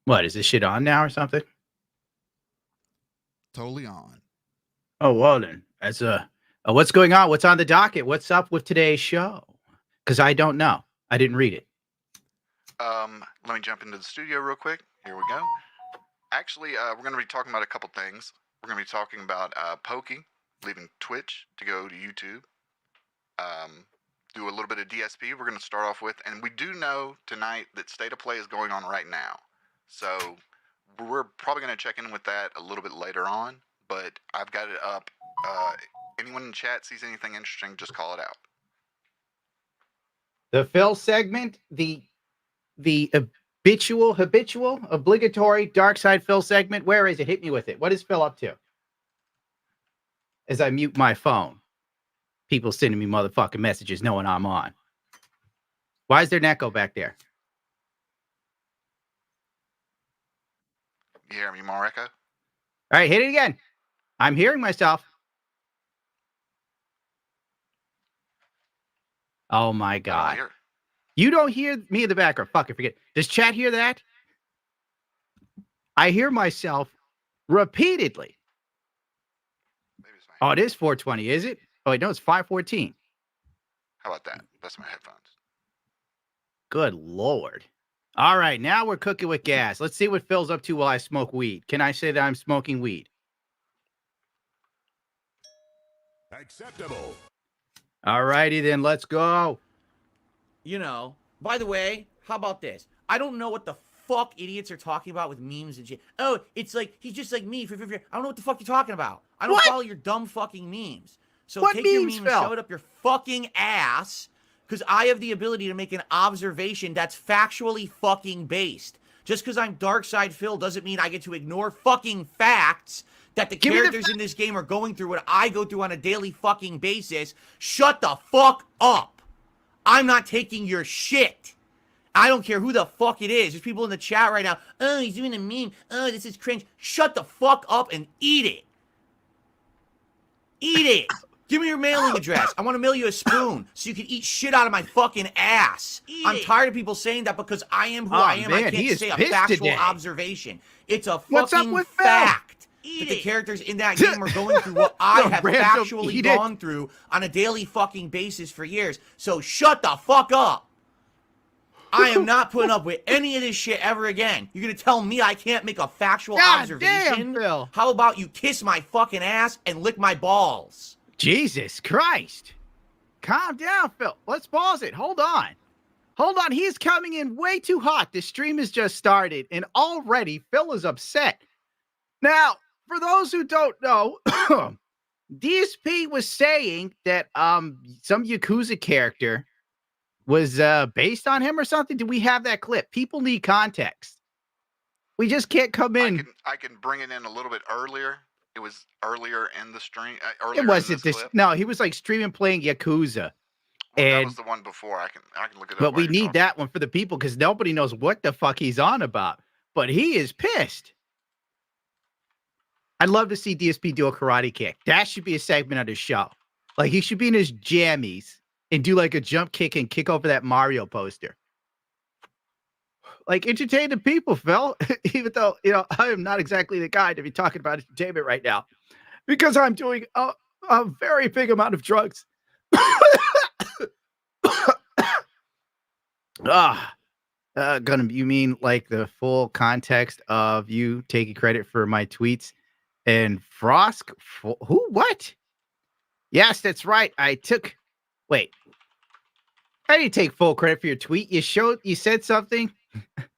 What, is this shit on now or something? Totally on. Oh, well then. That's what's going on? What's on the docket? What's up with today's show? Because I don't know. I didn't read it. Let me jump into the studio real quick. Here we go. Actually, we're going to be talking about a couple things. We're going to be talking about Poki leaving Twitch to go to YouTube. Do a little bit of DSP. We're going to start off with, and we do know tonight that State of Play is going on right now. So we're probably going to check in with that a little bit later on, but I've got it up. Anyone in chat sees anything interesting, just call it out. The Phil segment, the habitual, obligatory Dark Side Phil segment. Where is it? Hit me with it. What is Phil up to? As I mute my phone, people sending me motherfucking messages knowing I'm on. Why is there an echo back there? You hear me more echo? All right, hit it again. I'm hearing myself. Oh my God. You don't hear me in the background. Fuck it, forget. Does chat hear that? I hear myself repeatedly. Maybe it's my Oh, it is 420, is it? Oh, wait, no, it's 514. How about that? That's my headphones. Good Lord. All right, now we're cooking with gas. Let's see what Phil's up to while I smoke weed. Can I say that I'm smoking weed? Acceptable. All righty, then. Let's go. You know, by the way, how about this? I don't know what the fuck idiots are talking about with memes and shit. Oh, it's like, he's just like me. I don't know what the fuck you're talking about. I don't What? follow your dumb fucking memes. So What take your memes, meme and Phil? shove it up your fucking ass, because I have the ability to make an observation that's factually fucking based. Just because I'm Dark Side Phil doesn't mean I get to ignore fucking facts that the Give me the characters in this game are going through what I go through on a daily fucking basis. Shut the fuck up. I'm not taking your shit. I don't care who the fuck it is. There's people in the chat right now. Oh, he's doing a meme. Oh, this is cringe. Shut the fuck up and eat it. Eat it. Give me your mailing address. I want to mail you a spoon so you can eat shit out of my fucking ass. I'm tired of people saying that because I am who I am. man, I he can't is say a pissed factual today. observation. It's a What's up fucking with Phil? fact. That the characters in that game are going through what I have Random factually eat it. gone through on a daily fucking basis for years. So shut the fuck up. I am not putting up with any of this shit ever again. You're going to tell me I can't make a factual God observation? damn, Phil. How about you kiss my fucking ass and lick my balls? Jesus Christ. Calm down, Phil. Let's pause it. Hold on. Hold on. He is coming in way too hot. The stream has just started, and already Phil is upset. Now, for those who don't know, DSP was saying that some Yakuza character was based on him or something. Do we have that clip? People need context. We just can't come in. I can bring it in a little bit earlier. It was earlier in the stream. It wasn't this. Clip. No, he was like streaming playing Yakuza. Well, that and was the one before. I can look it up. but while we you're need talking. that one for the people because nobody knows what the fuck he's on about. But he is pissed. I'd love to see DSP do a karate kick. That should be a segment of the show. Like he should be in his jammies and do like a jump kick and kick over that Mario poster. Like entertain the people, Phil. Even though I am not exactly the guy to be talking about entertainment right now, because I'm doing a very big amount of drugs. You mean like the full context of you taking credit for my tweets and Frosk? Who? What? Yes, that's right. I didn't take full credit for your tweet. You said something.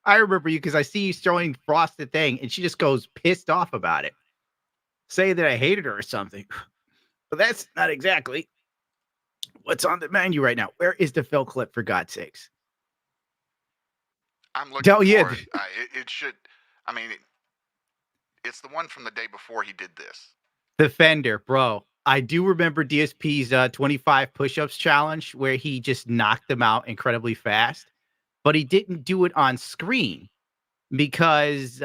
I remember you because I see you showing Frost the thing and she just goes pissed off about it. Say that I hated her or something. But that's not exactly what's on the menu right now. Where is the Phil clip, for God's sakes? I'm looking for yeah. it. It should. I mean, it's the one from the day before he did this. The Fender, bro. I do remember DSP's 25 push-ups challenge where he just knocked them out incredibly fast, but he didn't do it on screen because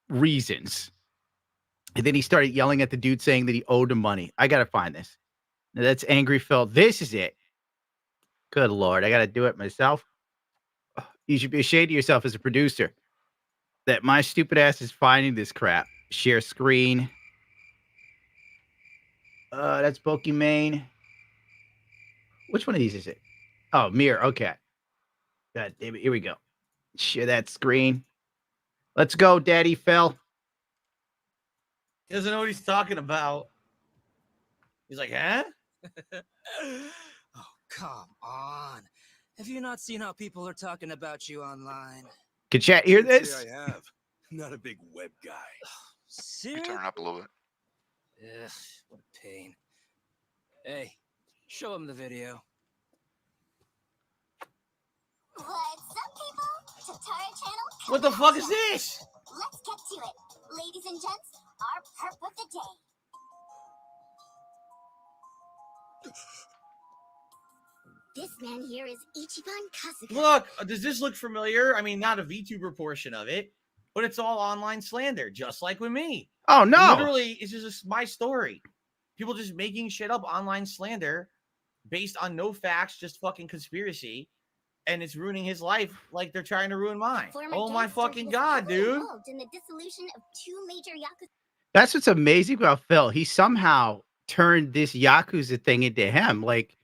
reasons. And then he started yelling at the dude saying that he owed him money. I got to find this. Now, that's Angry Phil. This is it. Good Lord. I got to do it myself. You should be ashamed of yourself as a producer that my stupid ass is finding this crap. Share screen. That's Pokimane. Which one of these is it? Oh, mirror. Okay. God damn it. Here we go. Share that screen. Let's go, Daddy Phil. He doesn't know what he's talking about. He's like, huh? Oh, come on. Have you not seen how people are talking about you online? Can chat hear Can't this? say I have. Not a big web guy. You Seriously? turn it up a little bit. Ugh, what a pain. Hey, show him the video. What's up, people? Tutorial channel. What the fuck is this? Let's get to it. Ladies and gents, our perp of the day. This man here is Ichiban Kazuka. Look, does this look familiar? I mean, not a VTuber portion of it, but it's all online slander, just like with me. Oh, no. Literally, it's just my story. People just making shit up online slander based on no facts, just fucking conspiracy. and it's ruining his life like they're trying to ruin mine. Former Oh my gangster fucking was god, heavily dude. involved in the dissolution of 2 major yakuza. That's what's amazing about Phil. He somehow turned this Yakuza thing into him. Like,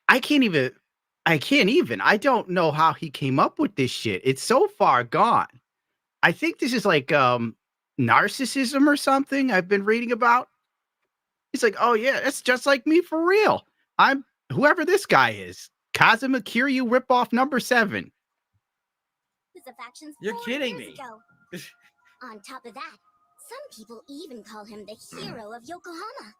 I can't even. I don't know how he came up with this shit. It's so far gone. I think this is like narcissism or something I've been reading about. He's like, oh yeah, that's just like me for real. I'm whoever this guy is. Kazuma Kiryu ripoff number 7. Factions You're 4 kidding years me. ago. On top of that, some people even call him the hero of Yokohama.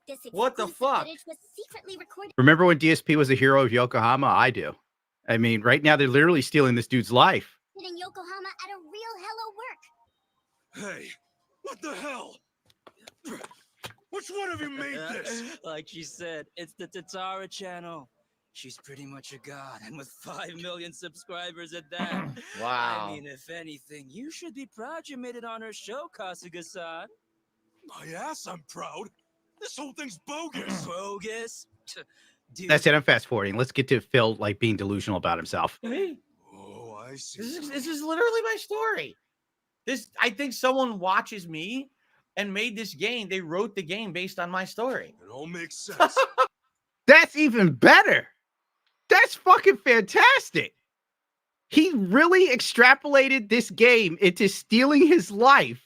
This What the exclusive fuck? footage was secretly recorded Remember when DSP was the hero of Yokohama? I do. I mean, right now they're literally stealing this dude's life. in Yokohama at a real hello work. Hey, what the hell? Which one of you made this? Like she said, it's the Tatara channel. She's pretty much a god, and with 5 million subscribers at that. Wow. I mean, if anything, you should be proud you made it on her show, Kasuga-san. My ass, I'm proud. This whole thing's bogus. Bogus? Dude, That's it. I'm fast forwarding. Let's get to Phil like being delusional about himself. Me? Oh, I see. This is literally my story. I think someone watches me and made this game. They wrote the game based on my story. It all makes sense. That's even better. That's fucking fantastic. He really extrapolated this game into stealing his life.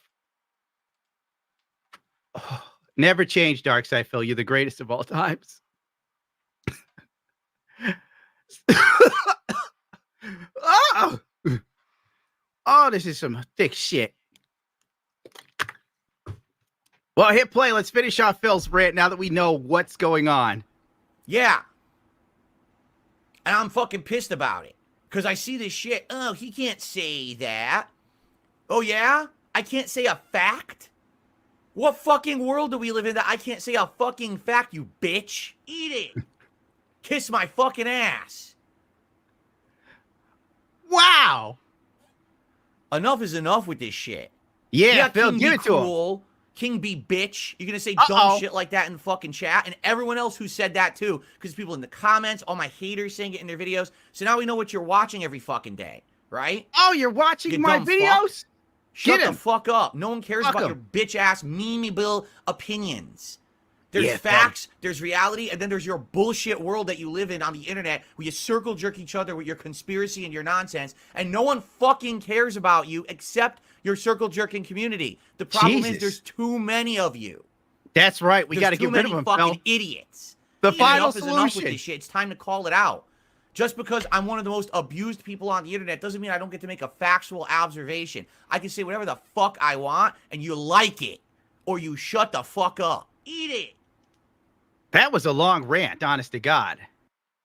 Oh, never change, Darkside Phil. You're the greatest of all times. Oh, this is some thick shit. Well, hit play. Let's finish off Phil's rant now that we know what's going on. Yeah. And I'm fucking pissed about it. Because I see this shit. Oh, he can't say that. Oh, yeah? I can't say a fact? What fucking world do we live in that I can't say a fucking fact, you bitch? Eat it. Kiss my fucking ass. Wow. Enough is enough with this shit. Yeah, Phil, King give be it to him. cool. King be bitch. You're gonna say Uh-oh. dumb shit like that in the fucking chat, and everyone else who said that too, because people in the comments, all my haters saying it in their videos. So now we know what you're watching every fucking day, right? Oh, you're watching You my dumb fuck. videos? Shut Get the him. fuck up. No one cares Fuck about him. your bitch ass memeable opinions. There's Yeah, facts, there's reality, and then there's your bullshit world that you live in on the internet where you circle jerk each other with your conspiracy and your nonsense, and no one fucking cares about you except your circle jerking community. The problem is Jesus. there's too many of you. That's right. We got to There's get rid of too him, many fucking Phil. idiots. The final Enough is enough with solution. this shit. It's time to call it out. Just because I'm one of the most abused people on the internet doesn't mean I don't get to make a factual observation. I can say whatever the fuck I want, and you like it, or you shut the fuck up. Eat it. That was a long rant, honest to God.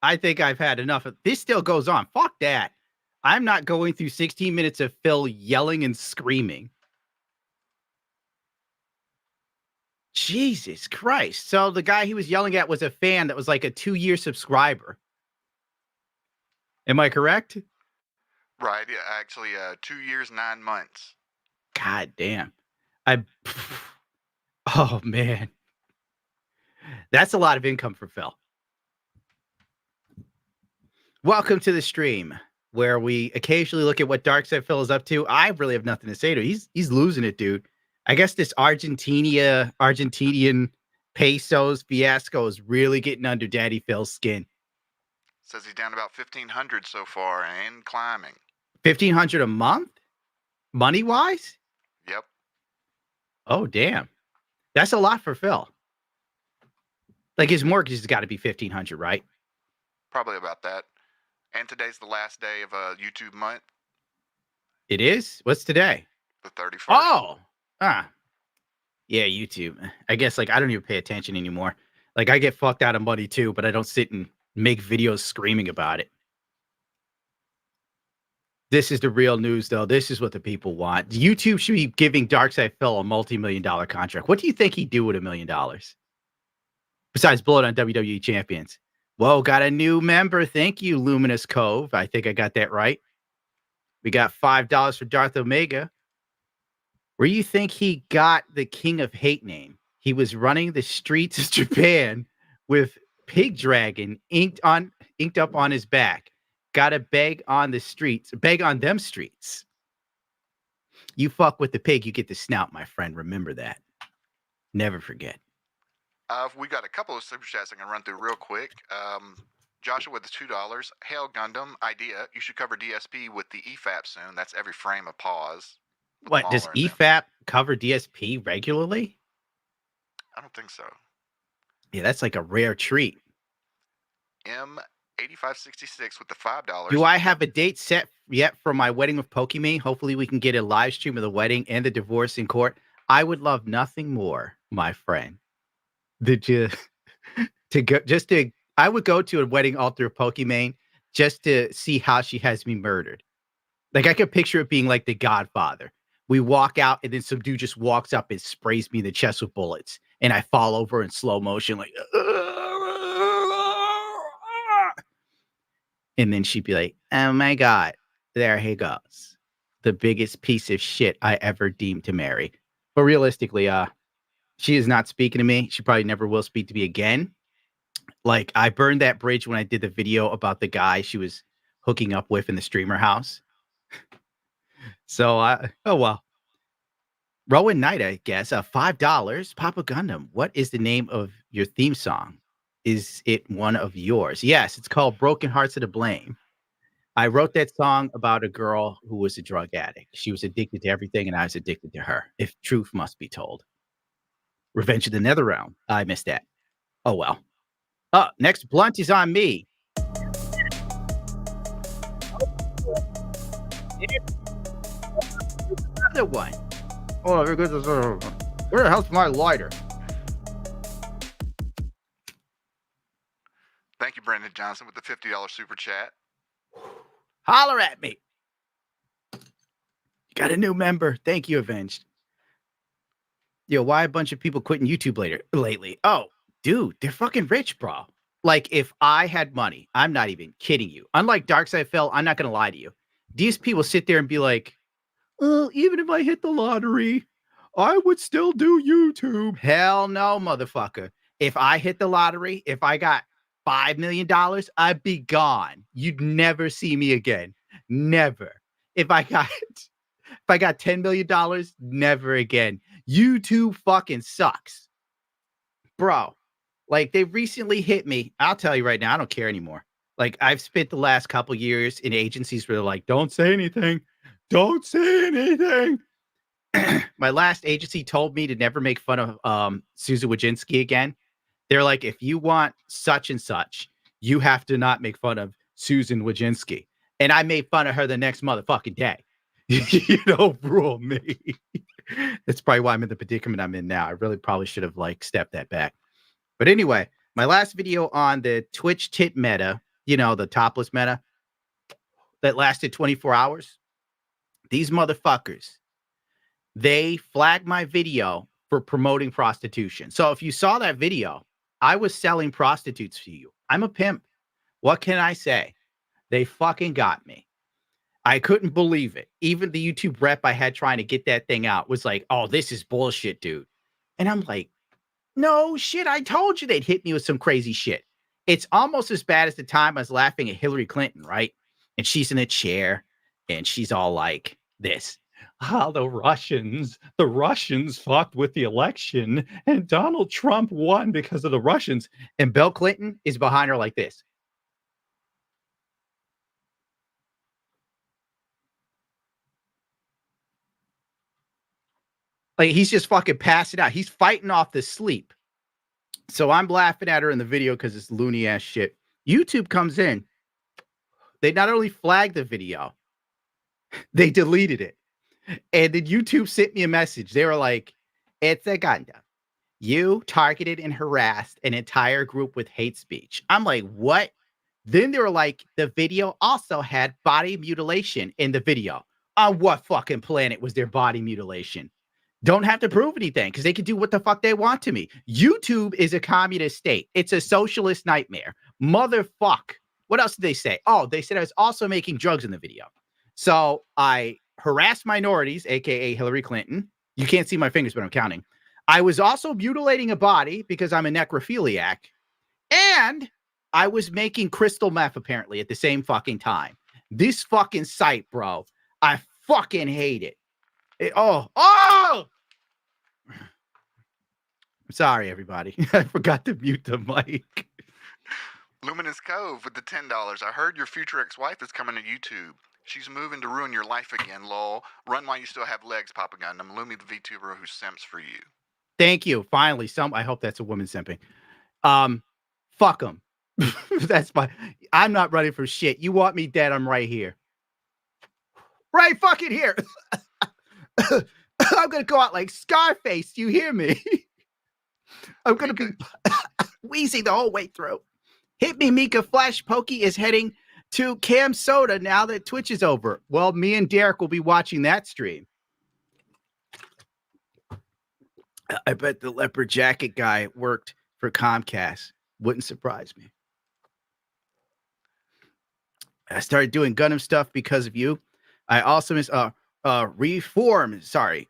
I think I've had enough of this. Still goes on. Fuck that. I'm not going through 16 minutes of Phil yelling and screaming. Jesus Christ. So the guy he was yelling at was a fan that was like a 2-year subscriber. Am I correct? Right. Yeah, actually, 2 years, 9 months. God damn. Oh, man. That's a lot of income for Phil. Welcome to the stream where we occasionally look at what Darkside Phil is up to. I really have nothing to say to him. He's losing it, dude. I guess this Argentinian pesos fiasco is really getting under Daddy Phil's skin. Says he's down about 1,500 so far and climbing. 1,500 a month? Money-wise? Yep. Oh, damn. That's a lot for Phil. Like his mortgage has got to be 1,500, right? Probably about that. And today's the last day of YouTube month, It is? What's today? the 31st. Oh, yeah, YouTube. I guess like I don't even pay attention anymore. Like I get fucked out of money too, but I don't sit and make videos screaming about it. This is the real news, though. This is what the people want. YouTube should be giving Darkside Phil a multi-million-dollar contract. What do you think he'd do with $1 million? Besides blow it on WWE champions. Whoa, got a new member. Thank you, Luminous Cove. I think I got that right. We got $5 for Darth Omega. Where do you think he got the King of Hate name? He was running the streets of Japan with Pig Dragon inked up on his back. Gotta beg on the streets. Beg on them streets. You fuck with the pig, you get the snout, my friend. Remember that. Never forget. We got a couple of super chats I can run through real quick. Joshua with the $2. Hail Gundam idea. You should cover DSP with the EFAP soon. That's every frame of pause. with What, does Mahler in them. EFAP cover DSP regularly? I don't think so. Yeah, that's like a rare treat. M8566 with the $5. Do I have a date set yet for my wedding with Pokimane? Hopefully we can get a live stream of the wedding and the divorce in court. I would love nothing more, my friend, than I would go to a wedding altar of Pokimane just to see how she has me murdered. Like I could picture it being like The Godfather. We walk out and then some dude just walks up and sprays me in the chest with bullets. And I fall over in slow motion like, and then she'd be like, oh my God, there he goes. The biggest piece of shit I ever deemed to marry. But realistically, she is not speaking to me. She probably never will speak to me again. Like I burned that bridge when I did the video about the guy she was hooking up with in the streamer house. So oh well. Rowan Knight, I guess. $5. Papa Gundam. What is the name of your theme song? Is it one of yours? Yes, it's called Broken Hearts to Blame. I wrote that song about a girl who was a drug addict. She was addicted to everything, and I was addicted to her. If truth must be told. Revenge of the Netherrealm. I missed that. Oh well. Next blunt is on me. Another one. Oh, very good. Where the hell's my lighter? Thank you, Brandon Johnson, with the $50 super chat. Holler at me. You got a new member. Thank you, Avenged. Yo, why a bunch of people quitting YouTube lately? Oh, dude, they're fucking rich, bro. Like, if I had money, I'm not even kidding you. Unlike Darkside Phil, I'm not going to lie to you. DSP will sit there and be like, well, even if I hit the lottery, I would still do YouTube. Hell no, motherfucker. If I hit the lottery, if I got $5 million, I'd be gone. You'd never see me again. Never. If I got $10 million, never again. YouTube fucking sucks. Bro, like they recently hit me. I'll tell you right now, I don't care anymore. Like I've spent the last couple years in agencies where they're like, don't say anything. Don't say anything. My last agency told me to never make fun of Susan Wojcinski again. They're like, if you want such and such, you have to not make fun of Susan Wojcinski. And I made fun of her the next motherfucking day. You don't rule me. That's probably why I'm in the predicament I'm in now. I really probably should have like stepped that back. But anyway, my last video on the Twitch tit meta, you know, the topless meta that lasted 24 hours. These motherfuckers, they flagged my video for promoting prostitution. So if you saw that video, I was selling prostitutes to you. I'm a pimp. What can I say? They fucking got me. I couldn't believe it. Even the YouTube rep I had trying to get that thing out was like, oh, this is bullshit, dude. And I'm like, no shit. I told you they'd hit me with some crazy shit. It's almost as bad as the time I was laughing at Hillary Clinton, right? And she's in a chair and she's all like this. Oh, the Russians fucked with the election and Donald Trump won because of the Russians. And Bill Clinton is behind her like this. Like he's just fucking passing out. He's fighting off the sleep. So I'm laughing at her in the video because it's loony ass shit. YouTube comes in. They not only flagged the video, they deleted it. And then YouTube sent me a message. They were like, it's a Gundam. You targeted and harassed an entire group with hate speech. I'm like, what? Then they were like, the video also had body mutilation in the video. On what fucking planet was there body mutilation? Don't have to prove anything because they can do what the fuck they want to me. YouTube is a communist state. It's a socialist nightmare. Motherfuck. What else did they say? Oh, they said I was also making drugs in the video. So I harassed minorities, aka Hillary Clinton. You can't see my fingers, but I'm counting. I was also mutilating a body because I'm a necrophiliac. And I was making crystal meth apparently at the same fucking time. This fucking site, bro. I fucking hate it. I'm sorry, everybody. I forgot to mute the mic. Luminous Cove with the $10. I heard your future ex-wife is coming to YouTube. She's moving to ruin your life again, lol. Run while you still have legs, Papa Gundam. Lumi the VTuber who simps for you. Thank you. Finally, I hope that's a woman simping. Fuck them. That's I'm not running for shit. You want me dead? I'm right here. Right fucking here. I'm gonna go out like Scarface. You hear me? I'm gonna be wheezing the whole way through. Hit me, Mika. Flash Poki is heading to Cam Soda now that Twitch is over. Well, me and Derek will be watching that stream. I bet the leopard jacket guy worked for Comcast. Wouldn't surprise me. I started doing Gundam stuff because of you. I also miss Reform. Sorry.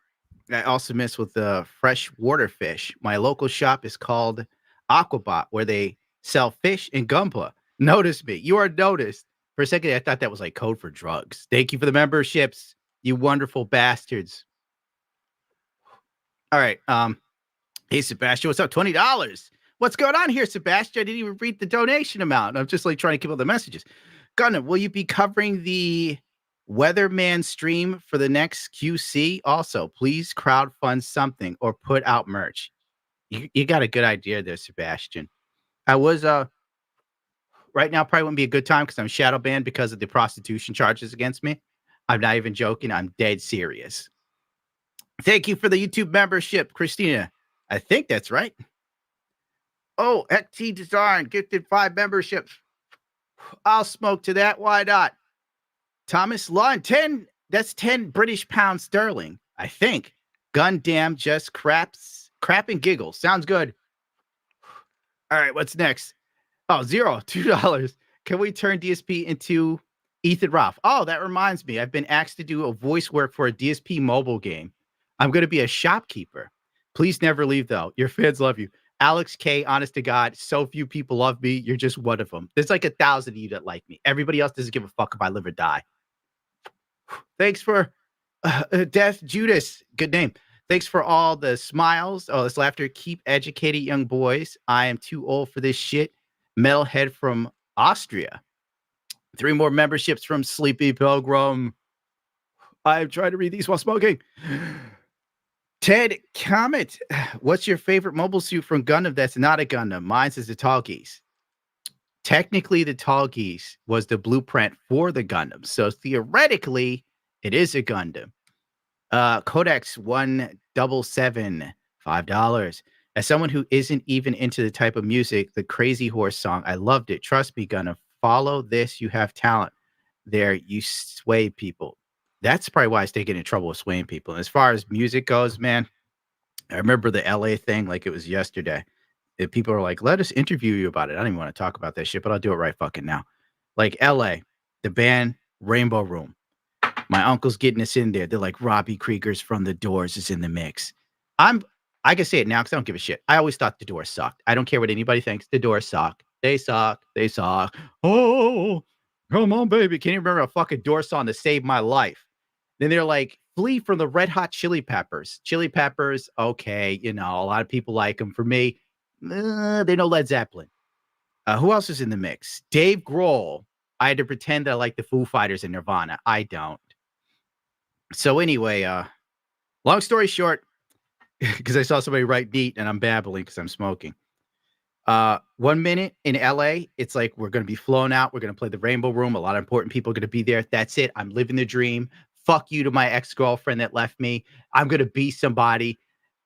I also miss with the fresh water fish. My local shop is called Aquabot, where they sell fish and Gunpla. Notice me. You are noticed. For a second, I thought that was like code for drugs. Thank you for the memberships, you wonderful bastards. All right. Hey, Sebastian, what's up? $20. What's going on here, Sebastian? I didn't even read the donation amount. I'm just like trying to keep all the messages. Gundam, will you be covering the Weatherman stream for the next QC? Also, please crowdfund something or put out merch. You got a good idea there, Sebastian. I was right now probably wouldn't be a good time because I'm shadow banned because of the prostitution charges against me. I'm not even joking. I'm dead serious. Thank you for the YouTube membership, Christina. I think that's right. Oh, XT Design gifted 5 memberships. I'll smoke to that. Why not? Thomas Lund, 10. That's 10 British pounds sterling, I think. Gundam just crap and giggles. Sounds good. All right, what's next? Oh, $0, $2. Can we turn DSP into Ethan Ralph? Oh, that reminds me. I've been asked to do a voice work for a DSP mobile game. I'm going to be a shopkeeper. Please never leave, though. Your fans love you. Alex K, honest to God, so few people love me. You're just one of them. There's like 1,000 of you that like me. Everybody else doesn't give a fuck if I live or die. Thanks for Death Judas. Good name. Thanks for all the smiles. Oh, this laughter. Keep educating young boys. I am too old for this shit. Metalhead from Austria. 3 more memberships from Sleepy Pilgrim. I'm trying to read these while smoking. Ted Comet, what's your favorite mobile suit from Gundam that's not a Gundam? Mine's is the Tall Geese. Technically, the Tall Geese was the blueprint for the Gundam. So theoretically, it is a Gundam. Codex 177, $5. As someone who isn't even into the type of music, the Crazy Horse song, I loved it. Trust me, Gundam. Follow this. You have talent. There, you sway people. That's probably why I stay getting in trouble with swaying people. And as far as music goes, man, I remember the LA thing like it was yesterday. If people are like, let us interview you about it. I don't even want to talk about that shit, but I'll do it right fucking now. Like LA, the band Rainbow Room. My uncle's getting us in there. They're like, Robbie Krieger's from The Doors is in the mix. I can say it now because I don't give a shit. I always thought The Doors sucked. I don't care what anybody thinks. The Doors suck. They suck. They suck. Oh, come on, baby. Can you remember a fucking Doors song that saved my life? Then they're like, flee from the Red Hot Chili Peppers. Chili Peppers, okay, you know, a lot of people like them. For me, they know Led Zeppelin. Who else is in the mix? Dave Grohl. I had to pretend that I like the Foo Fighters and Nirvana. I don't. So anyway, long story short, because I saw somebody write neat and I'm babbling because I'm smoking. 1 minute in LA, it's like we're going to be flown out. We're going to play the Rainbow Room. A lot of important people are going to be there. That's it. I'm living the dream. Fuck you to my ex-girlfriend that left me. I'm going to be somebody.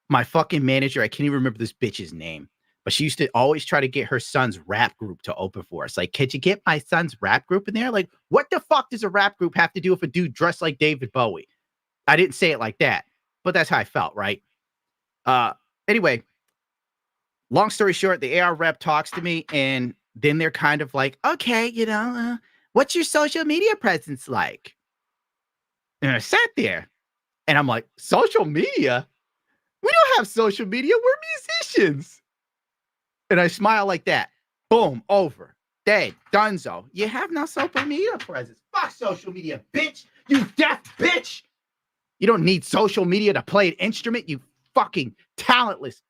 My fucking manager, I can't even remember this bitch's name, but she used to always try to get her son's rap group to open for us. Like, could you get my son's rap group in there? Like, what the fuck does a rap group have to do with a dude dressed like David Bowie? I didn't say it like that, but that's how I felt, right? Anyway, long story short, the AR rep talks to me, and then they're kind of like, okay, you know, what's your social media presence like? And I sat there, and I'm like, social media? We don't have social media. We're musicians. And I smile like that. Boom, over. Dead. Dunzo. You have no social media presence. Fuck social media, bitch. You deaf bitch. You don't need social media to play an instrument, you fucking talentless.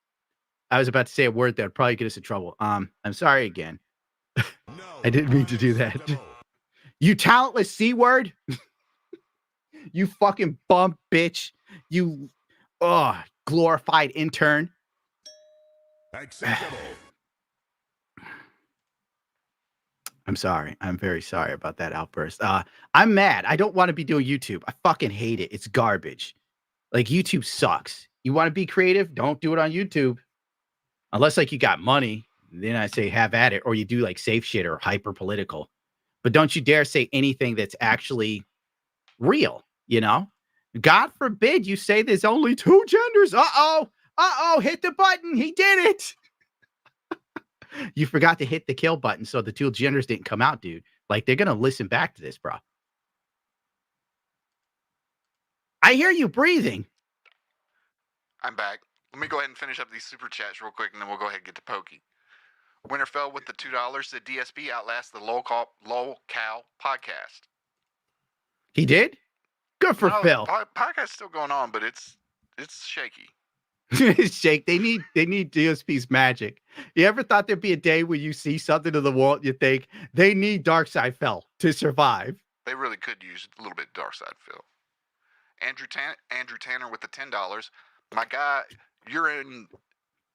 I was about to say a word that would probably get us in trouble. I'm sorry again. I didn't mean to do that. You talentless C word. You fucking bum bitch. You glorified intern. Acceptable. I'm sorry. I'm very sorry about that outburst. I'm mad. I don't want to be doing YouTube. I fucking hate it. It's garbage. Like, YouTube sucks. You want to be creative? Don't do it on YouTube. Unless, like, you got money. Then I say have at it. Or you do, like, safe shit or hyper political. But don't you dare say anything that's actually real, you know? God forbid you say there's only 2 genders. Hit the button. He did it. You forgot to hit the kill button, so the 2 genders didn't come out, dude. Like, they're going to listen back to this, bro. I hear you breathing. I'm back. Let me go ahead and finish up these super chats real quick, and then we'll go ahead and get to Poki. Winner fell with the $2. The DSP outlasts the Lol Cow podcast. He did? Good for Phil. Podcast's still going on, but it's shaky. Shake. They need DSP's magic. You ever thought there'd be a day where you see something in the world and you think they need Darkside Phil to survive? They really could use a little bit of Darkside Phil. Andrew Tanner with the $10. My guy, you're in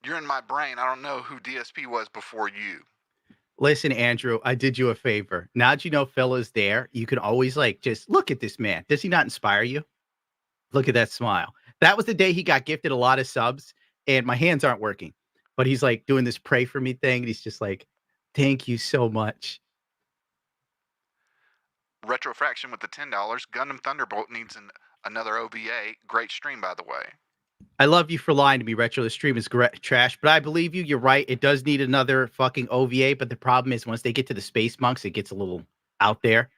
my brain. I don't know who DSP was before you. Listen, Andrew, I did you a favor. Now that you know Phil is there, you can always just look at this man. Does he not inspire you? Look at that smile. That was the day he got gifted a lot of subs, and my hands aren't working. But he's like doing this pray for me thing, and he's just like, thank you so much. Retrofraction with the $10. Gundam Thunderbolt needs another OVA. Great stream, by the way. I love you for lying to me, Retro. The stream is trash, but I believe you. You're right. It does need another fucking OVA, but the problem is once they get to the Space Monks, it gets a little out there.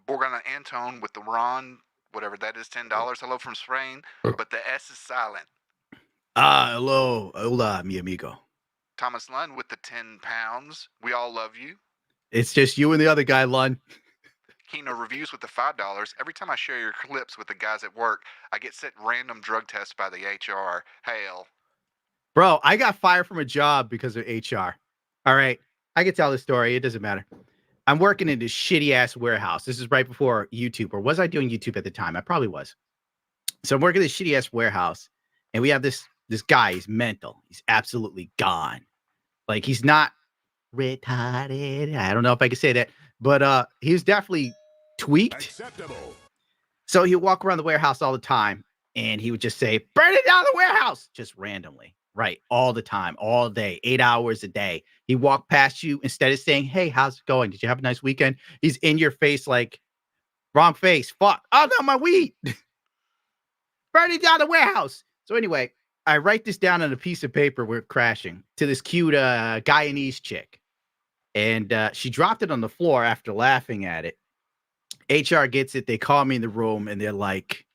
Borgana Antone with the Ron, whatever that is, $10. Hello from Spain, but the S is silent. Hello. Hola, mi amigo. Thomas Lund with the £10. We all love you. It's just you and the other guy, Lund. Kino Reviews with the $5. Every time I share your clips with the guys at work, I get sent random drug tests by the HR. Hail. Bro, I got fired from a job because of HR. All right. I can tell the story. It doesn't matter. I'm working in this shitty ass warehouse. This is right before YouTube. Or was I doing YouTube at the time? I probably was. So I'm working in this shitty ass warehouse. And we have this guy. He's mental. He's absolutely gone. Like, he's not retarded. I don't know if I can say that. But he was definitely tweaked. Acceptable. So he would walk around the warehouse all the time. And he would just say, burn it down the warehouse. Just randomly. Right. All the time. All day. 8 hours a day. He walked past you. Instead of saying, hey, how's it going? Did you have a nice weekend? He's in your face like, wrong face. Fuck. Oh, no, my weed. Burn it down the warehouse. So anyway, I write this down on a piece of paper. We're crashing to this cute Guyanese chick. And she dropped it on the floor after laughing at it. HR gets it. They call me in the room and they're like,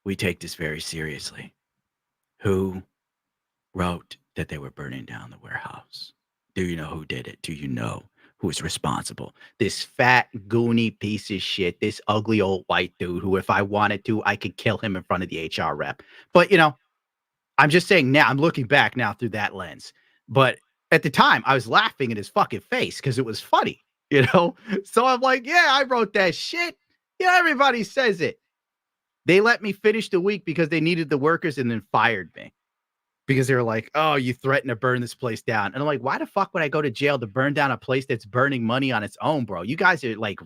we take this very seriously. Who wrote that they were burning down the warehouse? Do you know who did it? Do you know who is responsible? This fat, goony piece of shit, this ugly old white dude who, if I wanted to, I could kill him in front of the HR rep. But, I'm just saying now, I'm looking back now through that lens. But at the time, I was laughing in his fucking face because it was funny, So I'm like, yeah, I wrote that shit. Yeah, everybody says it. They let me finish the week because they needed the workers and then fired me because they were like, oh, you threatened to burn this place down. And I'm like, why the fuck would I go to jail to burn down a place that's burning money on its own, bro? You guys are like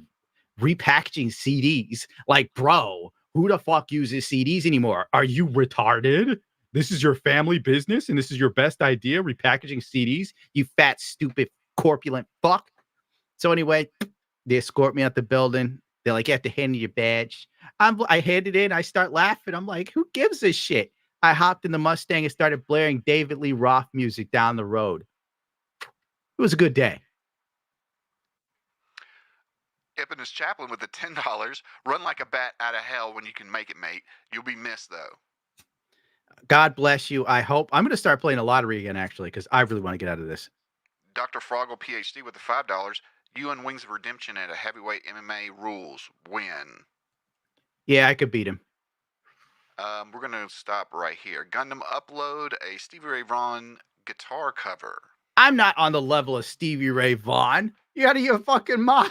repackaging CDs. Like, bro, who the fuck uses CDs anymore? Are you retarded? This is your family business and this is your best idea, repackaging CDs, you fat, stupid, corpulent fuck. So anyway, they escort me out the building. They're like, you have to hand in your badge. I hand it in. I start laughing. I'm like, who gives a shit? I hopped in the Mustang and started blaring David Lee Roth music down the road. It was a good day. Eponus Chaplain with the $10. Run like a bat out of hell when you can make it, mate. You'll be missed, though. God bless you. I hope. I'm going to start playing a lottery again, actually, because I really want to get out of this. Dr. Froggle PhD with the $5. You and Wings of Redemption at a heavyweight MMA rules win. Yeah, I could beat him. We're going to stop right here. Gundam upload a Stevie Ray Vaughan guitar cover. I'm not on the level of Stevie Ray Vaughan. You out of your fucking mind?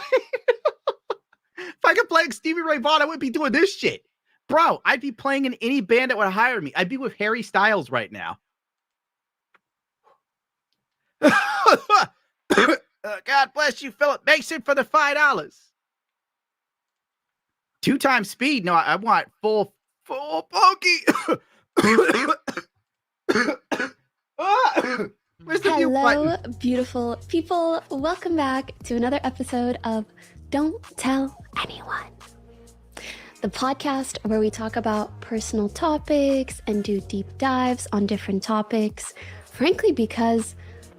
If I could play like Stevie Ray Vaughan, I wouldn't be doing this shit. Bro, I'd be playing in any band that would hire me. I'd be with Harry Styles right now. God bless you, Philip Mason, for the $5. 2 times speed. No, I want full Poki. Where's the mute Hello, button? beautiful people. Welcome back to another episode of Don't Tell Anyone, the podcast where we talk about personal topics and do deep dives on different topics, frankly, because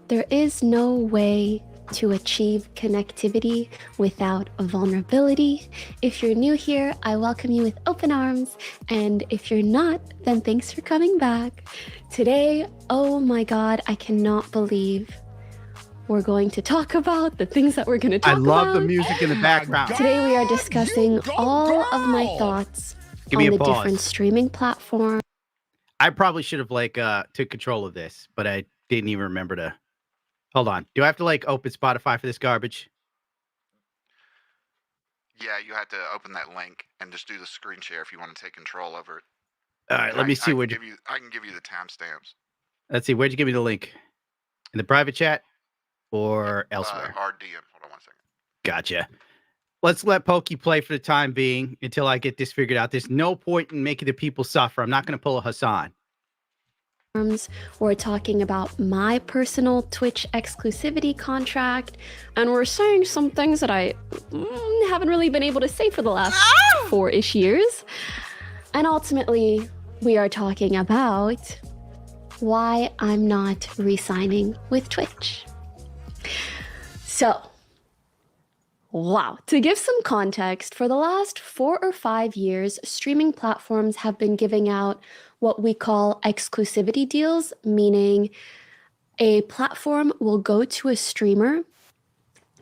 there is no way to achieve connectivity without vulnerability. If you're new here, I welcome you with open arms. And if you're not, then thanks for coming back. Today, oh my God, I cannot believe we're going to talk about the things that we're going to talk about. I love the music in the background. Today we are discussing all of my thoughts Give on me a the pause. different streaming platforms. I probably should have took control of this, but I didn't even remember to. Hold on. Do I have to open Spotify for this garbage? Yeah, you have to open that link and just do the screen share if you want to take control over it. All right, let me see. I can give you the timestamps. Let's see. Where'd you give me the link? In the private chat or elsewhere? Our DM. Hold on 1 second. Gotcha. Let's let Poki play for the time being until I get this figured out. There's no point in making the people suffer. I'm not going to pull a Hassan. We're talking about my personal Twitch exclusivity contract, and we're saying some things that I haven't really been able to say for the last 4-ish years. And ultimately, we are talking about why I'm not re-signing with Twitch. So, wow. To give some context, for the last 4 or 5 years, streaming platforms have been giving out what we call exclusivity deals, meaning a platform will go to a streamer,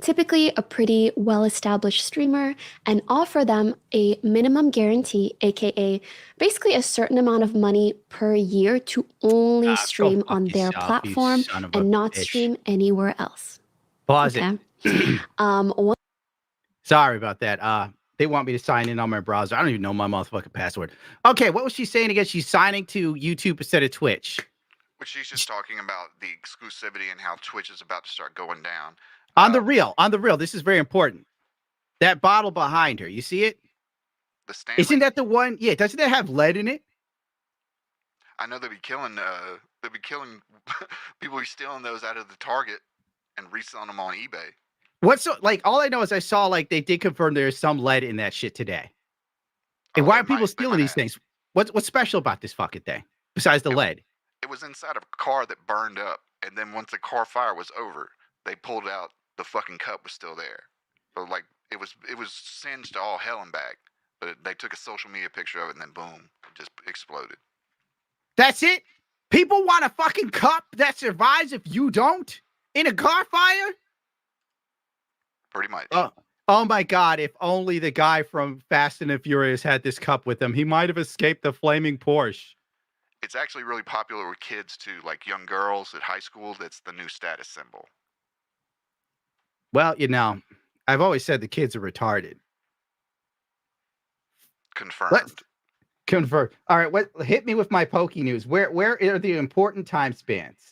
typically a pretty well-established streamer, and offer them a minimum guarantee, aka basically a certain amount of money per year to only stream on their platform and not stream anywhere else. Pause it. Sorry about that. They want me to sign in on my browser. I don't even know my motherfucking password. Okay, what was she saying again? She's signing to YouTube instead of Twitch. Which she's just talking about the exclusivity and how Twitch is about to start going down. On the real, this is very important. That bottle behind her, you see it? The Stanley? Isn't that the one? Yeah, doesn't that have lead in it? I know they'll be killing people who are stealing those out of the Target and reselling them on eBay. What's so, all I know is I saw they did confirm there's some lead in that shit today. And why are people stealing these things? What's special about this fucking thing besides the lead? It was inside of a car that burned up, and then once the car fire was over, they pulled out the fucking cup was still there. So it was singed to all hell and back. But they took a social media picture of it, and then boom, it just exploded. That's it? People want a fucking cup that survives if you don't in a car fire? Pretty much. Oh my God, if only the guy from Fast and the Furious had this cup with him. He might have escaped the flaming Porsche. It's actually really popular with kids too, like young girls at high school. That's the new status symbol. Well, I've always said the kids are retarded. Confirmed. Let's confirm. All right, hit me with my Poki news. Where are the important time stamps?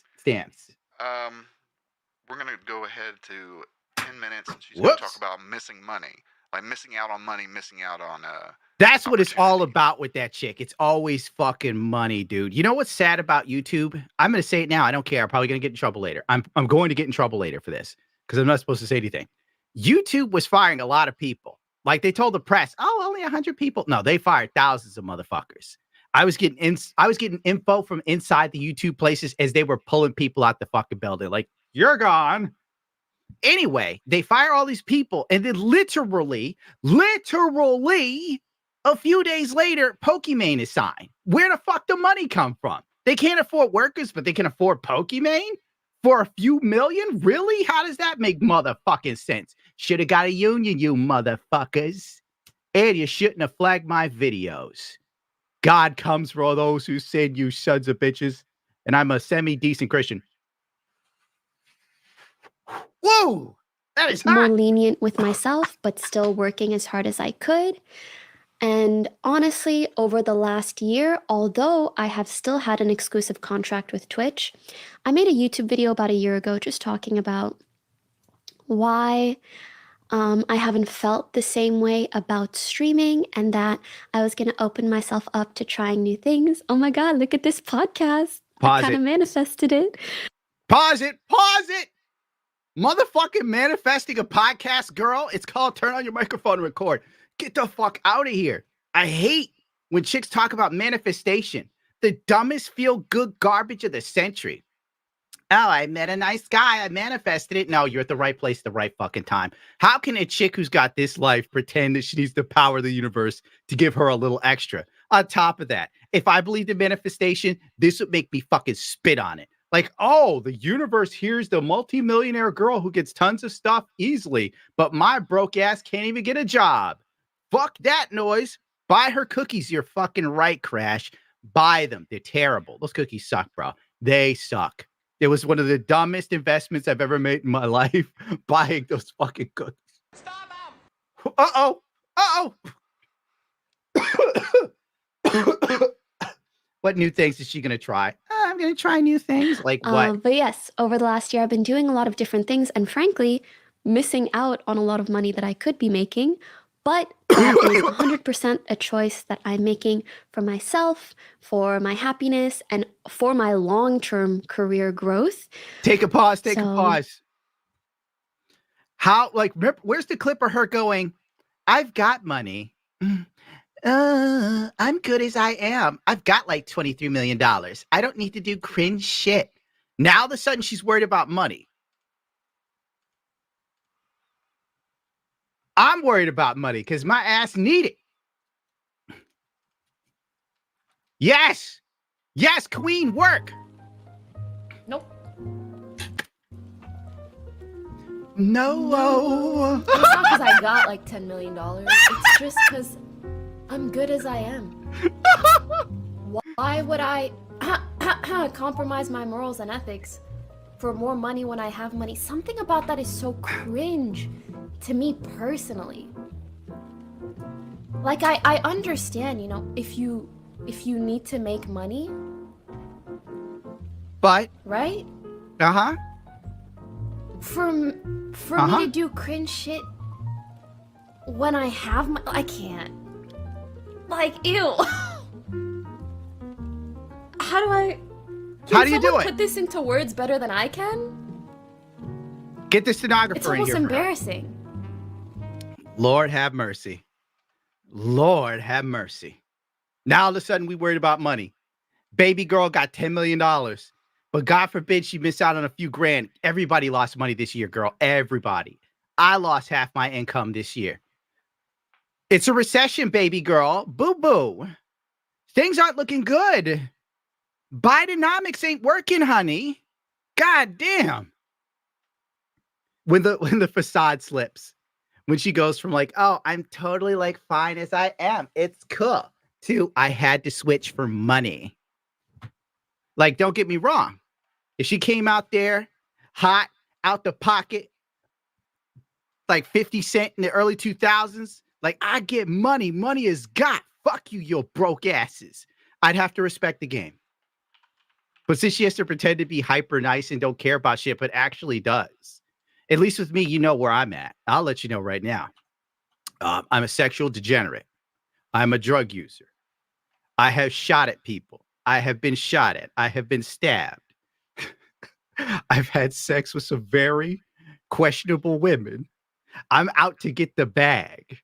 We're gonna go ahead to 10 minutes, and she's going to talk about missing money, like missing out on money, missing out on That's what it's all about with that chick. It's always fucking money, dude. You know what's sad about YouTube? I'm going to say it now. I don't care. I'm probably going to get in trouble later. I'm going to get in trouble later for this because I'm not supposed to say anything. YouTube was firing a lot of people. Like they told the press, only 100 people. No, they fired thousands of motherfuckers. I was getting info from inside the YouTube places as they were pulling people out the fucking building. Like, you're gone. Anyway, they fire all these people, and then literally, a few days later, Pokimane is signed. Where the fuck the money come from? They can't afford workers, but they can afford Pokimane? For a few million? Really? How does that make motherfucking sense? Should have got a union, you motherfuckers. And you shouldn't have flagged my videos. God comes for all those who sin, you sons of bitches. And I'm a semi-decent Christian. Whoa! That is more hot. lenient with myself, but still working as hard as I could. And honestly, over the last year, although I have still had an exclusive contract with Twitch, I made a YouTube video about a year ago just talking about why I haven't felt the same way about streaming and that I was going to open myself up to trying new things. Oh my God, look at this podcast. I kind of manifested it. Pause it. Pause it. Motherfucking manifesting a podcast, girl. It's called Turn On Your Microphone and Record. Get the fuck out of here. I hate when chicks talk about manifestation. The dumbest feel-good garbage of the century. Oh, I met a nice guy. I manifested it. No, you're at the right place at the right fucking time. How can a chick who's got this life pretend that she needs the power of the universe to give her a little extra? On top of that, if I believed in manifestation, this would make me fucking spit on it. Like, oh, the universe hears the multimillionaire girl who gets tons of stuff easily, but my broke ass can't even get a job. Fuck that noise. Buy her cookies. You're fucking right, Crash. Buy them. They're terrible. Those cookies suck, bro. They suck. It was one of the dumbest investments I've ever made in my life, buying those fucking cookies. Stop them. Uh-oh. Uh-oh. What new things is she going to try? I'm going to try new things. Like what? But yes, over the last year, I've been doing a lot of different things and frankly, missing out on a lot of money that I could be making. But that is 100% a choice that I'm making for myself, for my happiness, and for my long-term career growth. Take a pause. Take a pause. How, like, where's the clip of her going, I've got money. I'm good as I am. I've got like $23 million. I don't need to do cringe shit. Now all of a sudden she's worried about money. I'm worried about money because my ass need it. Yes. Yes, queen, work. Nope. No. It's not because I got like $10 million. It's just because I'm good as I am. Why would I compromise my morals and ethics for more money when I have money? Something about that is so cringe to me personally. Like I understand, you know, if you need to make money, but right? Uh-huh. For me to do cringe shit when I have I can't. Like, ew. How do you do it? Put this into words better than I can? Get the stenographer in here. It's almost embarrassing. Lord have mercy. Lord have mercy. Now all of a sudden we worried about money. Baby girl got $10 million. But God forbid she missed out on a few grand. Everybody lost money this year, girl. Everybody. I lost half my income this year. It's a recession, baby girl. Boo-boo. Things aren't looking good. Bidenomics ain't working, honey. God damn. When the facade slips. When she goes from like, oh, I'm totally like fine as I am. It's cool. To I had to switch for money. Like, don't get me wrong. If she came out there hot, out the pocket, like 50 Cent in the early 2000s, like, I get money. Money is got. Fuck you, you broke asses. I'd have to respect the game. But since she has to pretend to be hyper nice and don't care about shit, but actually does. At least with me, you know where I'm at. I'll let you know right now. I'm a sexual degenerate. I'm a drug user. I have shot at people. I have been shot at. I have been stabbed. I've had sex with some very questionable women. I'm out to get the bag.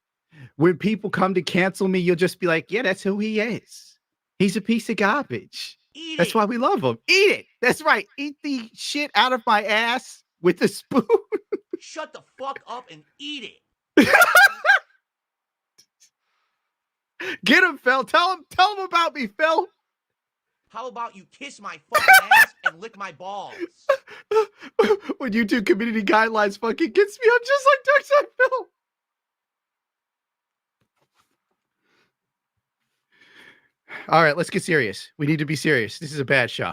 When people come to cancel me, you'll just be like, yeah, that's who he is. He's a piece of garbage. That's why we love him. Eat it. That's right. Eat the shit out of my ass with a spoon. Shut the fuck up and eat it. Get him, Phil. Tell him about me, Phil. How about you kiss my fucking ass and lick my balls. When YouTube community guidelines fucking gets me, I'm just like Darkside Phil. All right, let's get serious. We need to be serious. This is a bad show.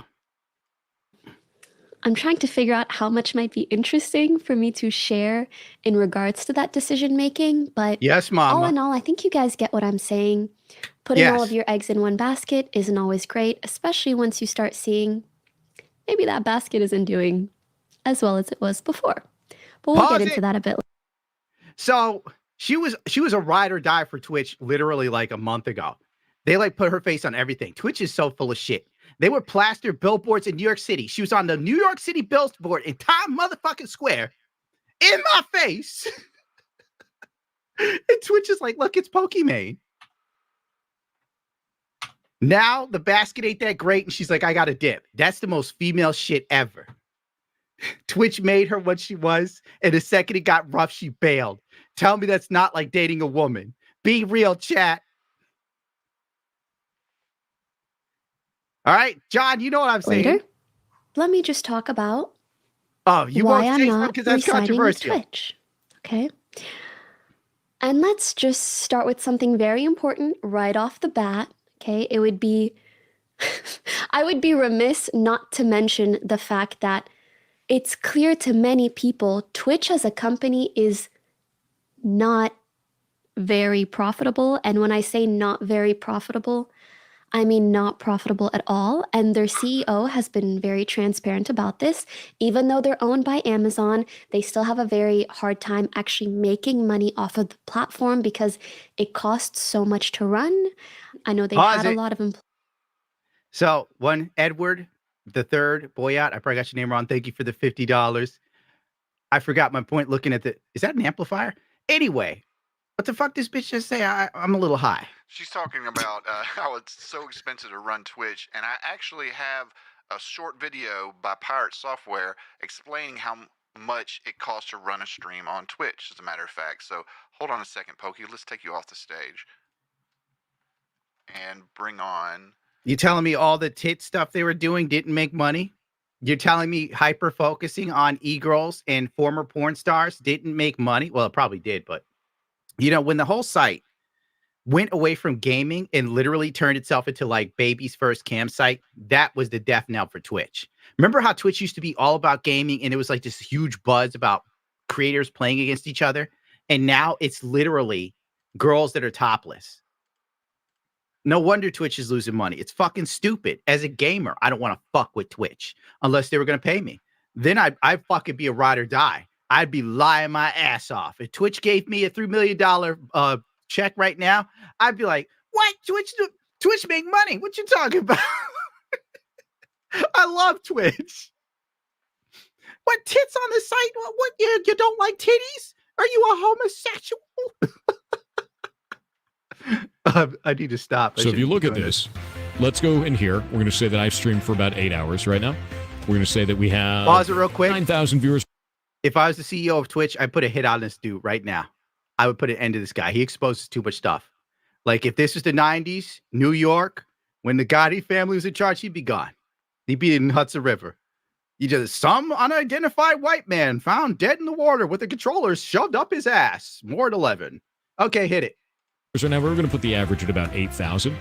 I'm trying to figure out how much might be interesting for me to share in regards to that decision making, but Yes, all in Mama. all, I think you guys get what I'm saying. Putting all Yes. of your eggs in one basket isn't always great, especially once you start seeing maybe that basket isn't doing as well as it was before. But we'll Pause get into it. that a bit later. So she was a ride or die for Twitch literally like a month ago. They like put her face on everything. Twitch is so full of shit. They would plaster billboards in New York City. She was on the New York City billboard in Times motherfucking Square in my face. And Twitch is like, look, it's Pokimane. Now the basket ain't that great. And she's like, I got to dip. That's the most female shit ever. Twitch made her what she was. And the second it got rough, she bailed. Tell me that's not like dating a woman. Be real, chat. All right, John, you know what I'm saying. Later, let me just talk about Oh, you why won't I'm say not because that's residing with controversial. Twitch. Okay. And let's just start with something very important right off the bat. Okay. It would be, I would be remiss not to mention the fact that it's clear to many people Twitch as a company is not very profitable. And when I say not very profitable, I mean not profitable at all. And their CEO has been very transparent about this. Even though they're owned by Amazon, they still have a very hard time actually making money off of the platform because it costs so much to run. I know they Pause had a it. lot of employees. So one, Edward the third, Boyat, I probably got your name wrong. Thank you for the $50. I forgot my point looking at is that an amplifier? Anyway, what the fuck this bitch just say? I'm a little high. She's talking about how it's so expensive to run Twitch, and I actually have a short video by Pirate Software explaining how much it costs to run a stream on Twitch, as a matter of fact. So hold on a second, Poki. Let's take you off the stage and bring on. You telling me all the tit stuff they were doing didn't make money? You're telling me hyper focusing on e-girls and former porn stars didn't make money? Well, it probably did, but you know, when the whole site went away from gaming and literally turned itself into like baby's first campsite, that was the death knell for Twitch. Remember how Twitch used to be all about gaming and it was like this huge buzz about creators playing against each other? And now it's literally girls that are topless. No wonder Twitch is losing money. It's fucking stupid. As a gamer, I don't want to fuck with Twitch unless they were going to pay me. Then I'd fucking be a ride or die. I'd be lying my ass off. If Twitch gave me a $3 million check right now, I'd be like, what? Twitch make money. What you talking about? I love Twitch. What, tits on the site? What you don't like titties? Are you a homosexual? I need to stop. So if you look at this, let's go in here. We're going to say that I've streamed for about 8 hours right now. We're going to say that we have pause it real quick. 9,000 viewers. If I was the CEO of Twitch, I'd put a hit on this dude right now. I would put an end to this guy. He exposes too much stuff. Like if this was the 90s, New York, when the Gotti family was in charge, he'd be gone. He'd be in Hudson River. Some unidentified white man found dead in the water with the controllers shoved up his ass. More at 11. Okay, hit it. Right now, we're going to put the average at about 8,000.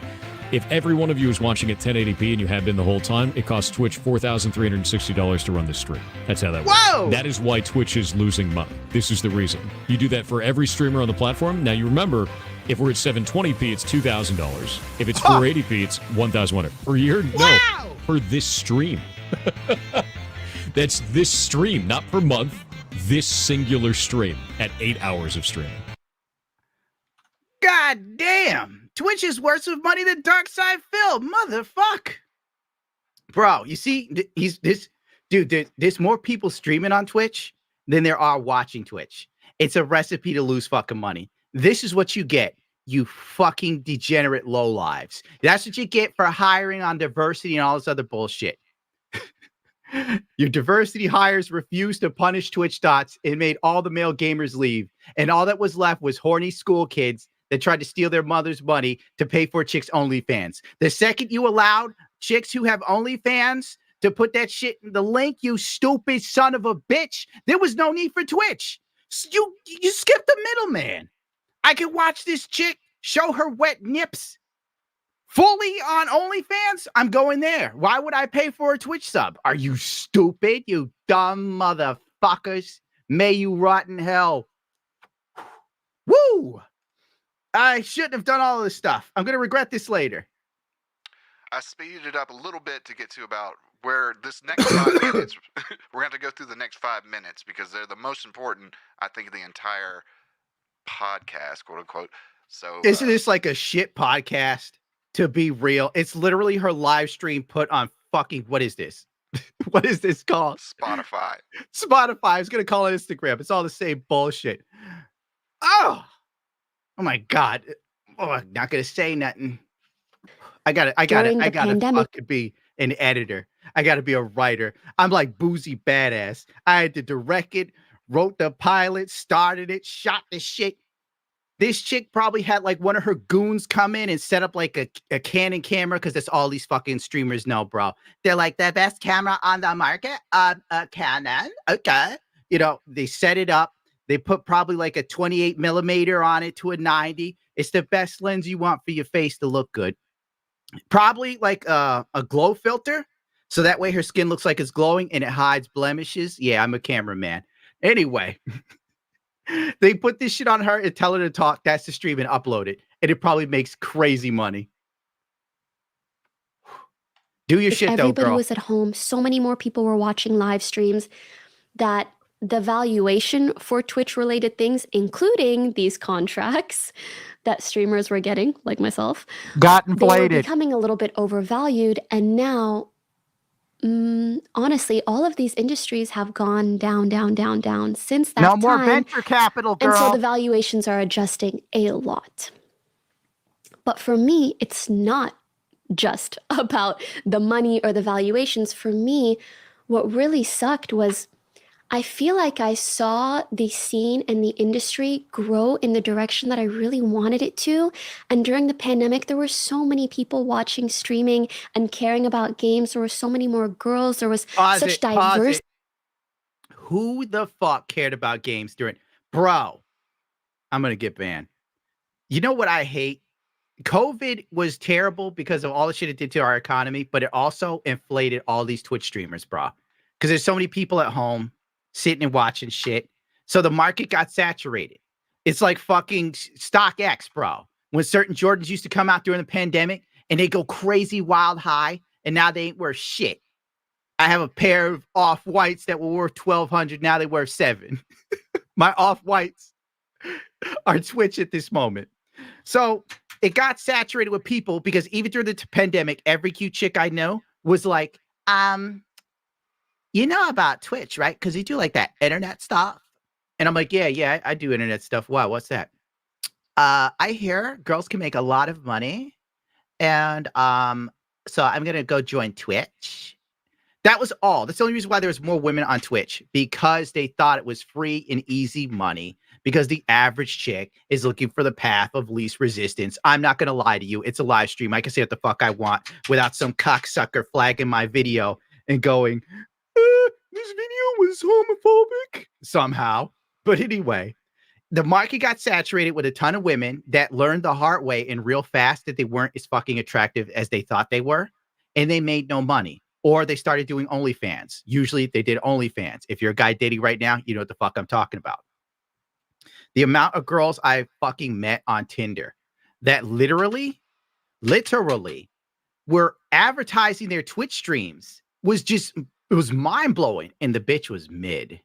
If every one of you is watching at 1080p and you have been the whole time, it costs Twitch $4,360 to run this stream. That's how that works. Whoa! That is why Twitch is losing money. This is the reason. You do that for every streamer on the platform. Now, you remember, if we're at 720p, it's $2,000. If it's 480p, it's $1,100. Per year? No. Wow! For this stream. That's this stream, not per month. This singular stream at 8 hours of streaming. God damn. Twitch is worth of money than Darkside Phil. Motherfuck. Bro, you see, there's more people streaming on Twitch than there are watching Twitch. It's a recipe to lose fucking money. This is what you get, you fucking degenerate lowlives. That's what you get for hiring on diversity and all this other bullshit. Your diversity hires refused to punish Twitch dots and made all the male gamers leave. And all that was left was horny school kids that tried to steal their mother's money to pay for chicks' OnlyFans. The second you allowed chicks who have OnlyFans to put that shit in the link, you stupid son of a bitch. There was no need for Twitch. You skipped the middleman. I could watch this chick show her wet nips fully on OnlyFans. I'm going there. Why would I pay for a Twitch sub? Are you stupid, you dumb motherfuckers? May you rot in hell. Woo! I shouldn't have done all of this stuff. I'm going to regret this later. I speeded it up a little bit to get to about where this next 5 minutes, we're going to go through the next 5 minutes because they're the most important, I think, of the entire podcast, quote unquote. So isn't this like a shit podcast? To be real, it's literally her live stream put on fucking, what is this? What is this called? Spotify. I was going to call it Instagram. It's all the same bullshit. Oh my God. Oh, I'm not going to say nothing. I got to fucking be an editor. I got to be a writer. I'm like Boozy Badass. I had to direct it, wrote the pilot, started it, shot the shit. This chick probably had like one of her goons come in and set up like a Canon camera because that's all these fucking streamers know, bro. They're like, the best camera on the market, Canon. Okay. You know, they set it up. They put probably like a 28 millimeter on it to a 90. It's the best lens you want for your face to look good. Probably like a glow filter. So that way her skin looks like it's glowing and it hides blemishes. Yeah, I'm a cameraman. Anyway. They put this shit on her and tell her to talk. That's the stream and upload it. And it probably makes crazy money. Do your shit though, girl. Everybody was at home. So many more people were watching live streams that the valuation for Twitch related things, including these contracts that streamers were getting, like myself, got they inflated. were becoming a little bit overvalued. And now, honestly, all of these industries have gone down since that time. No more venture capital, girl. And so the valuations are adjusting a lot. But for me, it's not just about the money or the valuations. For me, what really sucked was I feel like I saw the scene and the industry grow in the direction that I really wanted it to. And during the pandemic, there were so many people watching streaming and caring about games. There were so many more girls. There was such diverse. Who the fuck cared about games during? Bro, I'm going to get banned. You know what I hate? COVID was terrible because of all the shit it did to our economy, but it also inflated all these Twitch streamers, bro. Because there's so many people at home sitting and watching shit. So the market got saturated. It's like fucking StockX, bro. When certain Jordans used to come out during the pandemic and they go crazy wild high and now they ain't worth shit. I have a pair of off-whites that were worth $1,200. Now they worth $7. My off-whites are Twitch at this moment. So it got saturated with people because even during the pandemic, every cute chick I know was like, you know about Twitch, right? Because you do like that internet stuff. And I'm like, yeah, I do internet stuff. Wow, what's that? I hear girls can make a lot of money. And so I'm going to go join Twitch. That was all. That's the only reason why there was more women on Twitch, because they thought it was free and easy money, because the average chick is looking for the path of least resistance. I'm not going to lie to you. It's a live stream. I can say what the fuck I want without some cocksucker flagging my video and going, this video was homophobic somehow. But anyway, the market got saturated with a ton of women that learned the hard way and real fast that they weren't as fucking attractive as they thought they were. And they made no money. Or they started doing OnlyFans. Usually they did OnlyFans. If you're a guy dating right now, you know what the fuck I'm talking about. The amount of girls I fucking met on Tinder that literally were advertising their Twitch streams was just, it was mind blowing. And the bitch was mid.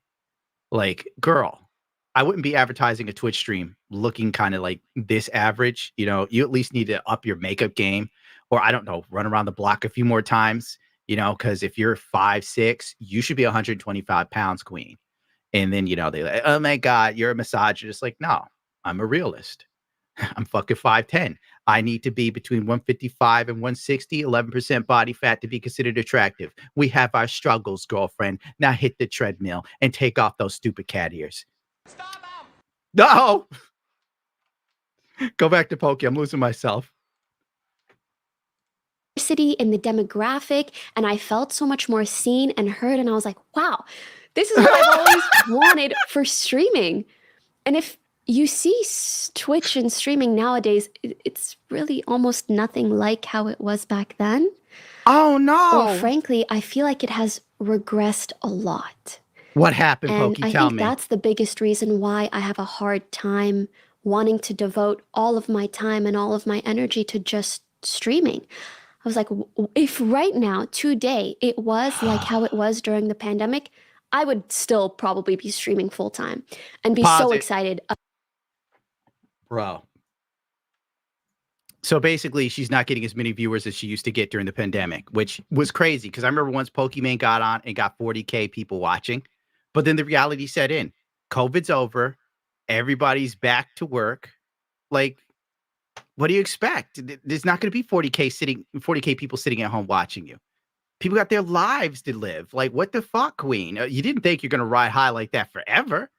Like, girl, I wouldn't be advertising a Twitch stream looking kind of like this average. You know, you at least need to up your makeup game, or I don't know, run around the block a few more times, you know, because if you're 5'6", you should be 125 pounds, queen. And then, you know, they're like, oh my God, you're a misogynist. Like, no, I'm a realist. I'm fucking 5'10". I need to be between 155 and 160, 11% body fat to be considered attractive. We have our struggles, girlfriend. Now hit the treadmill and take off those stupid cat ears. Stop them! No! Go back to Poki. I'm losing myself. in the demographic, and I felt so much more seen and heard, and I was like, wow, this is what I've always wanted for streaming. And if you see Twitch and streaming nowadays, it's really almost nothing like how it was back then. Oh no. Or frankly, I feel like it has regressed a lot. What happened, And Poki? I Tell think me. that's the biggest reason why I have a hard time wanting to devote all of my time and all of my energy to just streaming. I was like, if right now, today, it was like how it was during the pandemic, I would still probably be streaming full time and be so excited. Bro. So basically, she's not getting as many viewers as she used to get during the pandemic, which was crazy. Because I remember once Pokimane got on and got 40K people watching. But then the reality set in. COVID's over. Everybody's back to work. Like, what do you expect? There's not going to be 40K people sitting at home watching you. People got their lives to live. Like, what the fuck, Queen? You didn't think you're going to ride high like that forever.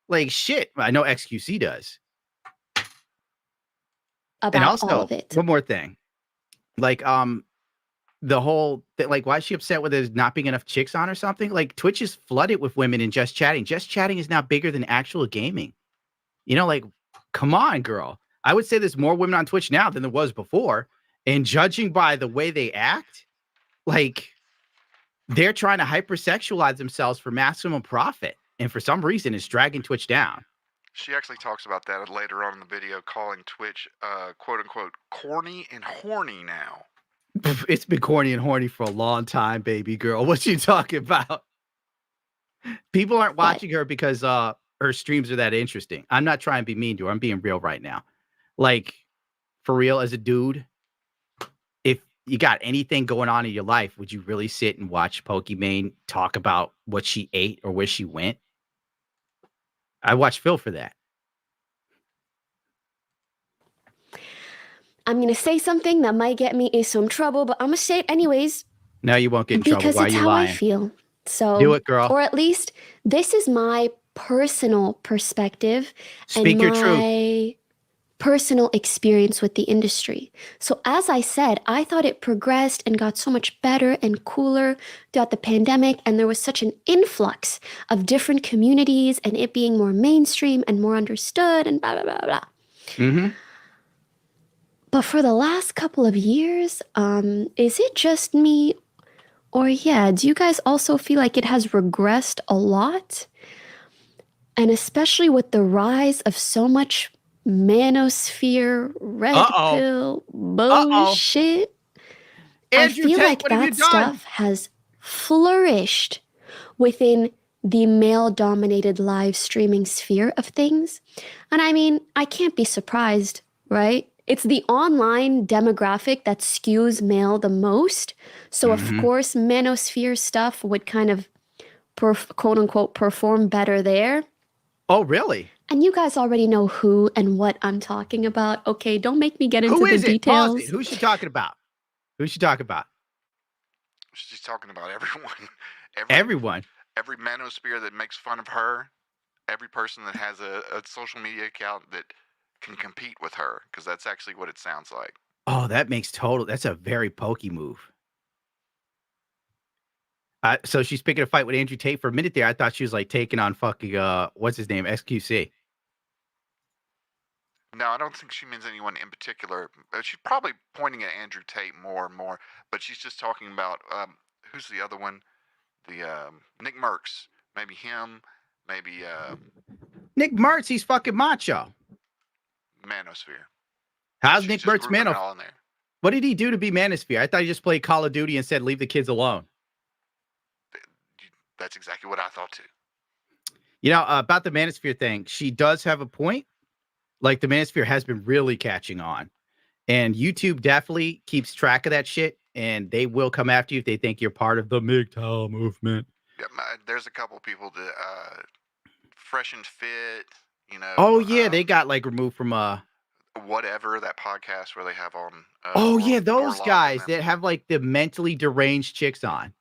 Like, shit. I know XQC does. About and also, all of it. one more thing. Like, the whole, like, why is she upset with there not being enough chicks on or something? Like, Twitch is flooded with women in Just Chatting. Just Chatting is now bigger than actual gaming. You know, like, come on, girl. I would say there's more women on Twitch now than there was before. And judging by the way they act, like, they're trying to hypersexualize themselves for maximum profit. And for some reason, it's dragging Twitch down. She actually talks about that later on in the video, calling Twitch, quote unquote, corny and horny now. It's been corny and horny for a long time, baby girl. What you talking about? People aren't watching her because her streams are that interesting. I'm not trying to be mean to her. I'm being real right now. Like, for real, as a dude, if you got anything going on in your life, would you really sit and watch Pokimane talk about what she ate or where she went? I watch Phil for that. I'm going to say something that might get me in some trouble, but I'm going to say it anyways. No, you won't get in trouble. Because Why are it's you how lying? I feel. So, do it, girl. Or at least this is my personal perspective Speak and your truth. my personal experience with the industry. So as I said, I thought it progressed and got so much better and cooler throughout the pandemic, and there was such an influx of different communities and it being more mainstream and more understood and blah, blah, blah, blah. Mm-hmm. But for the last couple of years, is it just me? Or do you guys also feel like it has regressed a lot? And especially with the rise of so much manosphere, red pill bullshit. Andrew, I feel Tate, like what have you that done? stuff has flourished within the male-dominated live streaming sphere of things. And I mean, I can't be surprised, right? It's the online demographic that skews male the most. So of course, manosphere stuff would kind of quote unquote perform better there. Oh, really? And you guys already know who and what I'm talking about. Okay, don't make me get into Who the is it? details. Pause it. Who's she talking about? Who's she talking about? She's talking about everyone. Everyone. Every manosphere that makes fun of her. Every person that has a social media account that can compete with her. Because that's actually what it sounds like. Oh, that makes total. That's a very pokey move. So she's picking a fight with Andrew Tate. For a minute there, I thought she was like taking on fucking what's his name, XQC. No, I don't think she means anyone in particular. She's probably pointing at Andrew Tate more and more, but she's just talking about who's the other one? The Nick Merckx, maybe him, maybe Nick Merckx, he's fucking macho. Manosphere. How's She's Nick just Merckx grouping it manosphere? all in there. What did he do to be manosphere? I thought he just played Call of Duty and said leave the kids alone. That's exactly what I thought too. You know, about the manosphere thing, she does have a point. Like, the manosphere has been really catching on. And YouTube definitely keeps track of that shit. And they will come after you if they think you're part of the MGTOW movement. Yeah, there's a couple people that Fresh and Fit, you know. Oh, yeah, they got, like, removed from... whatever, that podcast where they have on... oh, yeah, those Orlog guys and them. that have, like, the mentally deranged chicks on.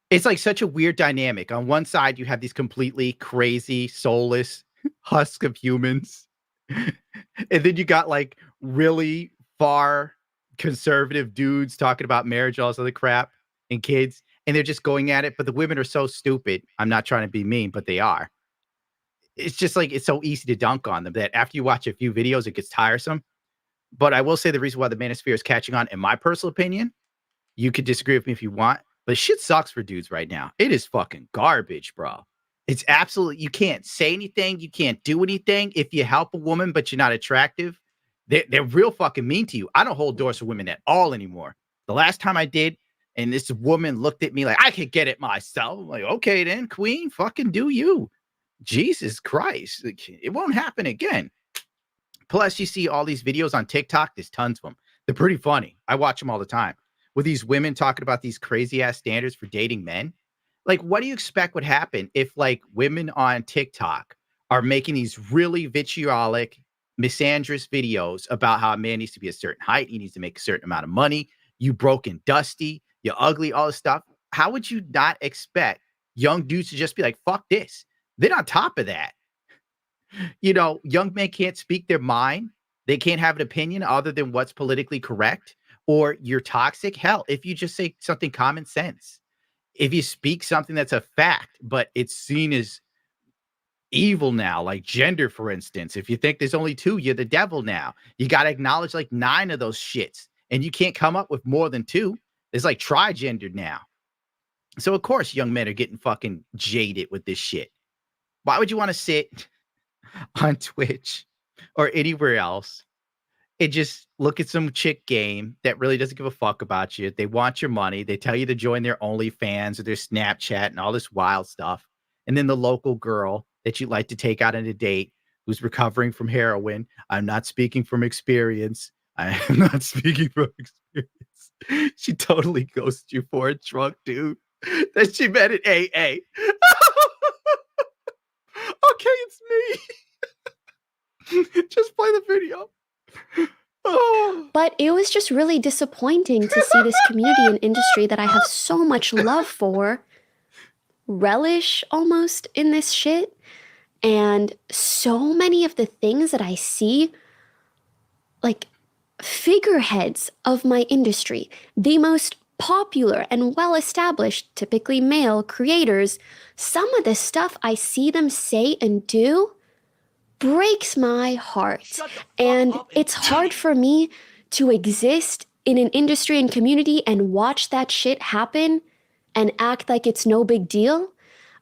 It's, like, such a weird dynamic. On one side, you have these completely crazy, soulless husk of humans. And then you got, like, really far conservative dudes talking about marriage, all this other crap, and kids, and they're just going at it. But the women are so stupid. I'm not trying to be mean, but they are. It's just like it's so easy to dunk on them that after you watch a few videos, it gets tiresome. But I will say the reason why the manosphere is catching on, in my personal opinion, you could disagree with me if you want, but shit sucks for dudes right now. It is fucking garbage, bro. It's absolutely, you can't say anything. You can't do anything. If you help a woman, but you're not attractive, they're real fucking mean to you. I don't hold doors for women at all anymore. The last time I did, and this woman looked at me like, I could get it myself. I'm like, okay, then, queen, fucking do you. Jesus Christ. It won't happen again. Plus, you see all these videos on TikTok. There's tons of them. They're pretty funny. I watch them all the time. With these women talking about these crazy ass standards for dating men. Like, what do you expect would happen if like women on TikTok are making these really vitriolic, misandrous videos about how a man needs to be a certain height, he needs to make a certain amount of money, you broke and dusty, you're ugly, all this stuff? How would you not expect young dudes to just be like, fuck this? Then on top of that, you know, young men can't speak their mind. They can't have an opinion other than what's politically correct, or you're toxic. Hell, if you just say something common sense, if you speak something that's a fact, but it's seen as evil now, like gender, for instance, if you think there's only two, you're the devil now. You got to acknowledge like 9 of those shits, and you can't come up with more than 2. It's like tri-gendered now. So of course, young men are getting fucking jaded with this shit. Why would you want to sit on Twitch or anywhere else and just look at some chick game that really doesn't give a fuck about you? They want your money. They tell you to join their OnlyFans or their Snapchat and all this wild stuff. And then the local girl that you'd like to take out on a date who's recovering from heroin. I'm not speaking from experience. I am not speaking from experience. She totally ghosted you for a drunk dude that she met at AA. Okay, it's me. Just play the video. Oh. But it was just really disappointing to see this community and industry that I have so much love for relish almost in this shit. And so many of the things that I see, like figureheads of my industry, the most popular and well-established, typically male creators, some of the stuff I see them say and do breaks my heart. And it's hard for me to exist in an industry and community and watch that shit happen and act like it's no big deal.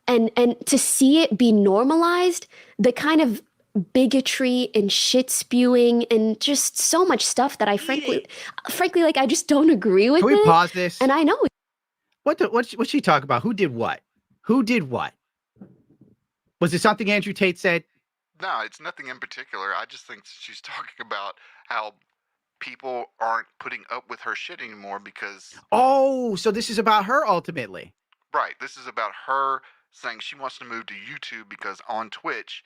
And to see it be normalized, the kind of bigotry and shit spewing and just so much stuff that I frankly, like, I just don't agree with. Can we pause this? And I know. What's she talking about? Who did what? Who did what? Was it something Andrew Tate said? No, it's nothing in particular. I just think she's talking about how people aren't putting up with her shit anymore because... Oh, so this is about her ultimately. Right. This is about her saying she wants to move to YouTube because on Twitch,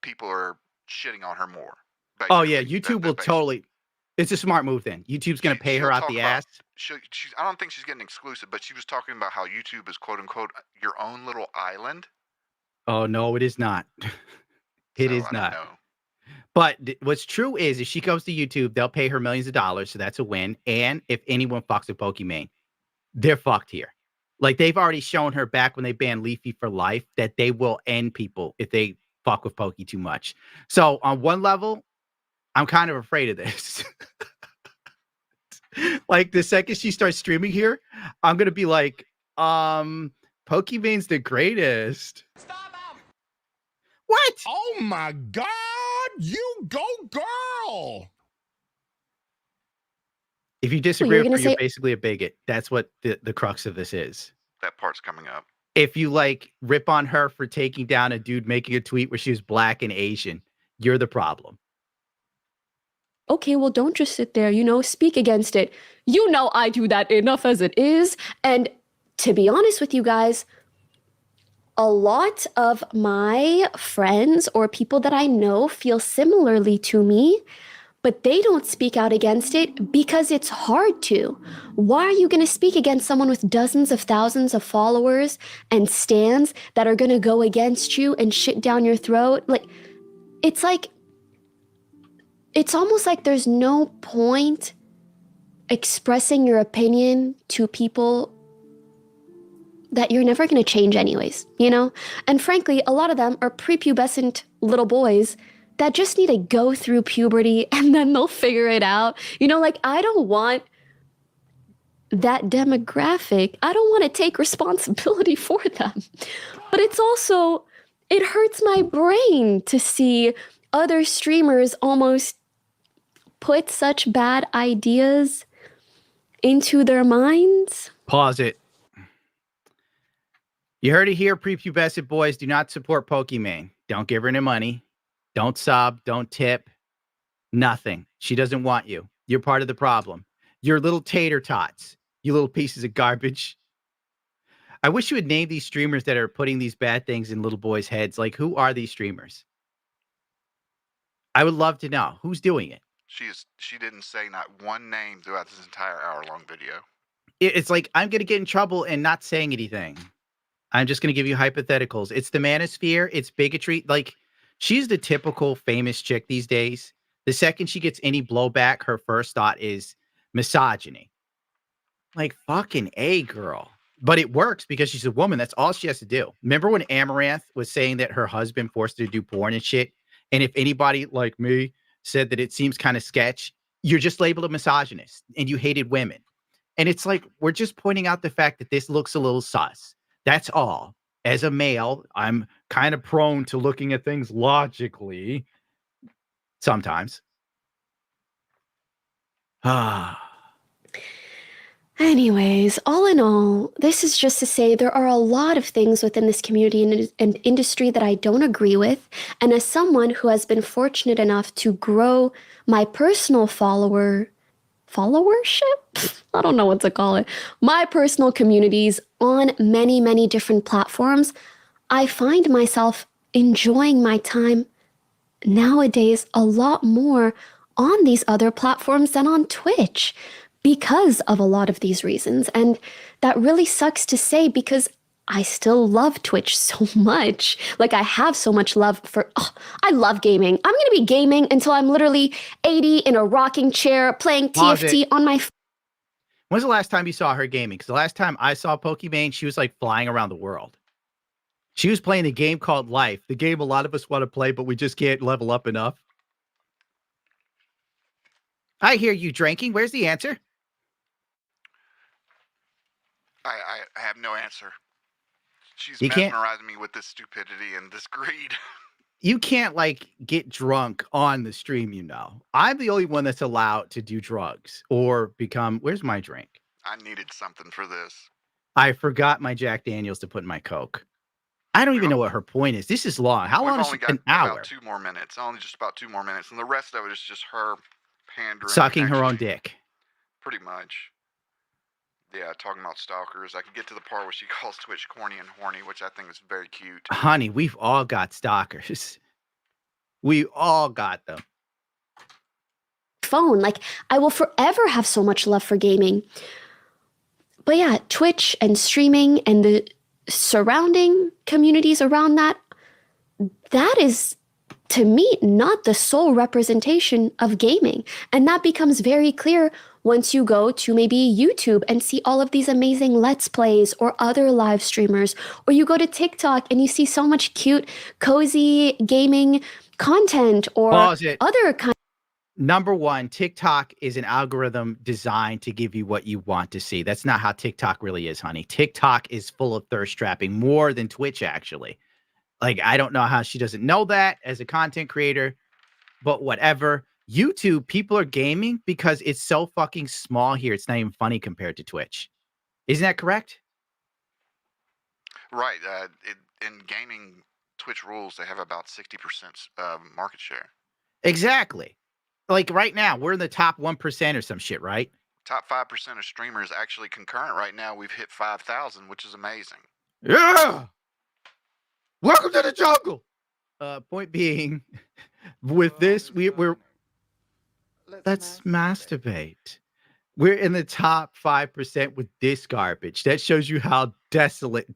people are shitting on her more. Basically. Oh, yeah. YouTube will totally... It's a smart move then. YouTube's going to pay her out the ass. I don't think she's getting exclusive, but she was talking about how YouTube is quote-unquote your own little island. Oh, no, it is not. It is not. But what's true is if she goes to YouTube, they'll pay her millions of dollars, so that's a win. And if anyone fucks with Pokimane, they're fucked here. Like, they've already shown her back when they banned Leafy for life that they will end people if they fuck with Poki too much. So on one level, I'm kind of afraid of this. Like, the second she starts streaming here, I'm going to be like, Pokimane's the greatest. Stop him! What? Oh my God! You go, girl! If you disagree with her, you're basically a bigot. That's what the crux of this is. That part's coming up. If you like rip on her for taking down a dude making a tweet where she was black and Asian, you're the problem. Okay, well, don't just sit there, speak against it. You know I do that enough as it is. And to be honest with you guys, a lot of my friends or people that I know feel similarly to me, but they don't speak out against it because it's hard to. Why are you going to speak against someone with dozens of thousands of followers and stans that are going to go against you and shit down your throat? It's almost like there's no point expressing your opinion to people that you're never going to change anyways, you know? And frankly, a lot of them are prepubescent little boys that just need to go through puberty and then they'll figure it out. You know, like, I don't want that demographic. I don't want to take responsibility for them. But it's also, it hurts my brain to see other streamers almost put such bad ideas into their minds. Pause it. You heard it here, prepubescent boys. Do not support Pokimane. Don't give her any money. Don't sub. Don't tip. Nothing. She doesn't want you. You're part of the problem. You're little tater tots. You little pieces of garbage. I wish you would name these streamers that are putting these bad things in little boys' heads. Like, who are these streamers? I would love to know. Who's doing it? She didn't say not one name throughout this entire hour-long video. It's like, I'm going to get in trouble and not saying anything. I'm just going to give you hypotheticals. It's the manosphere. It's bigotry. Like, she's the typical famous chick these days. The second she gets any blowback, her first thought is misogyny. Like, fucking A, girl. But it works because she's a woman. That's all she has to do. Remember when Amaranth was saying that her husband forced her to do porn and shit? And if anybody like me said that it seems kind of sketch, you're just labeled a misogynist and you hated women. And it's like, we're just pointing out the fact that this looks a little sus. That's all. As a male, I'm kind of prone to looking at things logically. Sometimes. Anyways, all in all, this is just to say there are a lot of things within this community and industry that I don't agree with. And as someone who has been fortunate enough to grow my personal followership? I don't know what to call it. My personal communities on many, many different platforms, I find myself enjoying my time nowadays a lot more on these other platforms than on Twitch because of a lot of these reasons. And that really sucks to say because I still love Twitch so much. Like, I have so much love for, I love gaming. I'm going to be gaming until I'm literally 80 in a rocking chair playing TFT on my When's the last time you saw her gaming? Because the last time I saw Pokimane, she was like flying around the world. She was playing a game called Life, the game a lot of us want to play, but we just can't level up enough. I hear you drinking. Where's the answer? I have no answer. She's You can't- mesmerizing me with this stupidity and this greed. You can't, like, get drunk on the stream, you know. I'm the only one that's allowed to do drugs or become... Where's my drink? I needed something for this. I forgot my Jack Daniels to put in my Coke. I don't even know what her point is. This is long. How long We've is only she? got An hour. about 2 more minutes. Only just about 2 more minutes. And the rest of it is just her pandering. Sucking her own actually- dick. Pretty much. Yeah, talking about stalkers. I could get to the part where she calls Twitch corny and horny, which I think is very cute. Honey, we've all got stalkers. We all got them. phone. Like, I will forever have so much love for gaming. But yeah, Twitch and streaming and the surrounding communities around that, that is, to me, not the sole representation of gaming. And that becomes very clear once you go to maybe YouTube and see all of these amazing Let's Plays or other live streamers, or you go to TikTok and you see so much cute, cozy gaming content or other kind. Number one, TikTok is an algorithm designed to give you what you want to see. That's not how TikTok really is, honey. TikTok is full of thirst trapping more than Twitch, actually. Like, I don't know how she doesn't know that as a content creator, but whatever. YouTube, people are gaming because it's so fucking small here. It's not even funny compared to Twitch. Isn't that correct? Right. In gaming, Twitch rules, they have about 60% market share. Exactly. Like right now, we're in the top 1% or some shit, right? Top 5% of streamers actually concurrent right now. We've hit 5,000, which is amazing. Yeah. Welcome to the jungle. Point being, with this, let's masturbate. We're in the top 5% with this garbage. That shows you how desolate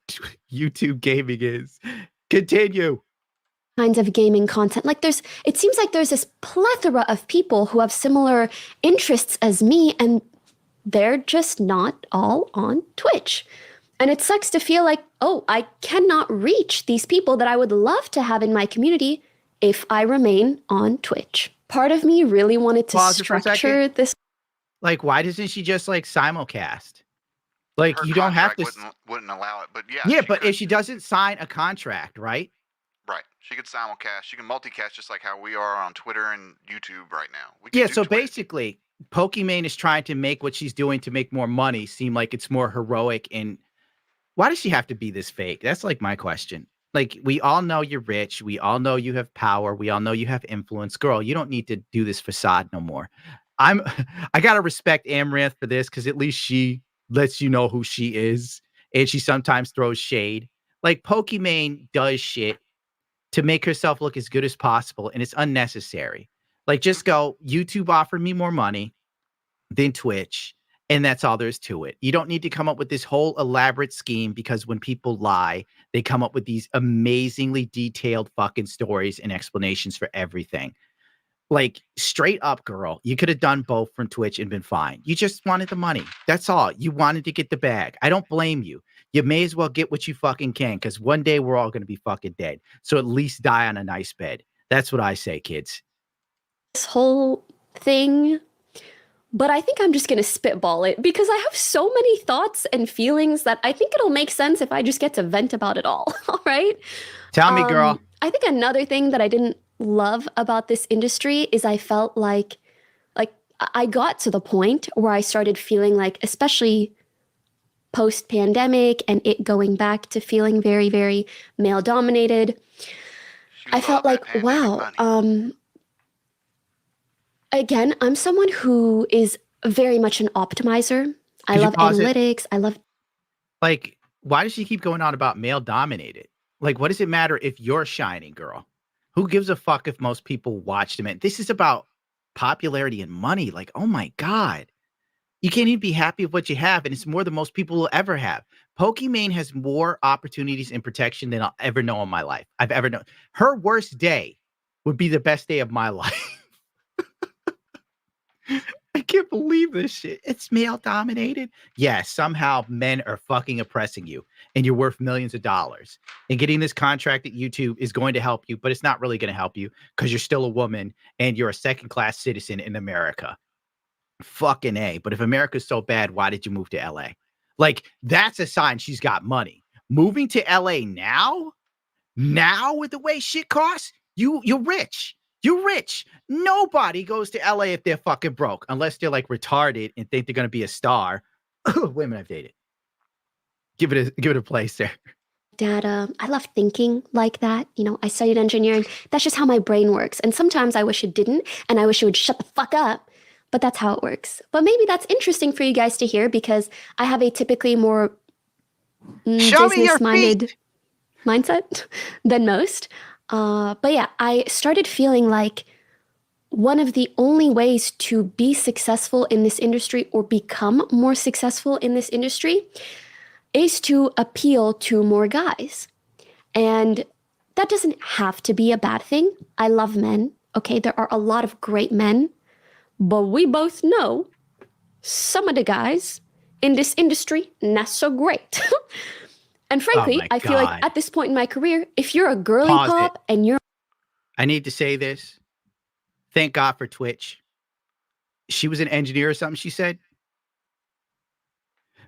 YouTube gaming is. Continue. Kinds of gaming content. Like it seems like there's this plethora of people who have similar interests as me, and they're just not all on Twitch. And it sucks to feel like, oh, I cannot reach these people that I would love to have in my community if I remain on Twitch. Part of me really wanted to Pause it for a structure second. this. Like, why doesn't she just like simulcast? Like, Her you don't have to. wouldn't allow it, but yeah. Yeah, she but could. if she doesn't sign a contract, right? Right, she could simulcast. She can multicast just like how we are on Twitter and YouTube right now. We can Yeah. do So Twitch. basically, Pokimane is trying to make what she's doing to make more money seem like it's more heroic. And why does she have to be this fake? That's like my question. Like, we all know you're rich. We all know you have power. We all know you have influence. Girl, you don't need to do this facade no more. I gotta respect Amaranth for this, because at least she lets you know who she is, and she sometimes throws shade. Like, Pokimane does shit to make herself look as good as possible, and it's unnecessary. Like, just go, YouTube offered me more money than Twitch, and that's all there is to it. You don't need to come up with this whole elaborate scheme, because when people lie, they come up with these amazingly detailed fucking stories and explanations for everything. Like, straight up, girl, you could have done both from Twitch and been fine. You just wanted the money. That's all. You wanted to get the bag. I don't blame you. You may as well get what you fucking can, because one day we're all going to be fucking dead. So at least die on a nice bed. That's what I say, kids. This whole thing, but I think I'm just going to spitball it because I have so many thoughts and feelings that I think it'll make sense if I just get to vent about it all. All right. Tell me, girl. I think another thing that I didn't love about this industry is I felt like I got to the point where I started feeling like, especially post-pandemic and it going back to feeling very, very male dominated, I felt like, wow, again, I'm someone who is very much an optimizer. I love analytics. I love. Like, why does she keep going on about male dominated? Like, what does it matter if you're shining, girl? Who gives a fuck if most people watch them? And this is about popularity and money. Like, oh my God. You can't even be happy with what you have. And it's more than most people will ever have. Pokimane has more opportunities and protection than I'll ever know in my life. I've ever known. Her worst day would be the best day of my life. I can't believe this shit. It's male dominated. Yeah, somehow men are fucking oppressing you and you're worth millions of dollars. And getting this contract at YouTube is going to help you, but it's not really going to help you because you're still a woman and you're a second-class citizen in America. Fucking A. But if America's so bad, why did you move to LA? Like, that's a sign she's got money. Moving to LA now with the way shit costs, you're rich. You're rich. Nobody goes to LA if they're fucking broke, unless they're like retarded and think they're gonna be a star. Women I've dated. Give it a place there. Data. I love thinking like that. You know, I studied engineering. That's just how my brain works. And sometimes I wish it didn't, and I wish it would shut the fuck up. But that's how it works. But maybe that's interesting for you guys to hear because I have a typically more business-minded mindset than most. But yeah, I started feeling like one of the only ways to be successful in this industry or become more successful in this industry is to appeal to more guys. And that doesn't have to be a bad thing. I love men. Okay, there are a lot of great men, but we both know some of the guys in this industry, not so great. And frankly, I feel like at this point in my career, if you're a girly pop and you're... I need to say this. Thank God for Twitch. She was an engineer or something, she said.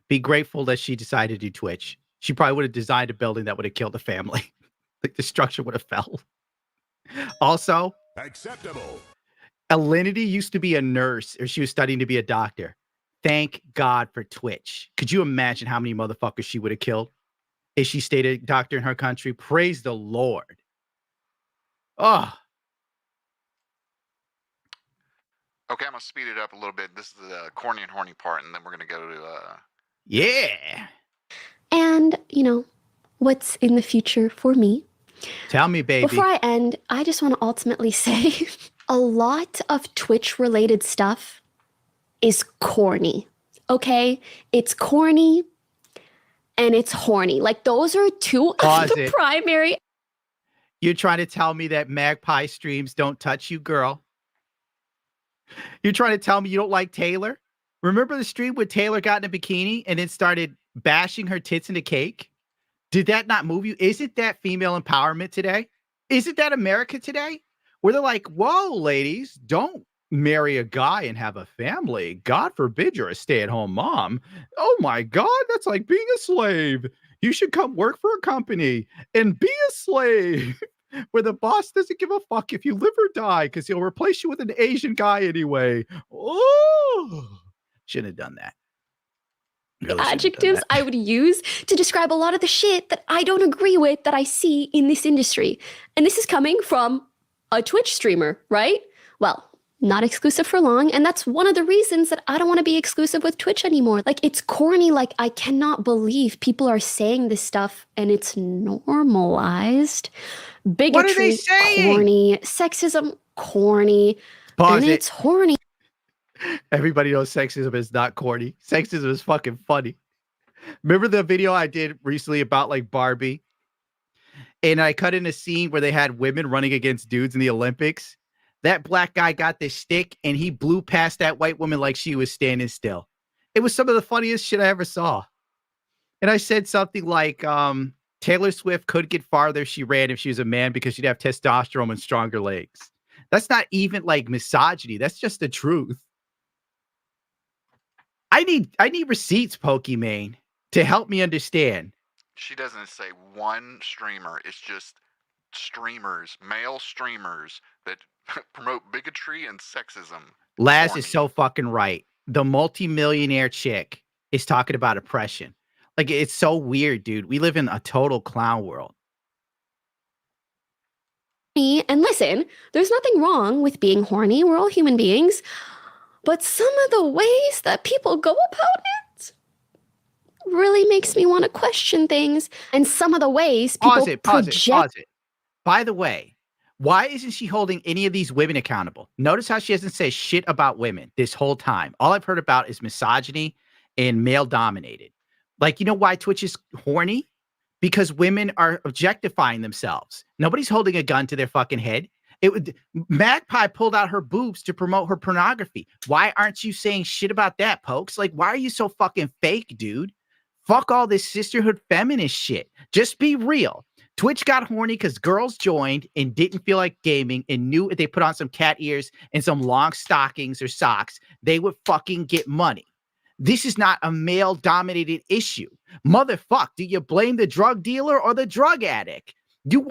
Be grateful that she decided to do Twitch. She probably would have designed a building that would have killed the family. Like, the structure would have fell. Also, acceptable. Alinity used to be a nurse, or she was studying to be a doctor. Thank God for Twitch. Could you imagine how many motherfuckers she would have killed if she stayed a doctor in her country? Praise the Lord. Oh. Okay, I'm going to speed it up a little bit. This is the corny and horny part, and then we're going to go to... Yeah. And, you know, what's in the future for me. Tell me, baby. Before I end, I just want to ultimately say a lot of Twitch-related stuff is corny, okay? It's corny and it's horny. Like, those are two of the primary... You're trying to tell me that Magpie streams don't touch you, girl? You're trying to tell me you don't like Taylor? Remember the stream where Taylor got in a bikini and then started bashing her tits into cake? Did that not move you? Isn't that female empowerment today? Isn't that America today? Where they're like, whoa, ladies, don't marry a guy and have a family. God forbid you're a stay-at-home mom. Oh my God, that's like being a slave. You should come work for a company and be a slave where the boss doesn't give a fuck if you live or die because he'll replace you with an Asian guy anyway. Oh, shouldn't have done that. Really adjectives I would use to describe a lot of the shit that I don't agree with that I see in this industry. And this is coming from a Twitch streamer, right? Well, not exclusive for long. And that's one of the reasons that I don't want to be exclusive with Twitch anymore. Like, it's corny. Like, I cannot believe people are saying this stuff and it's normalized. Bigotry, what are they saying? Corny. Sexism, corny. Pause and it. It's horny. Everybody knows sexism is not corny. Sexism is fucking funny. Remember the video I did recently about like Barbie? And I cut in a scene where they had women running against dudes in the Olympics. That black guy got this stick and he blew past that white woman like she was standing still. It was some of the funniest shit I ever saw. And I said something like, Taylor Swift could get farther if she ran if she was a man because she'd have testosterone and stronger legs. That's not even like misogyny. That's just the truth. I need receipts, Pokimane, to help me understand. She doesn't say one streamer. It's just streamers, male streamers that promote bigotry and sexism. Laz is so fucking right. The multimillionaire chick is talking about oppression. Like, it's so weird, dude. We live in a total clown world. And listen, there's nothing wrong with being horny. We're all human beings. But some of the ways that people go about it really makes me want to question things. And some of the ways people Pause it. By the way, why isn't she holding any of these women accountable? Notice how she hasn't said shit about women this whole time. All I've heard about is misogyny and male dominated. Like, you know why Twitch is horny? Because women are objectifying themselves. Nobody's holding a gun to their fucking head. Magpie pulled out her boobs to promote her pornography. Why aren't you saying shit about that, Pokes? Like, why are you so fucking fake, dude? Fuck all this sisterhood feminist shit. Just be real. Twitch got horny because girls joined and didn't feel like gaming and knew if they put on some cat ears and some long stockings or socks, they would fucking get money. This is not a male-dominated issue. Motherfuck, do you blame the drug dealer or the drug addict? You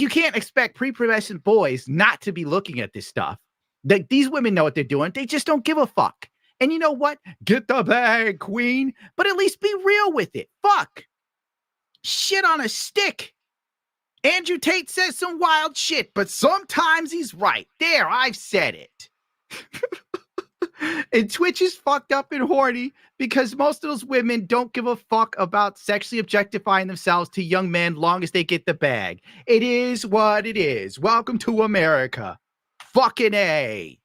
can't expect prepubescent boys not to be looking at this stuff. Like, these women know what they're doing. They just don't give a fuck. And you know what? Get the bag, queen. But at least be real with it. Fuck. Shit on a stick. Andrew Tate says some wild shit, but sometimes he's right. There, I've said it. And Twitch is fucked up and horny because most of those women don't give a fuck about sexually objectifying themselves to young men long as they get the bag. It is what it is. Welcome to America. Fucking A.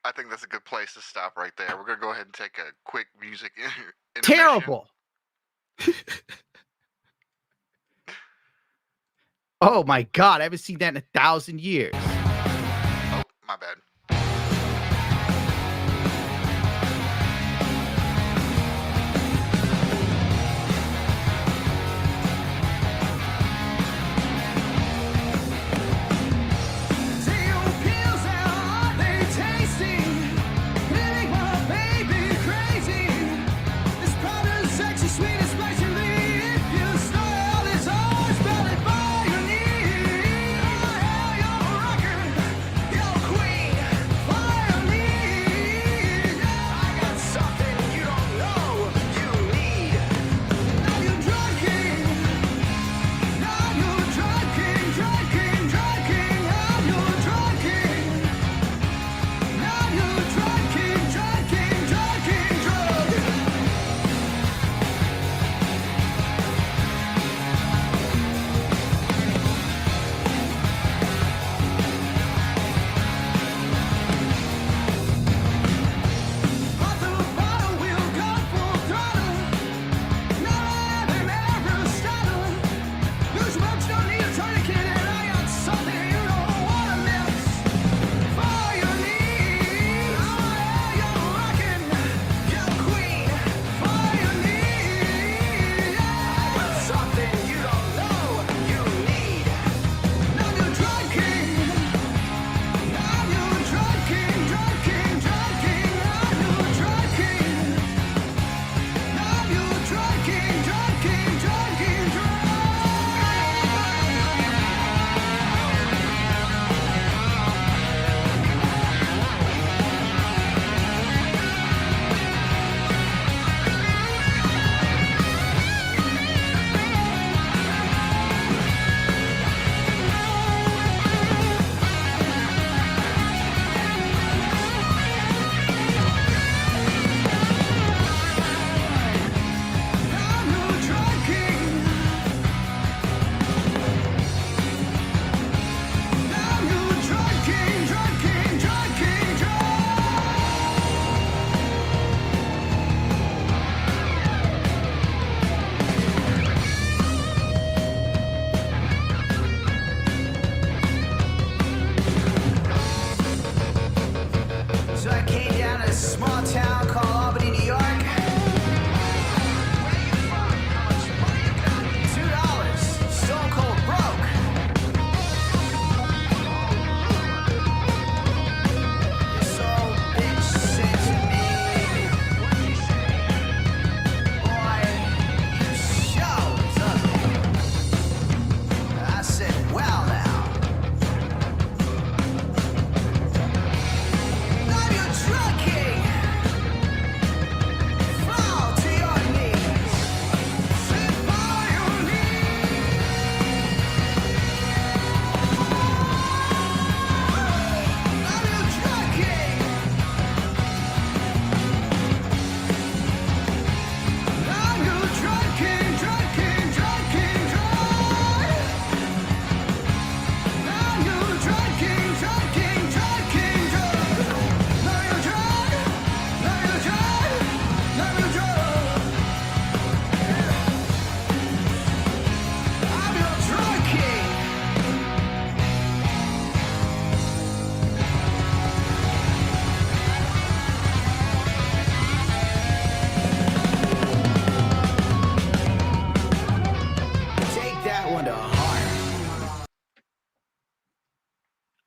I think that's a good place to stop right there. We're going to go ahead and take a quick music intermission. Terrible. Oh my God, I haven't seen that in 1,000 years. Oh, my bad.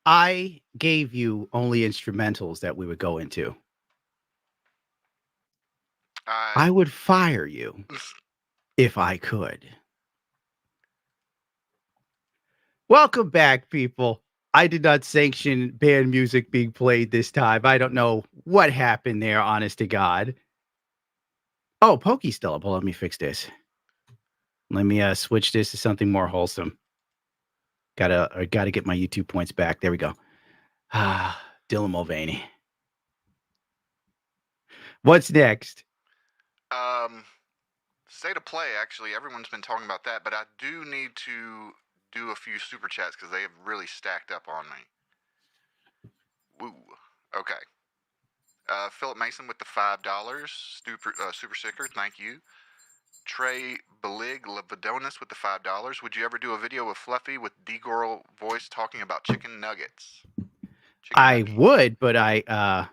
I gave you only instrumentals that we would go into. I would fire you if I could. Welcome back, people. I did not sanction band music being played this time. I don't know what happened there, honest to God. Oh, Poki's still up. Hold on, let me fix this. Let me switch this to something more wholesome. Gotta get my YouTube points back. There we go. Ah, Dylan Mulvaney. What's next? State of play, actually, everyone's been talking about that, but I do need to do a few super chats because they have really stacked up on me. Woo. Okay. Philip Mason with the $5. Super Sicker, thank you. Trey Belig Levadonis with the $5. Would you ever do a video with Fluffy with D-Girl voice talking about chicken nuggets? I would, but yeah,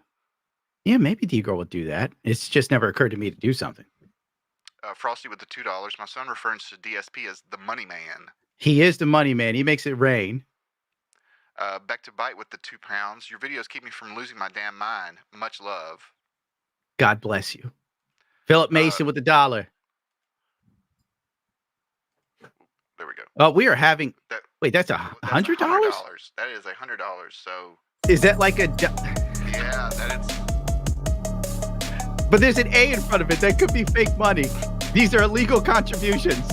maybe D-Girl would do that. It's just never occurred to me to do something. Frosty with the $2. My son refers to DSP as the money man. He is the money man. He makes it rain. Back to Bite with the £2. Your videos keep me from losing my damn mind. Much love. God bless you. Philip Mason with the $1. There we go. Oh, we are having. Wait, that's $100? That is $100. So. Is that like a? Yeah, that is. But there's an A in front of it. That could be fake money. These are illegal contributions.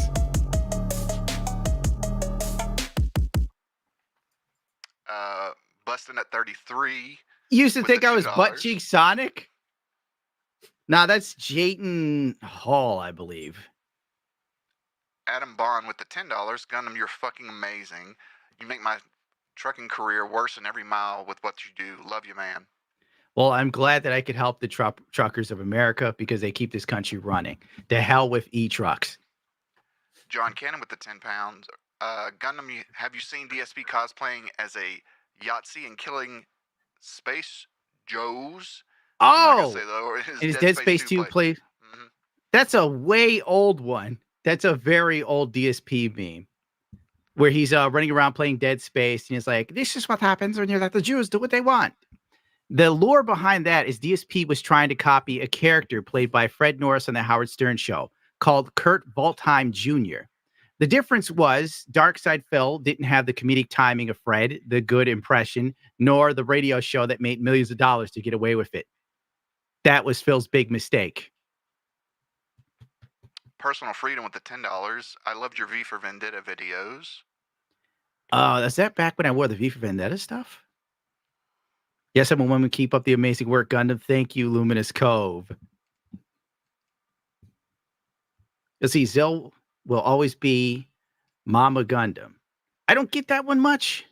Busting at 33. You used to think I was Butt Cheek Sonic? Nah, that's Jayton Hall, I believe. Adam Bond with the $10. Gundam, you're fucking amazing. You make my trucking career worse than every mile with what you do. Love you, man. Well, I'm glad that I could help the truckers of America because they keep this country running. To hell with e-trucks. John Cannon with the £10. Gundam, have you seen DSP cosplaying as a Yahtzee and killing Space Joes? Oh, and is Dead Space 2 play? Mm-hmm. That's a way old one. That's a very old DSP meme where he's running around playing Dead Space and he's like, this is what happens when you let the Jews do what they want. The lore behind that is DSP was trying to copy a character played by Fred Norris on the Howard Stern show called Kurt Voltheim Jr. The difference was Darkside Phil didn't have the comedic timing of Fred, the good impression, nor the radio show that made millions of dollars to get away with it. That was Phil's big mistake. Personal Freedom with the $10. I loved your V for Vendetta videos. Is that back when I wore the V for Vendetta stuff? Yes, I'm a woman. Keep up the amazing work, Gundam. Thank you, Luminous Cove. You'll see, Zill will always be Mama Gundam. I don't get that one much.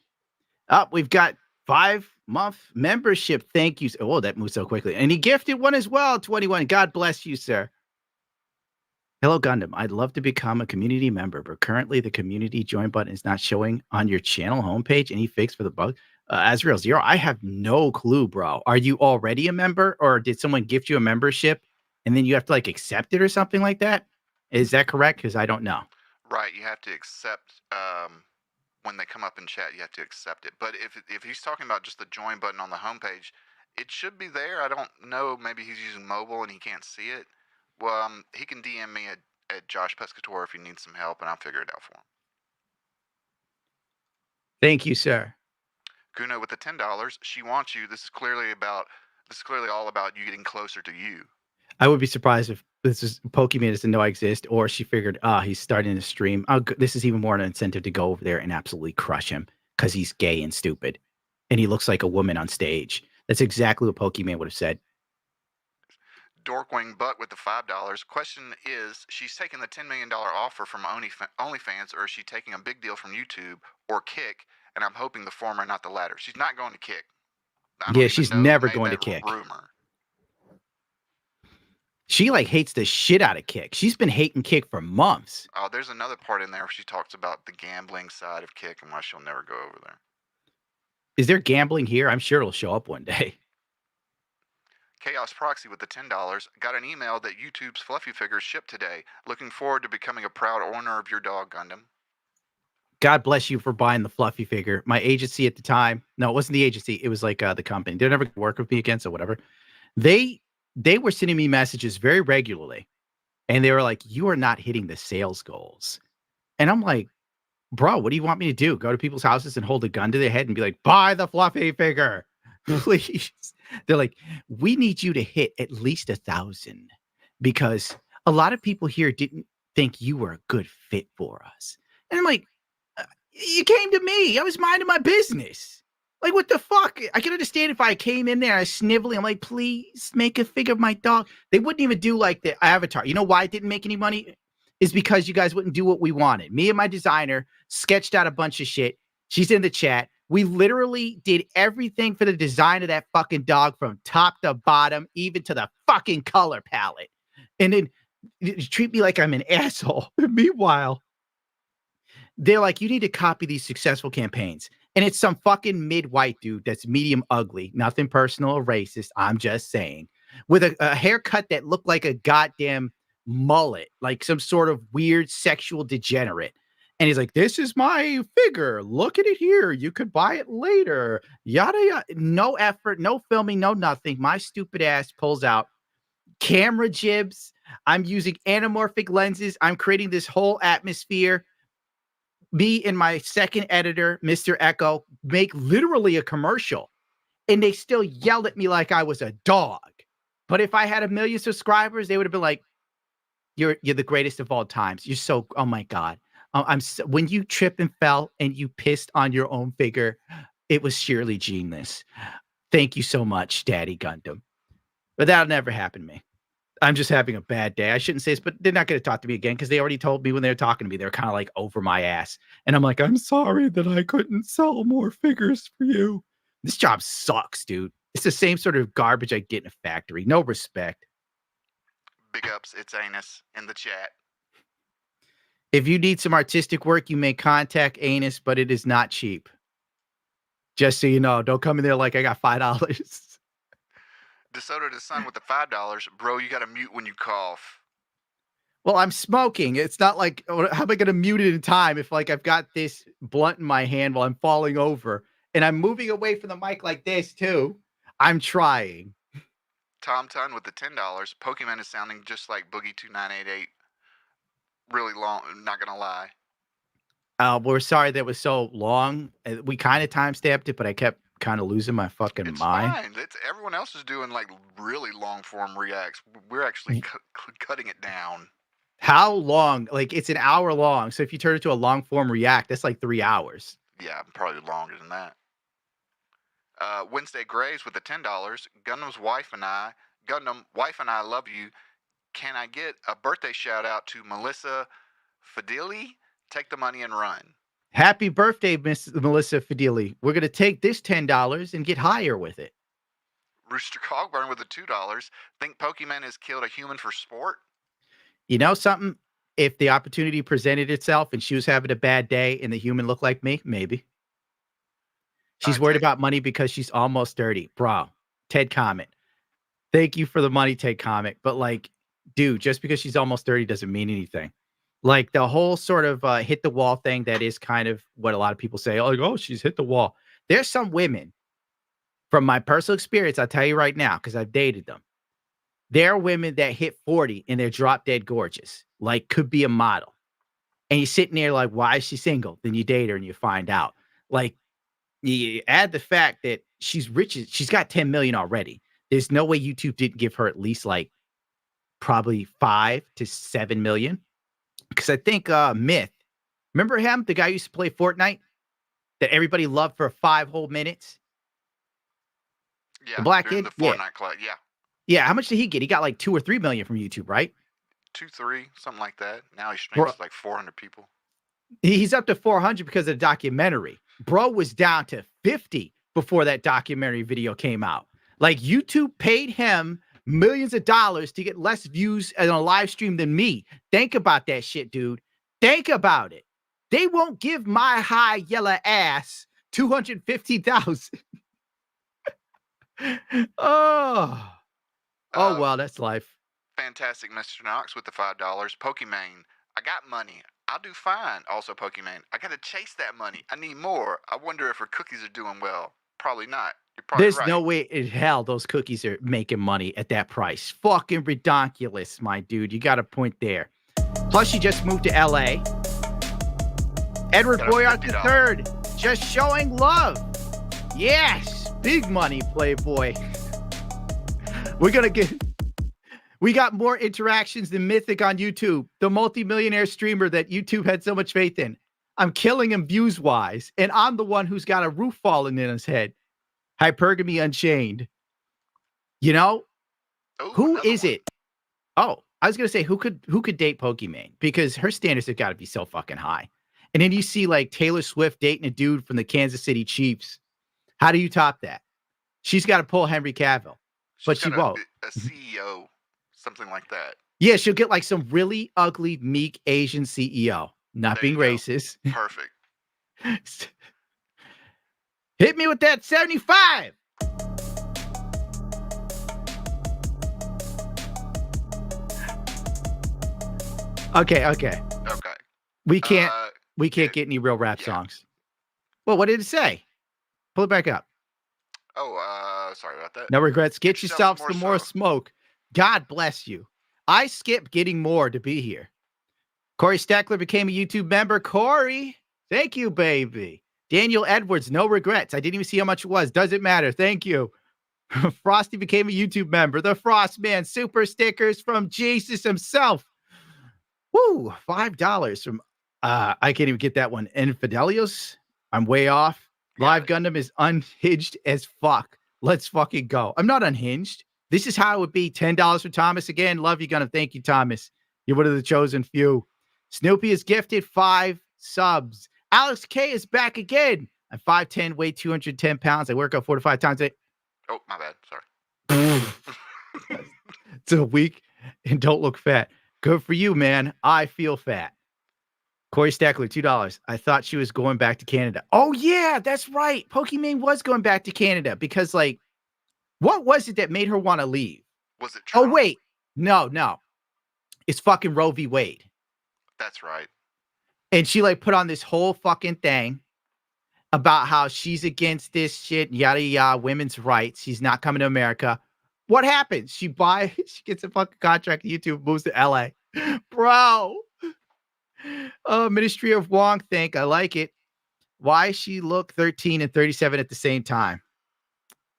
We've got 5-month membership. Thank you. Oh, that moves so quickly. And he gifted one as well, 21. God bless you, sir. Hello, Gundam. I'd love to become a community member, but currently the community join button is not showing on your channel homepage. Any fix for the bug? Azrael Zero, I have no clue, bro. Are you already a member, or did someone gift you a membership and then you have to like accept it or something like that? Is that correct? Because I don't know. Right, you have to accept when they come up in chat. You have to accept it. But if he's talking about just the join button on the homepage, it should be there. I don't know. Maybe he's using mobile and he can't see it. Well, he can DM me at Josh Pescator if he needs some help, and I'll figure it out for him. Thank you, sir. Kuno with the $10. She wants you. This is clearly all about you getting closer to you. I would be surprised if this is Pokimane doesn't know I exist, or she figured, he's starting to stream. This is even more an incentive to go over there and absolutely crush him because he's gay and stupid, and he looks like a woman on stage. That's exactly what Pokimane would have said. Dorkwing Butt with the $5. Question is, she's taking the $10 million offer from OnlyFans, or is she taking a big deal from YouTube or Kick? And I'm hoping the former, not the latter. She's not going to Kick. Yeah, she's never going to Kick. Rumor. She like hates the shit out of Kick. She's been hating Kick for months. Oh, there's another part in there where she talks about the gambling side of Kick and why she'll never go over there. Is there gambling here? I'm sure it'll show up one day. Chaos Proxy with the $10. Got an email that YouTube's Fluffy figures shipped today. Looking forward to becoming a proud owner of your dog, Gundam. God bless you for buying the fluffy figure. My agency at the time, no, it wasn't the agency. It was like the company. They're never gonna work with me again, so whatever. They were sending me messages very regularly, and they were like, "You are not hitting the sales goals." And I'm like, "Bro, what do you want me to do? Go to people's houses and hold a gun to their head and be like, buy the fluffy figure, please?" They're like, "We need you to hit at least 1,000 because a lot of people here didn't think you were a good fit for us." And I'm like, "You came to me. I was minding my business. Like, what the fuck? I can understand if I came in there, I was sniveling. I'm like, please make a figure of my dog." They wouldn't even do like the avatar. You know why it didn't make any money? Is because you guys wouldn't do what we wanted. Me and my designer sketched out a bunch of shit. She's in the chat. We literally did everything for the design of that fucking dog from top to bottom, even to the fucking color palette. And then you treat me like I'm an asshole. Meanwhile, they're like, "You need to copy these successful campaigns." And it's some fucking mid-white dude that's medium ugly. Nothing personal or racist. I'm just saying. With a haircut that looked like a goddamn mullet, like some sort of weird sexual degenerate. And he's like, "This is my figure. Look at it here. You could buy it later." Yada, yada. No effort, no filming, no nothing. My stupid ass pulls out camera jibs. I'm using anamorphic lenses. I'm creating this whole atmosphere. Me and my second editor, Mr. Echo, make literally a commercial, and they still yelled at me like I was a dog. But if I had 1 million subscribers, they would have been like, you're the greatest of all times. You're so, oh my God. When you tripped and fell and you pissed on your own figure, it was sheerly genius. Thank you so much, Daddy Gundam. But that'll never happen to me. I'm just having a bad day. I shouldn't say this, but they're not going to talk to me again because they already told me when they were talking to me, they were kind of like over my ass. And I'm like, "I'm sorry that I couldn't sell more figures for you." This job sucks, dude. It's the same sort of garbage I get in a factory. No respect. Big ups, it's Anus in the chat. If you need some artistic work, you may contact Anus, but it is not cheap. Just so you know, don't come in there like I got $5. DeSoto to Sun with the $5. Bro, you gotta mute when you cough. Well, I'm smoking. It's not like, how am I going to mute it in time if like I've got this blunt in my hand while I'm falling over and I'm moving away from the mic like this too? I'm trying. Tom Ton with the $10. Pokimane is sounding just like Boogie 2988. Really long, not gonna lie. We're sorry that was so long. We kind of time stamped it, but I kept kind of losing my fucking It's mind. fine. Everyone else is doing like really long form reacts. We're actually cutting it down. How long? Like it's an hour long. So if you turn it to a long form react, that's like 3 hours. Yeah, probably longer than that. Wednesday Grays with the $10. Gundam's wife and I. Gundam, wife and I love you. Can I get a birthday shout out to Melissa Fadili? Take the money and run. Happy birthday, Miss Melissa Fadili. We're going to take this $10 and get higher with it. Rooster Cogburn with the $2. Think Pokimane has killed a human for sport? You know something? If the opportunity presented itself and she was having a bad day and the human looked like me, maybe. She's worried about money because she's almost dirty. Bro, Ted Comet. Thank you for the money, Ted Comet. But like, dude, just because she's almost dirty doesn't mean anything. Like the whole sort of hit the wall thing, that is kind of what a lot of people say. Like, "Oh, she's hit the wall." There's some women, from my personal experience, I'll tell you right now, because I've dated them. There are women that hit 40 and they're drop dead gorgeous, like could be a model. And you're sitting there like, why is she single? Then you date her and you find out. Like, you add the fact that she's rich. She's got 10 million already. There's no way YouTube didn't give her at least like probably 5 to 7 million. Because I think Myth, remember him, the guy who used to play Fortnite that everybody loved for 5 whole minutes? Yeah, the black during kid. the Fortnite club. Yeah, yeah. How much did he get? He got like 2 or 3 million from YouTube, right? 2, 3, something like that. Now he streams like 400 people. He's up to 400 because of the documentary. Bro was down to 50 before that documentary video came out. Like YouTube paid him millions of dollars to get less views on a live stream than me. Think about that shit, dude. Think about it. They won't give my high yellow ass 250,000. Oh, well, that's life. Fantastic Mr. Knox with the $5. Pokimane, I got money. I'll do fine. Also, Pokimane, I gotta chase that money. I need more. I wonder if her cookies are doing well. Probably not. You're probably There's right. no way in hell those cookies are making money at that price. Fucking ridiculous, my dude. You got a point there. Plus, she just moved to LA. Edward Got a Boyard $50. III, just showing love. Yes, big money, Playboy. We got more interactions than Mythic on YouTube, the multimillionaire streamer that YouTube had so much faith in. I'm killing him views-wise, and I'm the one who's got a roof falling in his head. Hypergamy Unchained. You know, Ooh, who another is one. it? Oh, I was gonna say who could date Pokimane, because her standards have got to be so fucking high. And then you see like Taylor Swift dating a dude from the Kansas City Chiefs. How do you top that? She's got to pull Henry Cavill, but she got won't. a CEO, something like that. Yeah, she'll get like some really ugly, meek Asian CEO. Not There being you go. racist. Perfect. Hit me with that 75. Okay. Okay. We can't yeah. get any real rap Yeah. songs. Well, what did it say? Pull it back up. Sorry about that. No regrets. Get Get yourself yourself some some more more smoke. God bless you. I skipped getting more to be here. Corey Stackler became a YouTube member. Corey, thank you, baby. Daniel Edwards, no regrets. I didn't even see how much it was. Doesn't matter. Thank you. Frosty became a YouTube member. The Frost Man, super stickers from Jesus himself. Woo, $5 from I can't even get that one. Infidelios. I'm way off. Live Gundam is unhinged as fuck. Let's fucking go. I'm not unhinged. This is how it would be. $10 for Thomas again. Love you, Gundam. Thank you, Thomas. You're one of the chosen few. Snoopy is gifted 5 subs. Alex K is back again. I'm 5'10", weigh 210 pounds. I work out 4 to 5 times a day. Oh, my bad. Sorry. It's a week and don't look fat. Good for you, man. I feel fat. Corey Stackler, $2. I thought she was going back to Canada. Oh, yeah, that's right. Pokimane was going back to Canada because, like, what was it that made her want to leave? Was it Trump? Oh, wait. No. It's fucking Roe v. Wade. That's right. And she, like, put on this whole fucking thing about how she's against this shit, yada, yada, women's rights. She's not coming to America. What happens? She gets a fucking contract at YouTube, moves to LA. Bro. Ministry of Wong, I like it. Why she look 13 and 37 at the same time?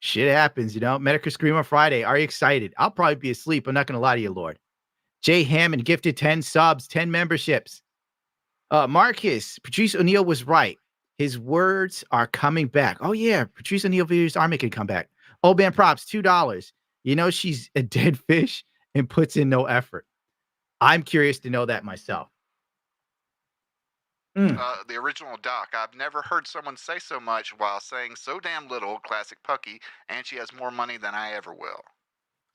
Shit happens, you know. Medicare Scream on Friday. Are you excited? I'll probably be asleep. I'm not going to lie to you, Lord. Jay Hammond gifted 10 subs, 10 memberships. Marcus, Patrice O'Neal was right. His words are coming back. Oh, yeah. Patrice O'Neal videos are making a comeback. Old man props, $2. You know, she's a dead fish and puts in no effort. I'm curious to know that myself. The original Doc. I've never heard someone say so much while saying so damn little. Classic Pucky, and she has more money than I ever will.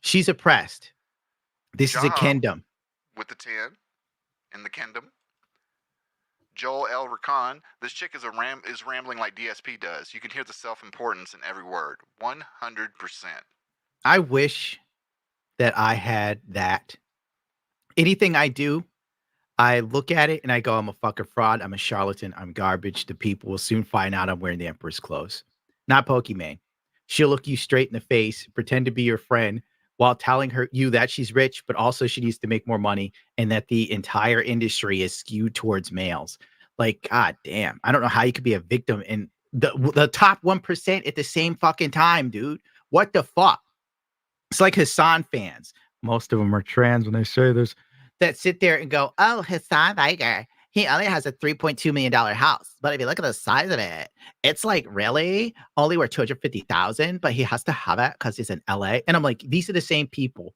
She's oppressed. This is a kingdom. With the 10 in the kingdom. Joel L. Rakan. This chick is rambling like DSP does. You can hear the self-importance in every word. 100%. I wish that I had that. Anything I do, I look at it and I go, I'm a fucking fraud. I'm a charlatan. I'm garbage. The people will soon find out I'm wearing the Emperor's clothes. Not Pokimane. She'll look you straight in the face, pretend to be your friend while telling you that she's rich, but also she needs to make more money and that the entire industry is skewed towards males. Like, god damn. I don't know how you could be a victim in the top 1% at the same fucking time, dude. What the fuck? It's like Hassan fans. Most of them are trans when they say this. That sit there and go, oh, Hassan Viger, he only has a $3.2 million house. But if you look at the size of it, it's like, really? Only worth $250,000, but he has to have it because he's in LA. And I'm like, these are the same people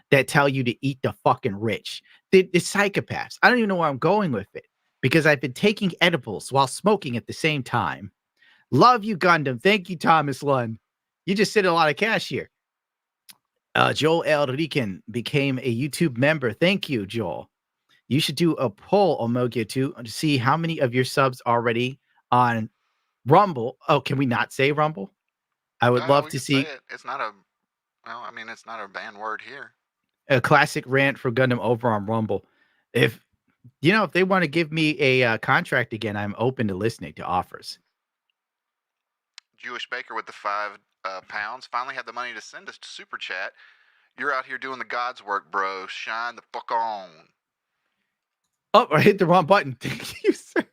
that tell you to eat the fucking rich. The psychopaths. I don't even know where I'm going with it because I've been taking edibles while smoking at the same time. Love you, Gundam. Thank you, Thomas Lund. You just said a lot of cash here. Joel L. Rican became a YouTube member. Thank you, Joel. You should do a poll, Omogia, to see how many of your subs already on Rumble. Oh, can we not say Rumble? I would love to see. It's not a, it's not a banned word here. A classic rant for Gundam over on Rumble. If if they want to give me a contract again, I'm open to listening to offers. Jewish Baker with the £5 finally had the money to send us to Super Chat. You're out here doing the God's work, bro. Shine the fuck on. Oh, I hit the wrong button. Thank you, sir.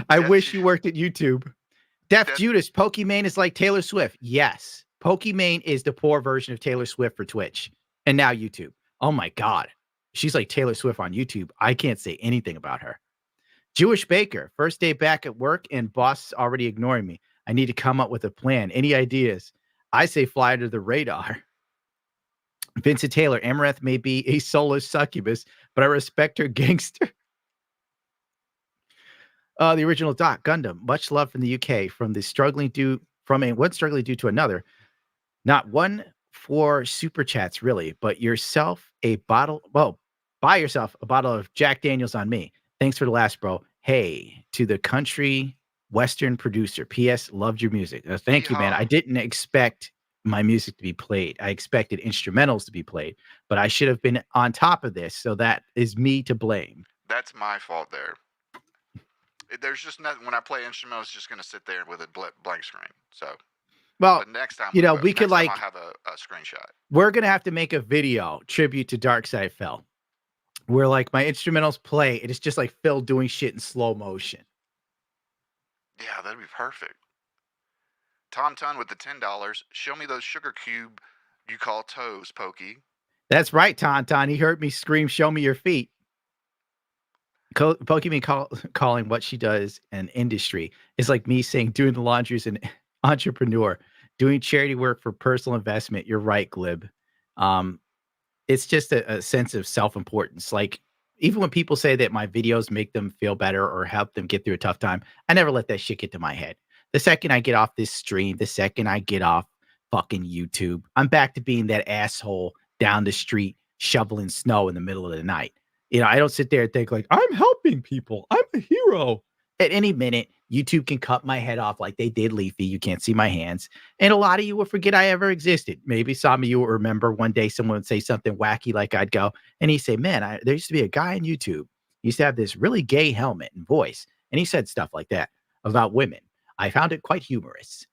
I wish you worked at YouTube. Def Judas, Pokimane is like Taylor Swift. Yes. Pokimane is the poor version of Taylor Swift for Twitch and now YouTube. Oh my God. She's like Taylor Swift on YouTube. I can't say anything about her. Jewish Baker, first day back at work and boss already ignoring me. I need to come up with a plan. Any ideas? I say fly under the radar. Vincent Taylor, Amareth may be a soulless succubus, but I respect her gangster. The original Doc Gundam, much love from the UK, from one struggling due to another. Not one for super chats, really, but buy yourself a bottle of Jack Daniels on me. Thanks for the last, bro. Hey, to the country Western producer. P.S. Loved your music. Thank you, man. I didn't expect my music to be played. I expected instrumentals to be played, but I should have been on top of this. So that is me to blame. That's my fault there. There's just nothing when I play instrumental, it's just going to sit there with a blank screen. So, well, next time, we could I'll have a screenshot. We're going to have to make a video tribute to Dark Side Phil, where like my instrumentals play. It is just like Phil doing shit in slow motion. Yeah, that'd be perfect. Tom Ton with the $10. Show me those sugar cube you call toes, Poki. That's right, Tauntaun. He heard me scream, show me your feet. Pokimane calling what she does an industry is like me saying doing the laundry is an entrepreneur. Doing charity work for personal investment. You're right, Glib. It's just a sense of self-importance. Like, even when people say that my videos make them feel better or help them get through a tough time, I never let that shit get to my head. The second I get off this stream, the second I get off fucking YouTube, I'm back to being that asshole down the street shoveling snow in the middle of the night. I don't sit there and think like, I'm helping people. I'm a hero. At any minute, YouTube can cut my head off like they did Leafy. You can't see my hands. And a lot of you will forget I ever existed. Maybe some of you will remember one day someone would say something wacky like I'd go, and he'd say, man, there used to be a guy on YouTube. He used to have this really gay helmet and voice. And he said stuff like that about women. I found it quite humorous.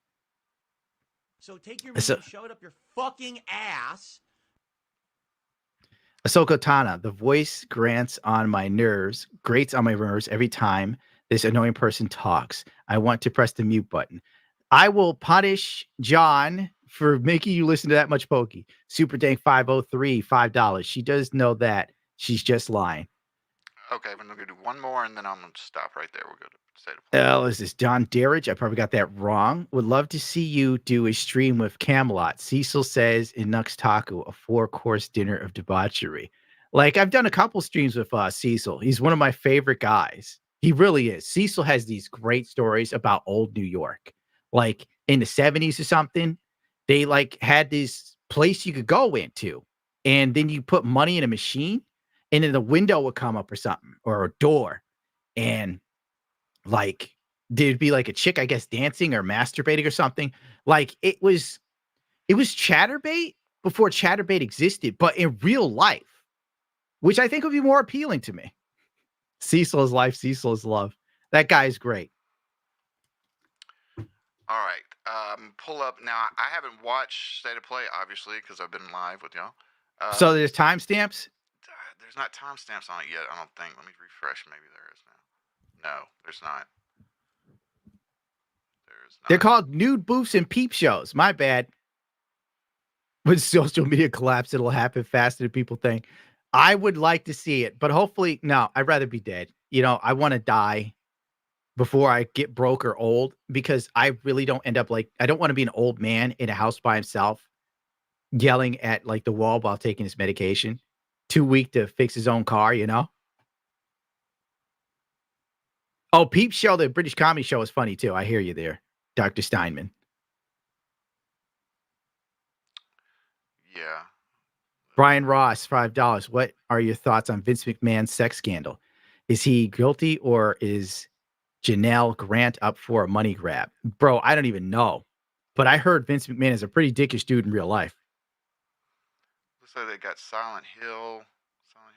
So take your money and shove it up your fucking ass. Ahsoka Tana, the voice grates on my nerves every time this annoying person talks. I want to press the mute button. I will punish John for making you listen to that much Poki. Super Dank 503, $5. She does know that. She's just lying. Okay, we're going to do one more, and then I'm going to stop right there. We're going to say Is this John Darridge? I probably got that wrong. Would love to see you do a stream with Camelot. Cecil says in Nux Taku, a 4-course dinner of debauchery. Like, I've done a couple streams with Cecil. He's one of my favorite guys. He really is. Cecil has these great stories about old New York. Like, in the 70s or something, they, like, had this place you could go into. And then you put money in a machine, and then the window would come up or something, or a door. And, like, there'd be, like, a chick, I guess, dancing or masturbating or something. Like, it was Chatterbait before Chatterbait existed, but in real life, which I think would be more appealing to me. Cecil is life. Cecil is love. That guy is great. All right. Pull up. Now, I haven't watched State of Play, obviously, because I've been live with y'all. So there's timestamps? There's not timestamps on it yet, I don't think. Let me refresh. Maybe there is now. No, there's not. They're called nude booths and peep shows. My bad. When social media collapse, it'll happen faster than people think. I would like to see it, but hopefully, no, I'd rather be dead. I want to die before I get broke or old, because I really don't end up I don't want to be an old man in a house by himself yelling at like the wall while taking his medication, too weak to fix his own car, Oh, Peep Show, the British comedy show, is funny too. I hear you there, Dr. Steinman. Yeah. Brian Ross, $5. What are your thoughts on Vince McMahon's sex scandal? Is he guilty, or is Janelle Grant up for a money grab? Bro, I don't even know. But I heard Vince McMahon is a pretty dickish dude in real life. Looks like they got Silent Hill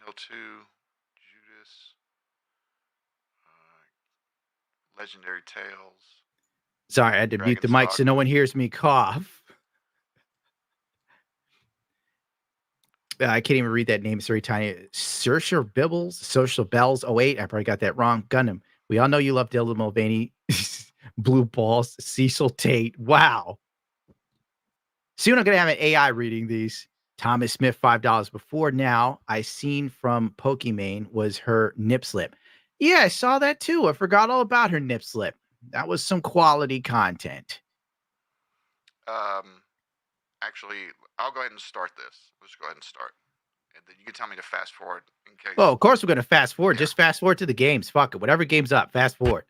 2, Judas. Legendary Tales. Sorry, I had to mute the Dragon's mic Talk. so no one hears me cough. I can't even read that name. It's very tiny. Social Bibbles, Social Bells. 08. I probably got that wrong. Gundam. We all know you love Dylan Mulvaney. Blue Balls. Cecil Tate. Wow. Soon I'm going to have an AI reading these. Thomas Smith, $5 before. Now, I seen from Pokimane was her nip slip. Yeah, I saw that too. I forgot all about her nip slip. That was some quality content. Actually, I'll go ahead and start this. Let's go ahead and start. And then you can tell me to fast forward in case. Oh, of course we're going to fast forward. Yeah. Just fast forward to the games. Fuck it. Whatever game's up, fast forward.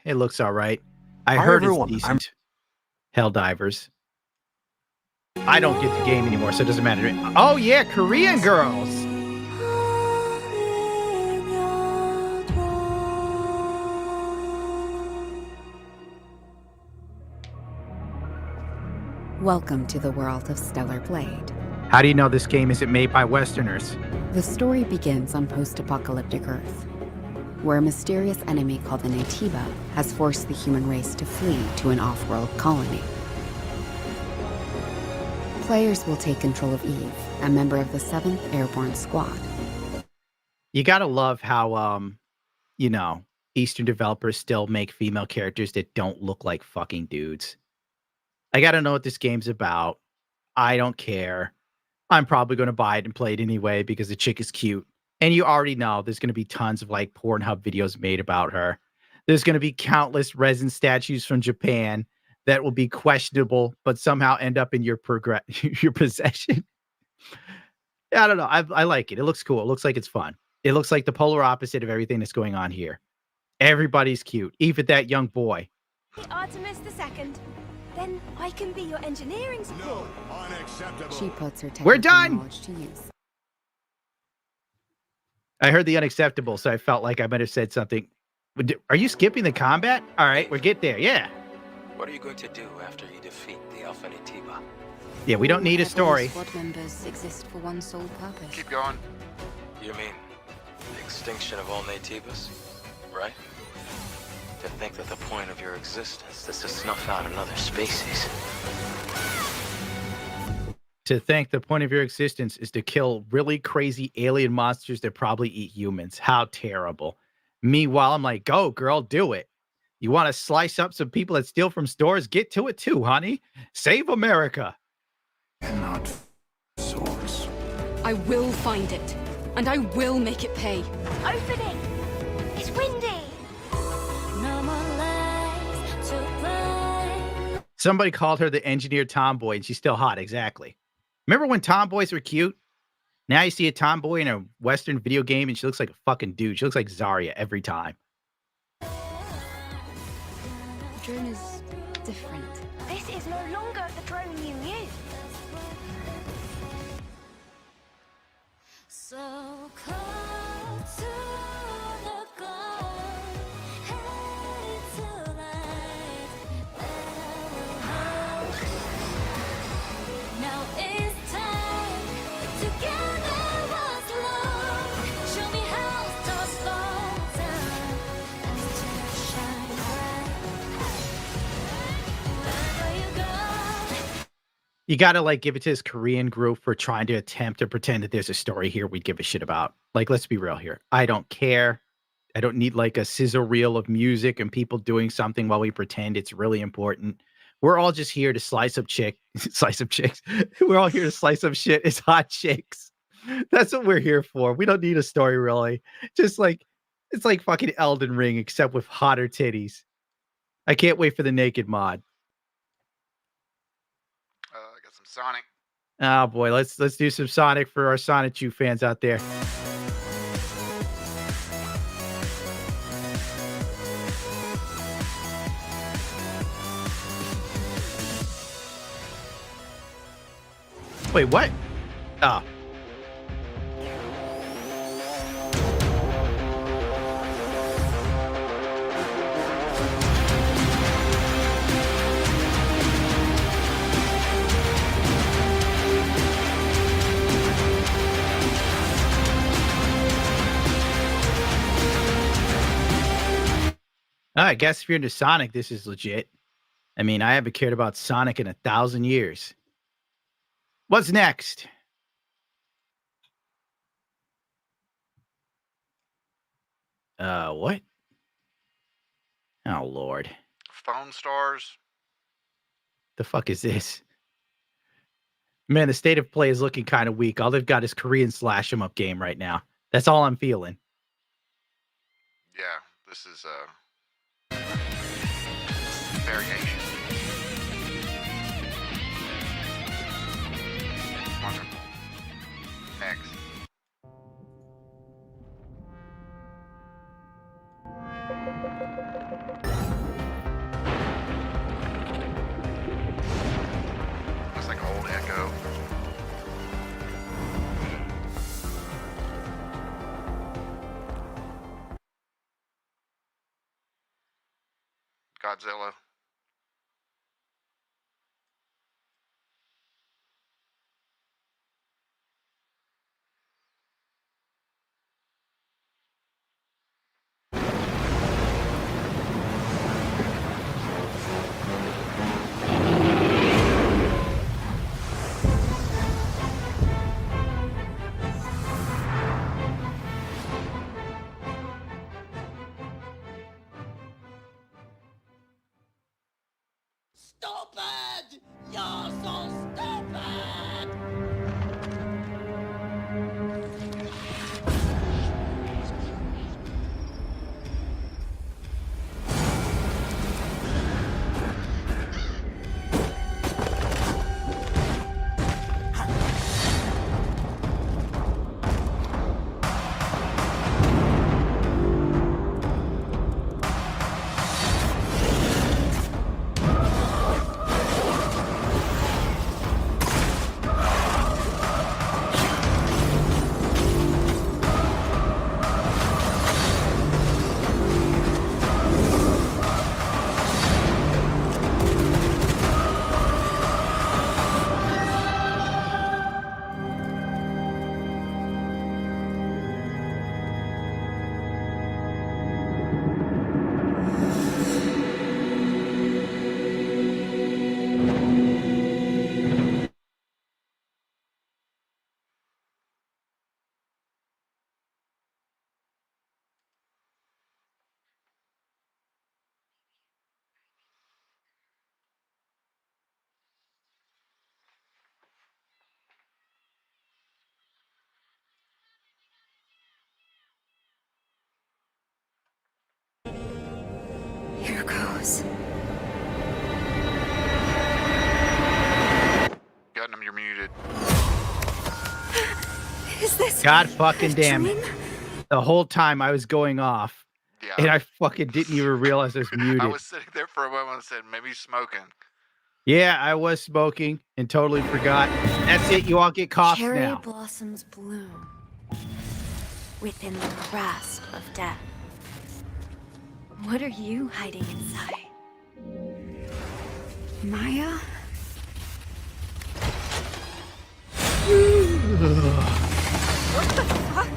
It looks all right. I Hi, heard everyone. it's decent. Helldivers. I don't get the game anymore, so it doesn't matter. Oh, yeah, Korean girls. Welcome to the world of Stellar Blade. How do you know this game isn't made by Westerners? The story begins on post-apocalyptic Earth, where a mysterious enemy called the Natiba has forced the human race to flee to an off-world colony. Players will take control of Eve, a member of the 7th Airborne Squad. You gotta love how, Eastern developers still make female characters that don't look like fucking dudes. I gotta know what this game's about. I don't care. I'm probably gonna buy it and play it anyway because the chick is cute. And you already know there's going to be tons of like Pornhub videos made about her. There's going to be countless resin statues from Japan that will be questionable, but somehow end up in your your possession. I don't know. I like it. It looks cool. It looks like it's fun. It looks like the polar opposite of everything that's going on here. Everybody's cute, even that young boy. Artemis II. Then I can be your engineering support. No, unacceptable. She puts her We're technical done. knowledge to use. I heard the unacceptable, so I felt like I might have said something. Are you skipping the combat? All right, we'll get there. Yeah. What are you going to do after you defeat the Alpha Natiba? Yeah, we don't need a story. Squad members exist for one sole purpose. Keep going. You mean the extinction of all Natibas, right? To think that the point of your existence is to snuff out another species. To think the point of your existence is to kill really crazy alien monsters that probably eat humans. How terrible. Meanwhile, I'm like, go, girl, do it. You want to slice up some people that steal from stores? Get to it too, honey. Save America. Cannot source. I will find it, and I will make it pay. Opening! It's windy! No more lies to play. Somebody called her the engineer tomboy, and she's still hot. Exactly. Remember when tomboys were cute? Now you see a tomboy in a Western video game, and she looks like a fucking dude. She looks like Zarya every time. The drone is different. This is no longer the drone you knew. So close to the goal, headed to light. Now it's time. Together was love. Show me how to slow down and to shine bright. Wherever you go. You got to like give it to this Korean group for trying to attempt to pretend that there's a story here we give a shit about. Like, let's be real here. I don't care. I don't need like a sizzle reel of music and people doing something while we pretend it's really important. We're all just here to slice up chicks. We're all here to slice up shit as hot chicks. That's what we're here for. We don't need a story really. Just like It's like fucking Elden Ring, except with hotter titties. I can't wait for the naked mod. I got some Sonic. Oh boy, let's do some Sonic for our Sonic Chew fans out there. Wait, what? Oh. I guess if you're into Sonic, this is legit. I mean, I haven't cared about Sonic in 1,000 years. What's next? What? Oh, Lord. Phone stars. The fuck is this? Man, the state of play is looking kind of weak. All they've got is Korean slash 'em up game right now. That's all I'm feeling. Yeah, this is variation. Wonderful. Next. Looks like old Echo. Godzilla. Stupid! You're so stupid! Here goes. Gundam, you're muted. Is this God fucking a damn it. dream? The whole time I was going off, Yeah. and I fucking didn't even realize I was muted. I was sitting there for a moment and said, maybe he's smoking. Yeah, I was smoking and totally forgot. That's it. You all get coughs Cherry now. blossoms bloom within the grasp of death. What are you hiding inside? Maya? What the fuck?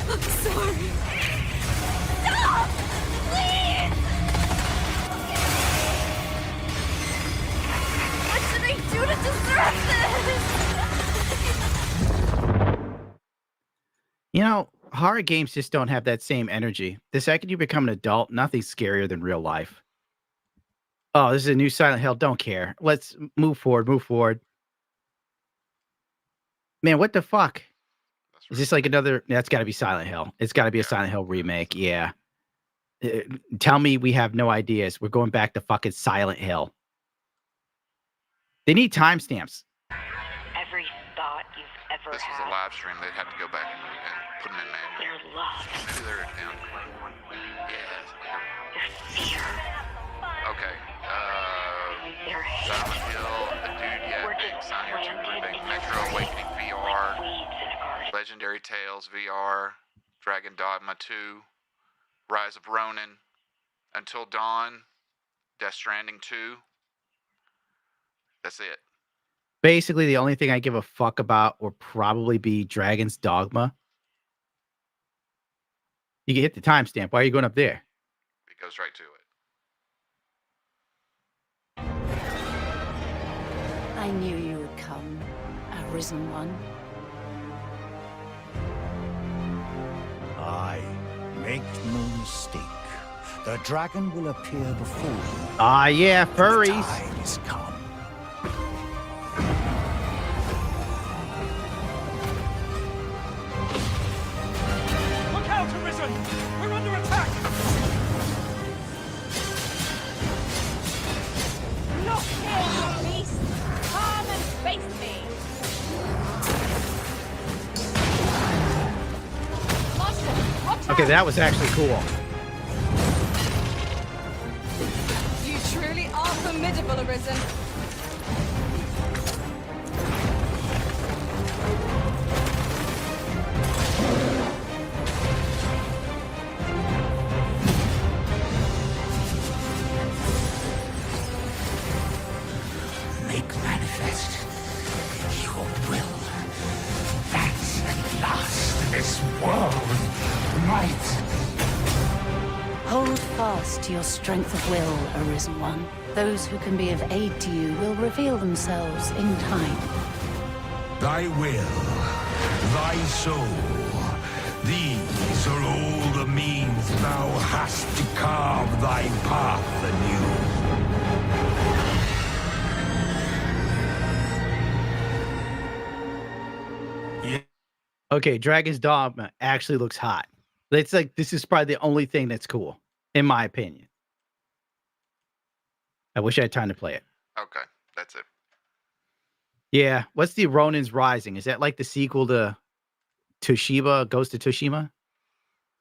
I'm sorry. Stop! Please! What did I do to deserve this? You know, horror games just don't have that same energy. The second you become an adult, nothing's scarier than real life. Oh, this is a new Silent Hill. Don't care. Let's move forward. Move forward. Man, what the fuck? That's Is this like another? That's got to be Silent Hill. It's got to be a Silent Hill remake. Yeah. Tell me we have no ideas. We're going back to fucking Silent Hill. They need timestamps. Every thought you've ever This was a live stream. They'd have to go back and put them in manual. Their love. Maybe they're down. Their fear. Okay. Their Silent Hill, the dude, Sign Your Two Remake, Metro Awakening VR, Legendary Tales VR, Dragon Dogma 2, Rise of Ronin, Until Dawn, Death Stranding 2. That's it. Basically, the only thing I give a fuck about will probably be Dragon's Dogma. You can hit the timestamp. Why are you going up there? It goes right to it. I knew you would come, Arisen One. Aye, make no mistake. The dragon will appear before you. Ah, yeah, furries. The time is come. Look out, Arisen! We're under attack! Look here, beast! Come and face me! Okay, that was actually cool. You truly are formidable, Arisen. Make manifest your will. That at last this world might. Hold fast to your strength of will, Arisen One. Those who can be of aid to you will reveal themselves in time. Thy will, thy soul, these are all the means thou hast to carve thy path anew. Okay, Dragon's Dogma actually looks hot. It's like, this is probably the only thing that's cool, in my opinion. I wish I had time to play it. Okay, that's it. Yeah, what's the Ronin's Rising? Is that like the sequel to Toshiba, Ghost of Tsushima?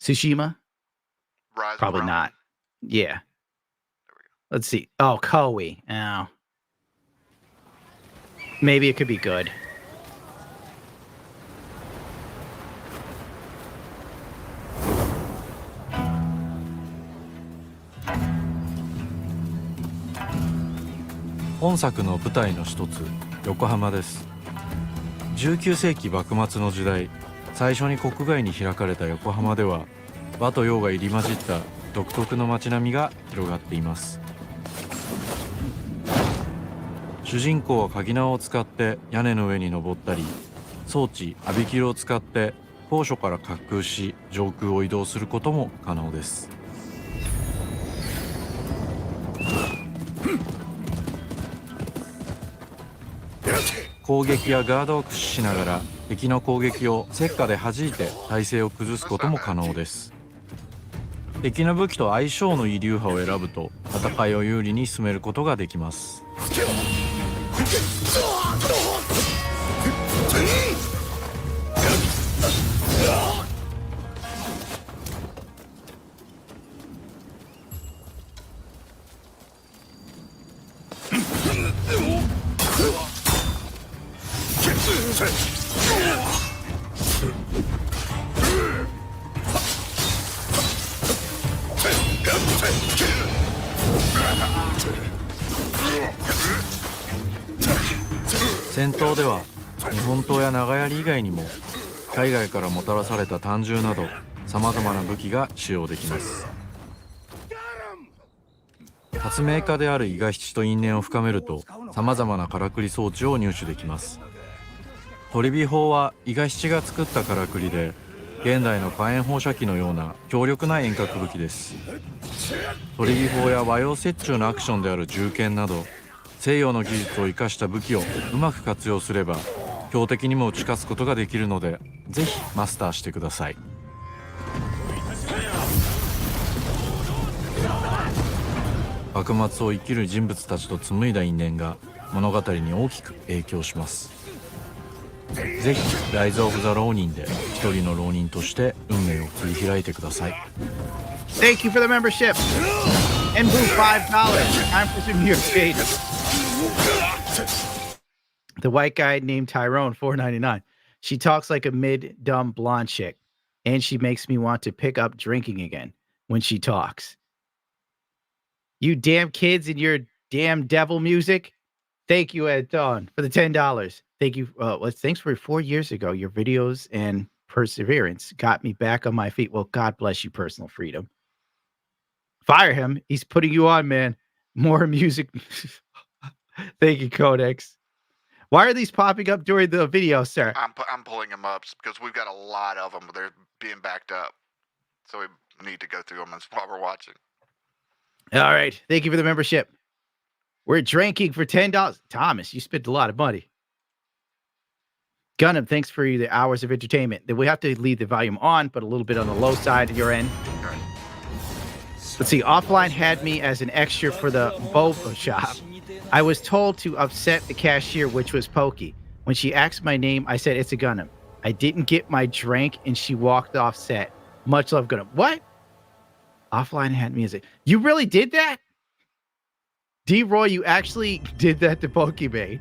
Tsushima? Rise Probably of Ronin. not. Yeah. Let's see. Oh, Koei. Oh. Maybe it could be good.本作の舞台の一つ、横浜です。19世紀幕末の時代、最初に国外に開かれた横浜では、和と洋が入り混じった独特の街並みが広がっています。主人公は鍵縄を使って屋根の上に登ったり、装置アビキルを使って高所から滑空し上空を移動することも可能です。攻撃やガードを駆使しながら敵の攻撃を石火で弾いて体勢を崩すことも可能です。敵の武器と相性のいい流派を選ぶと戦いを有利に進めることができます。戦闘では日本刀や長槍以外にも海外からもたらされた短銃などさまざまな武器が使用できます。発明家である伊賀七と因縁を深めるとさまざまなからくり装置を入手できます。鳥火砲は伊賀七が作ったからくりで現代の火炎放射器のような強力な遠隔武器です。鳥火砲や和洋折衷のアクションである銃剣など西洋の技術を生かした武器をうまく活用すれば強敵にも打ち勝つことができるので、ぜひマスターしてください。幕末を生きる人物たちと紡いだ因縁が物語に大きく影響します。ぜひライズ・オブ・ザ・浪人で一人の浪人として運命を切り開いてください。 Thank you for the membership. And Boo, $5. Time for some New York State. The white guy named Tyrone, $4.99. She talks like a mid-dumb blonde chick, and she makes me want to pick up drinking again when she talks. You damn kids and your damn devil music. Thank you, Ed Dawn, for the $10. Thank you. Thanks for 4 years ago. Your videos and perseverance got me back on my feet. Well, God bless you, personal freedom. Fire him. He's putting you on, man. More music. Thank you, Codex. Why are these popping up during the video, sir? I'm pulling them up because we've got a lot of them. They're being backed up. So we need to go through them while we're watching. All right. Thank you for the membership. We're drinking for $10. Thomas, you spent a lot of money. Gundam, thanks for the hours of entertainment. We have to leave the volume on, but a little bit on the low side at your end. Let's see. Offline had me as an extra for the boba shop. I was told to upset the cashier, which was Poki. When she asked my name, I said, it's a Gundam. I didn't get my drink, and she walked off set. Much love, Gundam. What? Offline had me as a... You really did that? D-Roy, you actually did that to Pokimane.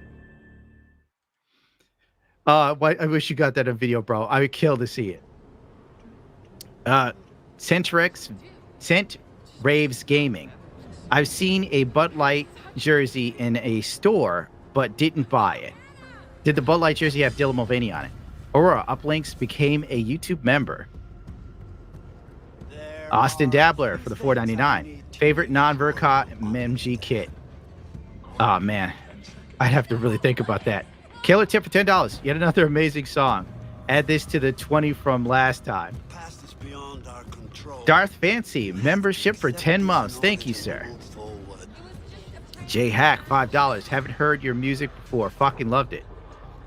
I wish you got that on video, bro. I would kill to see it. Cent Raves Gaming. I've seen a Bud Light jersey in a store, but didn't buy it. Did the Bud Light jersey have Dylan Mulvaney on it? Aurora Uplinks became a YouTube member. Austin Dabbler for the $4.99. Favorite non-Vercot MG kit. Oh, man. I'd have to really think about that. Killer tip for $10. Yet another amazing song. Add this to the 20 from last time. Darth Fancy, membership for 10 months. Thank you, sir. J Hack, $5. Haven't heard your music before. Fucking loved it.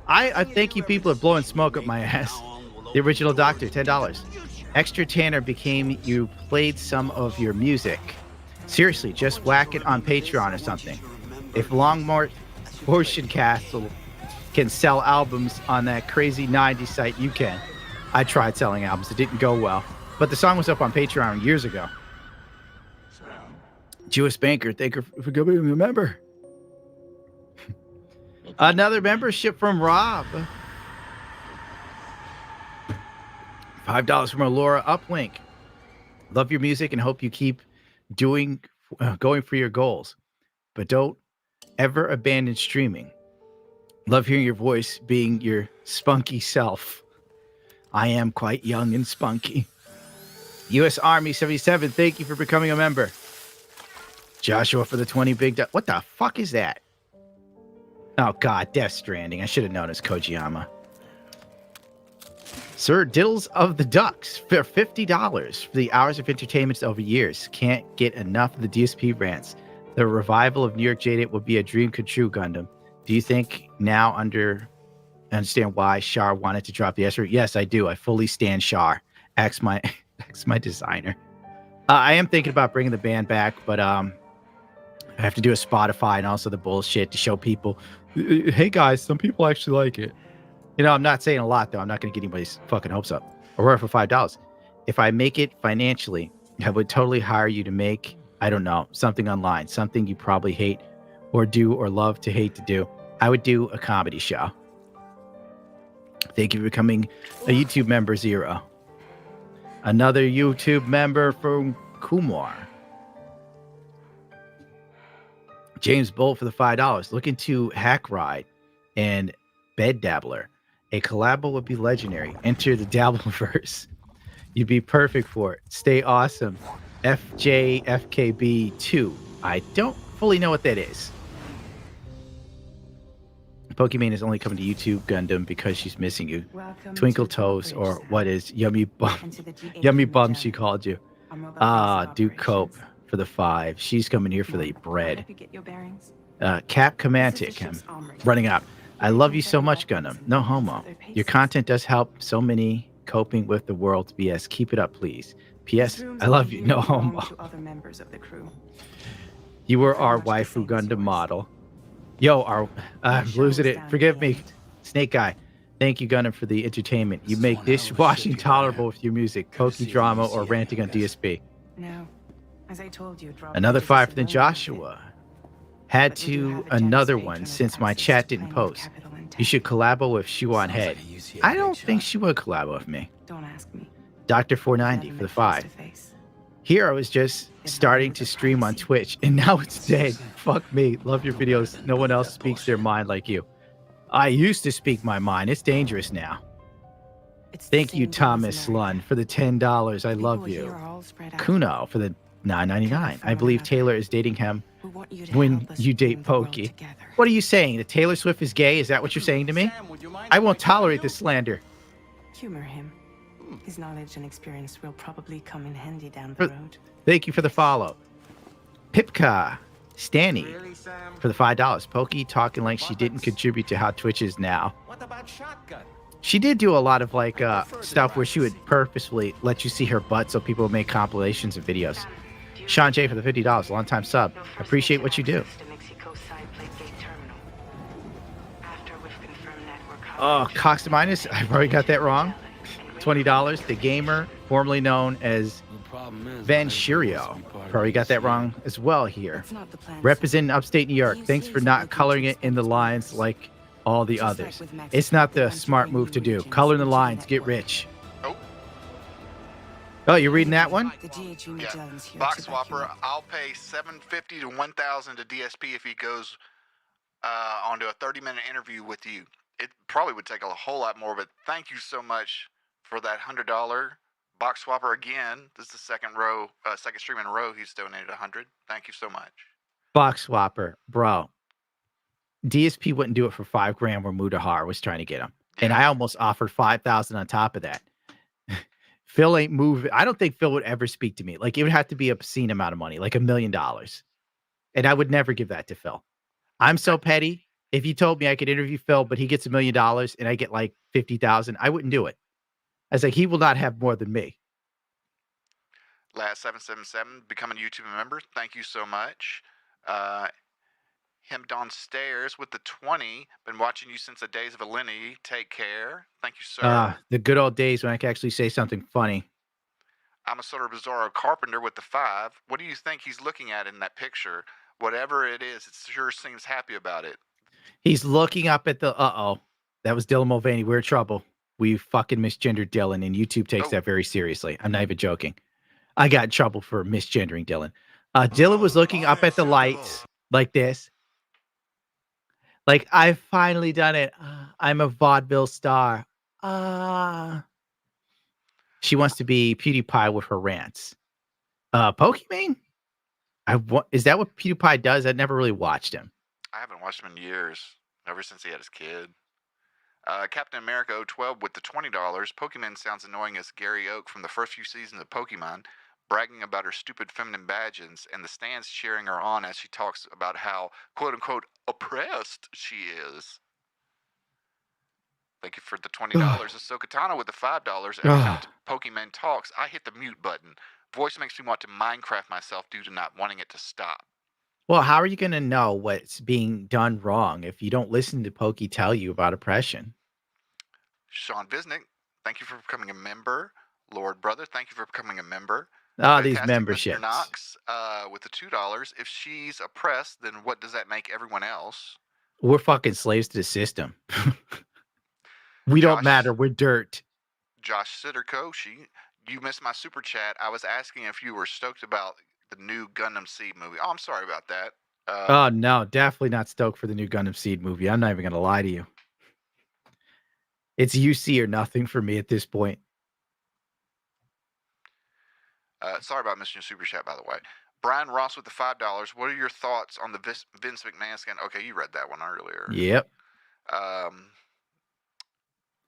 I think you people are blowing smoke up my ass. The Original Doctor, $10. Extra Tanner became you played some of your music. Seriously, just whack it on Patreon or something. If Longmort Ocean Castle can sell albums on that crazy 90s site, you can. I tried selling albums. It didn't go well. But the song was up on Patreon years ago. Jewish Banker, thank you for becoming a member. Another membership from Rob. $5 from Laura Uplink. Love your music and hope you keep going for your goals. But don't ever abandon streaming. Love hearing your voice being your spunky self. I am quite young and spunky. U.S. Army 77, thank you for becoming a member. Joshua for the 20 big... What the fuck is that? Oh, God, Death Stranding. I should have known it's Kojiyama. Sir Diddles of the Ducks for $50 for the hours of entertainment over years. Can't get enough of the DSP rants. The revival of New York Jaded would be a dream come true, Gundam. Do you think now understand why Shar wanted to drop the S? Yes, I do. I fully stand Shar. Ask my designer. I am thinking about bringing the band back, but I have to do a Spotify and also the bullshit to show people, hey guys, some people actually like it. You know, I'm not saying a lot though. I'm not going to get anybody's fucking hopes up. Aurora for $5. If I make it financially, I would totally hire you to make, I don't know, something online, something you probably hate or do or love to hate to do. I would do a comedy show. Thank you for becoming a YouTube member, Zero. Another YouTube member from Kumar. James Bolt for the $5. Looking to Hack Ride and Bed Dabbler. A collabo would be legendary. Enter the Dabbleverse. You'd be perfect for it. Stay awesome. FJFKB2. I don't fully know what that is. Pokimane is only coming to YouTube, Gundam, because she's missing you. Twinkle Toes, or what is Yummy Bum? Yummy Bum, she called you. Duke Cope for the 5. She's coming here for the bread. Cap Comantic, I'm running out. I love you so much, Gundam. No homo. Your content does help so many coping with the world's BS. Keep it up, please. P.S. I love you. No homo. You were our waifu Gundam model. Yo, I'm losing it. Forgive me, Snake Guy. Thank you, Gundam, for the entertainment. You make dishwashing tolerable with your music, Poki drama, or ranting on DSP. No, as I told you, Another 5 for the Joshua. Had to another one since my chat didn't post. You should collabo with Shuan Head. I don't think she would collabo with me. Don't ask me. Dr. 490 for the 5. Here I was just starting to stream on Twitch, and now it's dead. Fuck me. Love your videos. No one else speaks their mind like you. I used to speak my mind. It's dangerous now. Thank you, Thomas Lund, for the $10. I love you. Kuno for the $9.99. I believe Taylor is dating him when you date Poki. What are you saying? That Taylor Swift is gay? Is that what you're saying to me? I won't tolerate this slander. Humor him. His knowledge and experience will probably come in handy down the road. Thank you for the follow. Pipka Stanny for the $5. Poki talking like she didn't contribute to how Twitch is now. What about Shotgun? She did do a lot of like stuff where she would purposefully let you see her butt so people would make compilations of videos. Sean J for the $50, long time sub. Appreciate what you do. Oh, Cox to Minus, I probably got that wrong. $20. The Gamer, formerly known as Van Shirio. Probably got that wrong as well here. Representing upstate New York. Thanks for not coloring it in the lines like all the others. It's not the smart move to do. Color in the lines, get rich. Oh, you're reading that one? Yeah. Box Swapper, I'll pay $750 to $1,000 to DSP if he goes onto a 30-minute interview with you. It probably would take a whole lot more, but thank you so much for that $100. Box Swapper again. This is the second stream in a row he's donated $100. Thank you so much. Box Swapper, bro. DSP wouldn't do it for $5,000 where Mudahar was trying to get him. And I almost offered $5,000 on top of that. Phil ain't moving. I don't think Phil would ever speak to me. Like, it would have to be an obscene amount of money, like $1 million. And I would never give that to Phil. I'm so petty. If you told me I could interview Phil, but he gets $1 million and I get like 50,000, I wouldn't do it. I was like, he will not have more than me. Last 777, becoming a YouTube member. Thank you so much. Him downstairs with the 20. Been watching you since the days of Alinity. Take care. Thank you, sir. The good old days when I could actually say something funny. I'm a sort of bizarro carpenter with the 5. What do you think he's looking at in that picture? Whatever it is, it sure seems happy about it. He's looking up at the, that was Dylan Mulvaney. We're in trouble. We fucking misgendered Dylan, and YouTube takes that very seriously. I'm not even joking. I got in trouble for misgendering Dylan. Dylan was looking up at the lights like this. Like, I've finally done it. I'm a vaudeville star. She wants to be PewDiePie with her rants. Pokimane? Is that what PewDiePie does? I never really watched him. I haven't watched him in years. Ever since he had his kid. Captain America 012 with the $20. Pokimane sounds annoying as Gary Oak from the first few seasons of Pokimane, bragging about her stupid feminine badges and the stands cheering her on as she talks about how, quote-unquote, oppressed she is. Thank you for the $20. Ahsoka Tano with the $5. Every time Pokimane talks, I hit the mute button. Voice makes me want to Minecraft myself due to not wanting it to stop. Well, how are you going to know what's being done wrong if you don't listen to Poki tell you about oppression? Sean Visnick, thank you for becoming a member. Lord Brother, thank you for becoming a member. These memberships. Mr. Knox with the $2. If she's oppressed, then what does that make everyone else? We're fucking slaves to the system. We don't matter. We're dirt. Josh Sitterkoshi, you missed my super chat. I was asking if you were stoked about the new Gundam Seed movie. Oh, I'm sorry about that. Oh, no, definitely not stoked for the new Gundam Seed movie. I'm not even going to lie to you. It's UC or nothing for me at this point. Sorry about missing your super chat, by the way. Brian Ross with the $5. What are your thoughts on the Vince McMahon scan? Okay, you read that one earlier. Yep.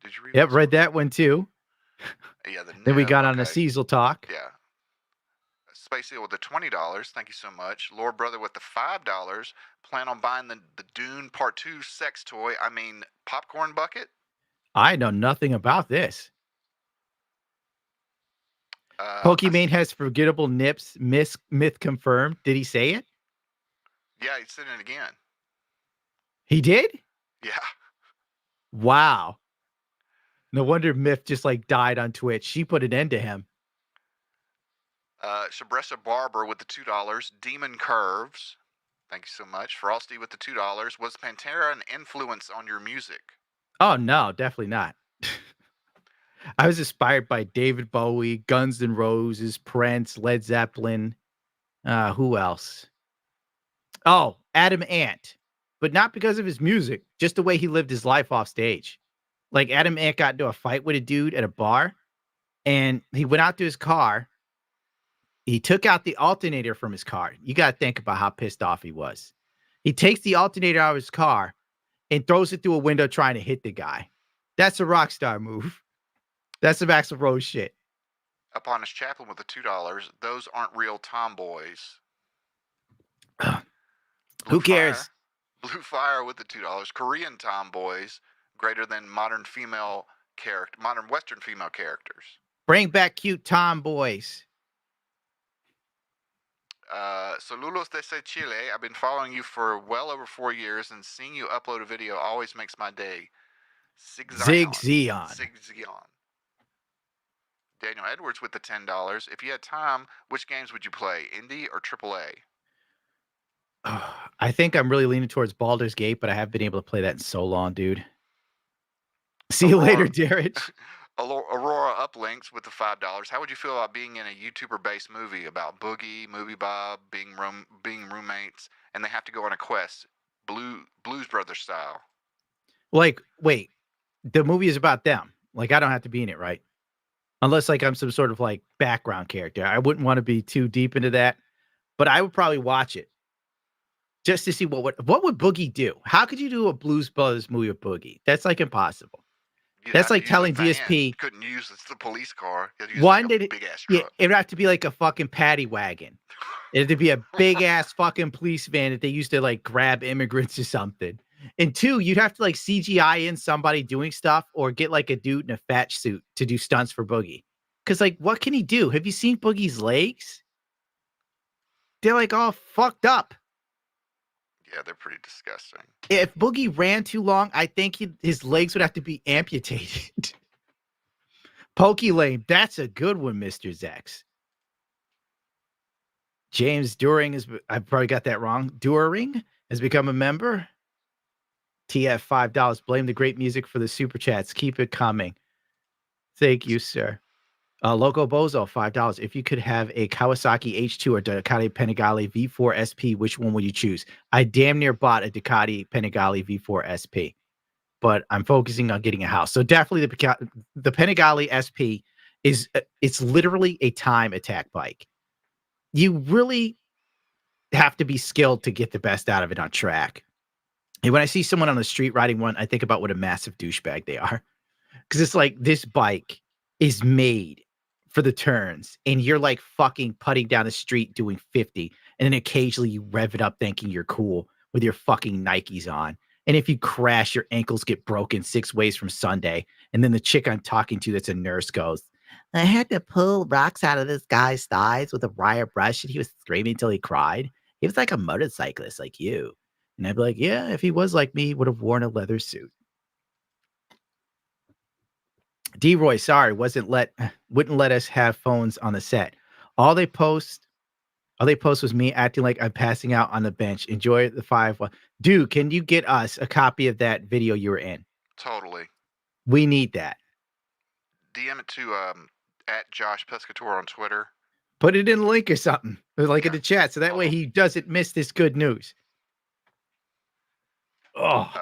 Did you read Yep, read that one too. Yeah. Then we got on a Cecil talk. Yeah. Space Eel with the $20. Thank you so much. Lord Brother with the $5. Plan on buying the Dune Part 2 sex toy. I mean, popcorn bucket. I know nothing about this. Pokimane has forgettable nips. Myth confirmed. Did he say it? Yeah, he said it again. He did? Yeah. Wow. No wonder Myth just like died on Twitch. She put an end to him. Shabressa Barber with the $2. Demon Curves. Thank you so much. Frosty with the $2. Was Pantera an influence on your music? Oh no, definitely not. I was inspired by David Bowie, Guns N' Roses, Prince, Led Zeppelin. Who else? Oh, Adam Ant. But not because of his music, just the way he lived his life off stage. Like Adam Ant got into a fight with a dude at a bar, and he went out to his car. He took out the alternator from his car. You got to think about how pissed off he was. He takes the alternator out of his car and throws it through a window trying to hit the guy. That's a rock star move. That's some Axl Rose shit. Upon Chaplin with the $2. Those aren't real tomboys. Who cares? Blue Fire with the $2. Korean tomboys greater than modern Western female characters. Bring back cute tomboys. Saludos desde Chile. I've been following you for well over 4 years, and seeing you upload a video always makes my day. Zig Zion. Daniel Edwards with the $10. If you had time, which games would you play? Indie or AAA? I think I'm really leaning towards Baldur's Gate, but I haven't been able to play that in so long, dude. See you later, Darrich. Aurora Uplinks with the $5. How would you feel about being in a YouTuber-based movie about Boogie, Movie Bob, being roommates, and they have to go on a quest, Blues Brothers style? Like, wait, the movie is about them. Like, I don't have to be in it, right? Unless, like, I'm some sort of, like, background character. I wouldn't want to be too deep into that, but I would probably watch it just to see what would Boogie do. How could you do a Blues Brothers movie with Boogie? That's, like, impossible. That's like telling DSP couldn't use the police car. Big ass truck. Yeah, it'd have to be like a fucking paddy wagon. It'd have to be a big ass fucking police van that they used to like grab immigrants or something. And two, you'd have to like CGI in somebody doing stuff or get like a dude in a fat suit to do stunts for Boogie. Because like, what can he do? Have you seen Boogie's legs? They're like all fucked up. Yeah, they're pretty disgusting. If Boogie ran too long, I think his legs would have to be amputated. Poki Lane, that's a good one, Mr. Zex. James During I probably got that wrong. During has become a member. TF $5. Blame the great music for the super chats. Keep it coming. Thank you, sir. Loco Bozo, $5. If you could have a Kawasaki H2 or Ducati Panigale V4 SP, which one would you choose? I damn near bought a Ducati Panigale V4 SP, but I'm focusing on getting a house. So definitely the Panigale SP it's literally a time attack bike. You really have to be skilled to get the best out of it on track. And when I see someone on the street riding one, I think about what a massive douchebag they are. Because it's like this bike is made for the turns, and you're like fucking putting down the street doing 50, and then occasionally you rev it up thinking you're cool with your fucking Nikes on. And if you crash, your ankles get broken 6 ways from Sunday. And then the chick I'm talking to that's a nurse goes, I had to pull rocks out of this guy's thighs with a wire brush, and he was screaming until he cried. He was like a motorcyclist like you. And I'd be like, yeah, if he was like me, he would have worn a leather suit. D-Roy, sorry, wouldn't let us have phones on the set. All they post was me acting like I'm passing out on the bench. Enjoy the 5. Dude, can you get us a copy of that video you were in? Totally. We need that. DM it to at Josh Pescatore on Twitter. Put it in a link or something, or like in the chat, so that way he doesn't miss this good news. Oh.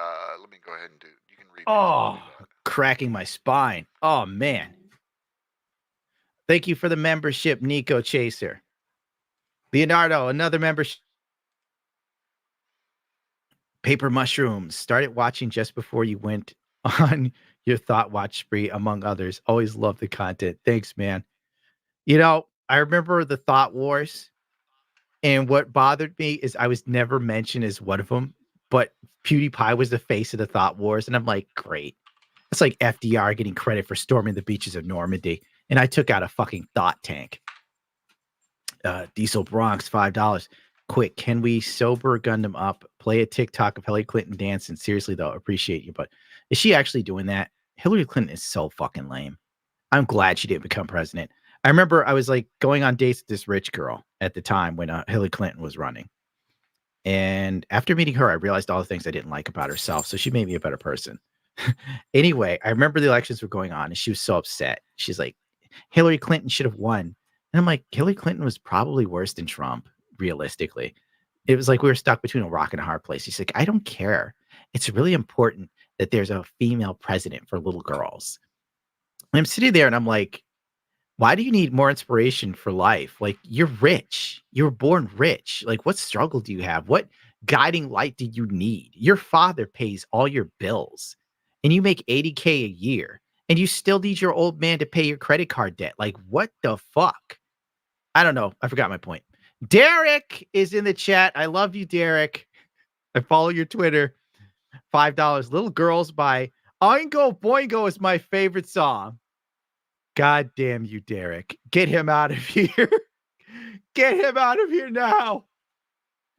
Let me go ahead and you can read. Oh, cracking my spine. Oh man. Thank you for the membership, Nico Chaser. Leonardo, another membership. Paper Mushrooms. Started watching just before you went on your thought watch spree, among others. Always love the content. Thanks, man. You know, I remember the Thought Wars, and what bothered me is I was never mentioned as one of them, but PewDiePie was the face of the Thought Wars, and I'm like, great. It's like FDR getting credit for storming the beaches of Normandy, and I took out a fucking thought tank. Diesel Bronx, $5. Quick, can we sober Gundam up? Play a TikTok of Hillary Clinton dancing. Seriously, though, appreciate you. But is she actually doing that? Hillary Clinton is so fucking lame. I'm glad she didn't become president. I remember I was like going on dates with this rich girl at the time when Hillary Clinton was running. And after meeting her, I realized all the things I didn't like about herself. So she made me a better person. Anyway, I remember the elections were going on and she was so upset. She's like, Hillary Clinton should have won. And I'm like, Hillary Clinton was probably worse than Trump, realistically. It was like we were stuck between a rock and a hard place. He's like, I don't care. It's really important that there's a female president for little girls. And I'm sitting there and I'm like, why do you need more inspiration for life? Like, you're rich. You were born rich. Like, what struggle do you have? What guiding light do you need? Your father pays all your bills and you make $80K a year and you still need your old man to pay your credit card debt. Like, what the fuck? I don't know. I forgot my point. Derek is in the chat. I love you, Derek. I follow your Twitter. $5. Little Girls by Oingo Boingo is my favorite song. God damn you, Derek. Get him out of here. Get him out of here now.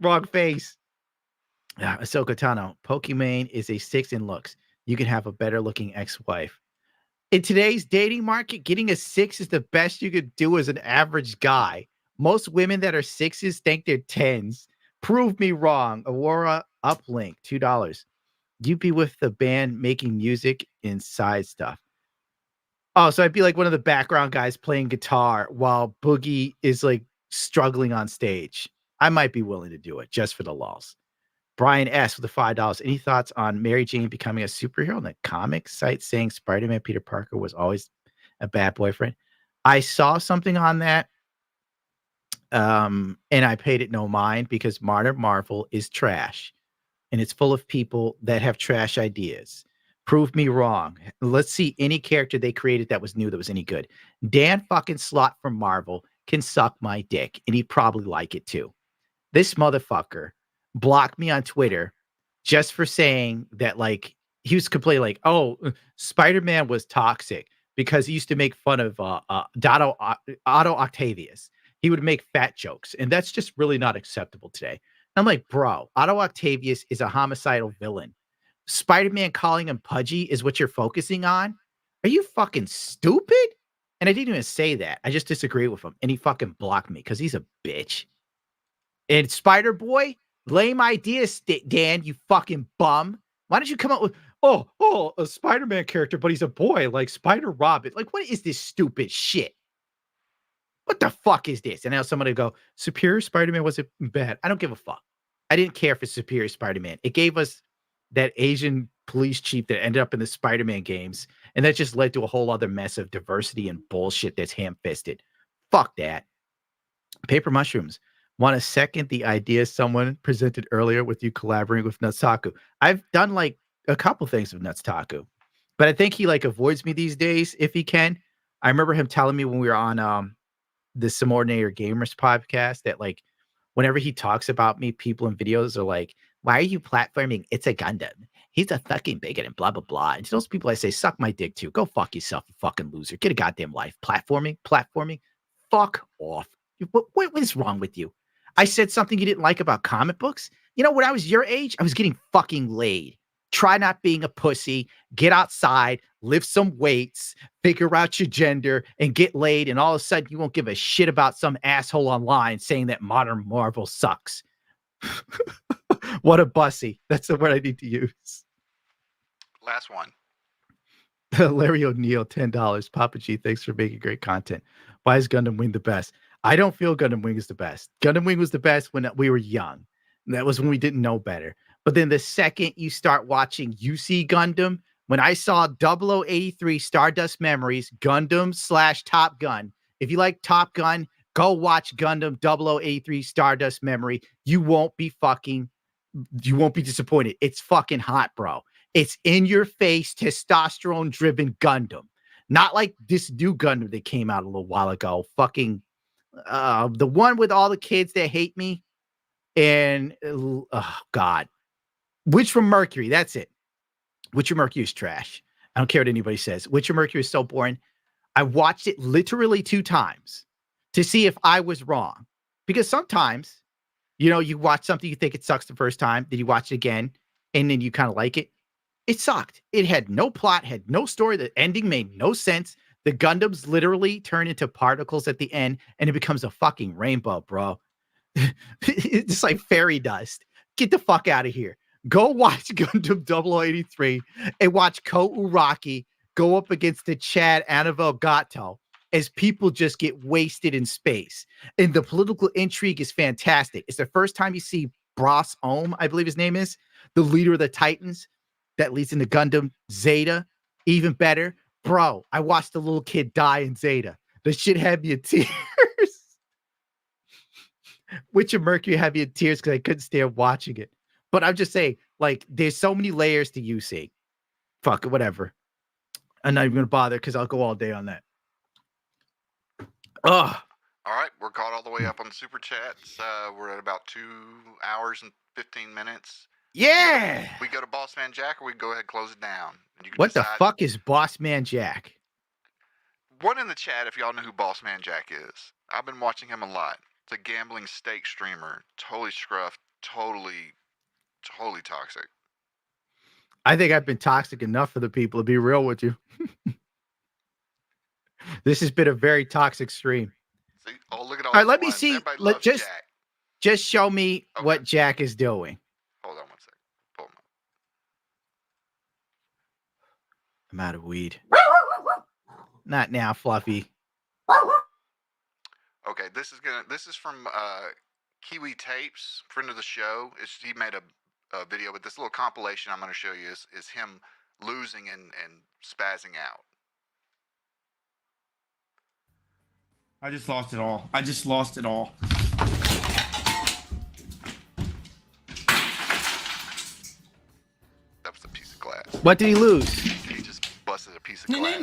Wrong face. Ahsoka Tano. Pokimane is a 6 in looks. You can have a better looking ex-wife. In today's dating market, getting a 6 is the best you could do as an average guy. Most women that are 6s think they're 10s. Prove me wrong. Aurora Uplink, $2. You be with the band making music inside stuff. Oh, so I'd be like one of the background guys playing guitar while Boogie is like struggling on stage. I might be willing to do it just for the lulz. Brian S. with the $5. Any thoughts on Mary Jane becoming a superhero in the comic site saying Spider-Man Peter Parker was always a bad boyfriend? I saw something on that. And I paid it no mind because Modern Marvel is trash. And it's full of people that have trash ideas. Prove me wrong. Let's see any character they created that was new that was any good. Dan fucking Slott from Marvel can suck my dick, and he'd probably like it too. This motherfucker blocked me on Twitter just for saying that, like, he was complaining, like, oh, Spider-Man was toxic because he used to make fun of Otto Octavius. He would make fat jokes, and that's just really not acceptable today. I'm like, bro, Otto Octavius is a homicidal villain. Spider-Man calling him pudgy is what you're focusing on? Are you fucking stupid? And I didn't even say that. I just disagree with him. And he fucking blocked me because he's a bitch. And Spider-Boy, lame idea, Dan, you fucking bum. Why don't you come up with, a Spider-Man character, but he's a boy, like Spider-Robin. Like, what is this stupid shit? What the fuck is this? And now somebody go, Superior Spider-Man wasn't bad. I don't give a fuck. I didn't care for Superior Spider-Man. It gave us that Asian police chief that ended up in the Spider-Man games, and that just led to a whole other mess of diversity and bullshit that's ham-fisted. Fuck that. Paper Mushrooms. Want to second the idea someone presented earlier with you collaborating with Nutsaku. I've done like a couple things with Nutsaku, but I think he like avoids me these days if he can. I remember him telling me when we were on the Subordinator Gamers podcast that like whenever he talks about me, people in videos are like, why are you platforming? It's a Gundam. He's a fucking bigot and blah, blah, blah. And to those people I say, suck my dick too. Go fuck yourself, you fucking loser. Get a goddamn life. Platforming. Fuck off. What is wrong with you? I said something you didn't like about comic books. You know, when I was your age, I was getting fucking laid. Try not being a pussy. Get outside. Lift some weights. Figure out your gender and get laid. And all of a sudden, you won't give a shit about some asshole online saying that Modern Marvel sucks. What a bussy. That's the word I need to use. Last one. Larry O'Neill, $10. Papa G, thanks for making great content. Why is Gundam Wing the best? I don't feel Gundam Wing is the best. Gundam Wing was the best when we were young. That was when we didn't know better. But then the second you start watching UC Gundam, when I saw 0083 Stardust Memories, Gundam / Top Gun, if you like Top Gun, go watch Gundam 0083 Stardust Memory. You won't be disappointed. It's fucking hot, bro. It's in your face, testosterone driven Gundam. Not like this new Gundam that came out a little while ago. Fucking The one with all the kids that hate me, and oh god, Witch from Mercury. That's it. Witch from Mercury is trash. I don't care what anybody says. Witch from Mercury is so boring. I watched it literally 2 times to see if I was wrong, because sometimes, you know, you watch something, you think it sucks the first time, then you watch it again, and then you kind of like it. It sucked. It had no plot, had no story. The ending made no sense. The Gundams literally turn into particles at the end, and it becomes a fucking rainbow, bro. It's like fairy dust. Get the fuck out of here. Go watch Gundam 0083 and watch Ko Uraki go up against the Chad Annabelle Gato as people just get wasted in space. And the political intrigue is fantastic. It's the first time you see Bros Ohm, I believe his name is, the leader of the Titans that leads into Gundam Zeta. Even better. Bro, I watched a little kid die in Zeta. The shit had me in tears. Witch of Mercury had me in tears because I couldn't stand watching it. But I'm just saying, like, there's so many layers to UC. Fuck it, whatever. I'm not even going to bother because I'll go all day on that. Ugh. All right, we're caught all the way up on Super Chats. We're at about 2 hours and 15 minutes. Yeah. We go to Bossman Jack, or we go ahead and close it down. You can What the decide. fuck is Bossman Jack? One in the chat if y'all know who Bossman Jack is. I've been watching him a lot. It's a gambling stake streamer. Totally scruffed. Totally toxic. I think I've been toxic enough for the people, to be real with you. This has been a very toxic stream. See? Oh, look at all All right, these let me ones. see. Everybody loves Just Jack. show me what Jack is doing. Hold on one second. Pull him up. I'm out of weed. Not now, Fluffy. Okay, this is from Kiwi Tapes, friend of the show. He made a video, but this little compilation I'm going to show you is him losing and spazzing out. I just lost it all. I just lost it all. That was a piece of glass. What did he lose? He just busted a piece of glass.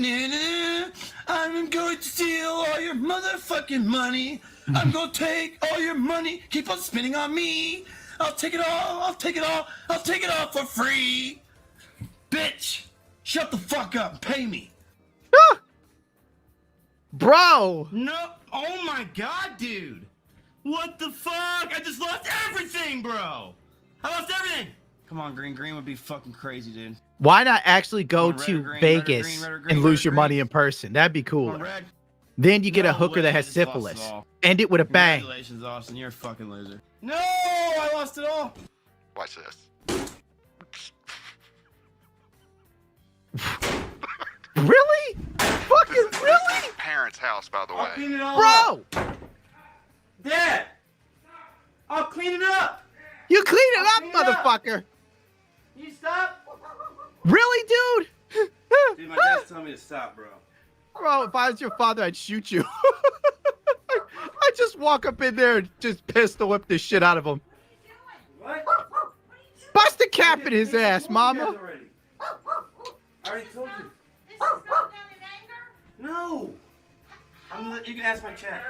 I'm going to steal all your motherfucking money. I'm going to take all your money. Keep on spending on me. I'll take it all. I'll take it all. I'll take it all for free. Bitch, shut the fuck up and pay me. Bro. No. Oh my god, dude. What the fuck? I just lost everything, bro. I lost everything. Come on, Green. Green would be fucking crazy, dude. Why not actually go Red or to green, Vegas red or green, red or green, and red lose or your green? money in person? That'd be cooler. Red. Then you get a No hooker way, that I has just lost it syphilis. all. End it with a bang. Congratulations, Austin. You're a fucking loser. No, I lost it all. Watch this. Really? Fucking This really? is his parents' house, by the way. Clean it all Bro! up. Dad, I'll clean it up. You clean it I'll clean it up. up, motherfucker. You stop. Really, dude? Dude, my dad's telling me to stop, bro. Bro, if I was your father, I'd shoot you. I'd just walk up in there and just pistol whip the shit out of him. What? Bust a cap in his ass, mama. I already told you. No. You can ask my chat.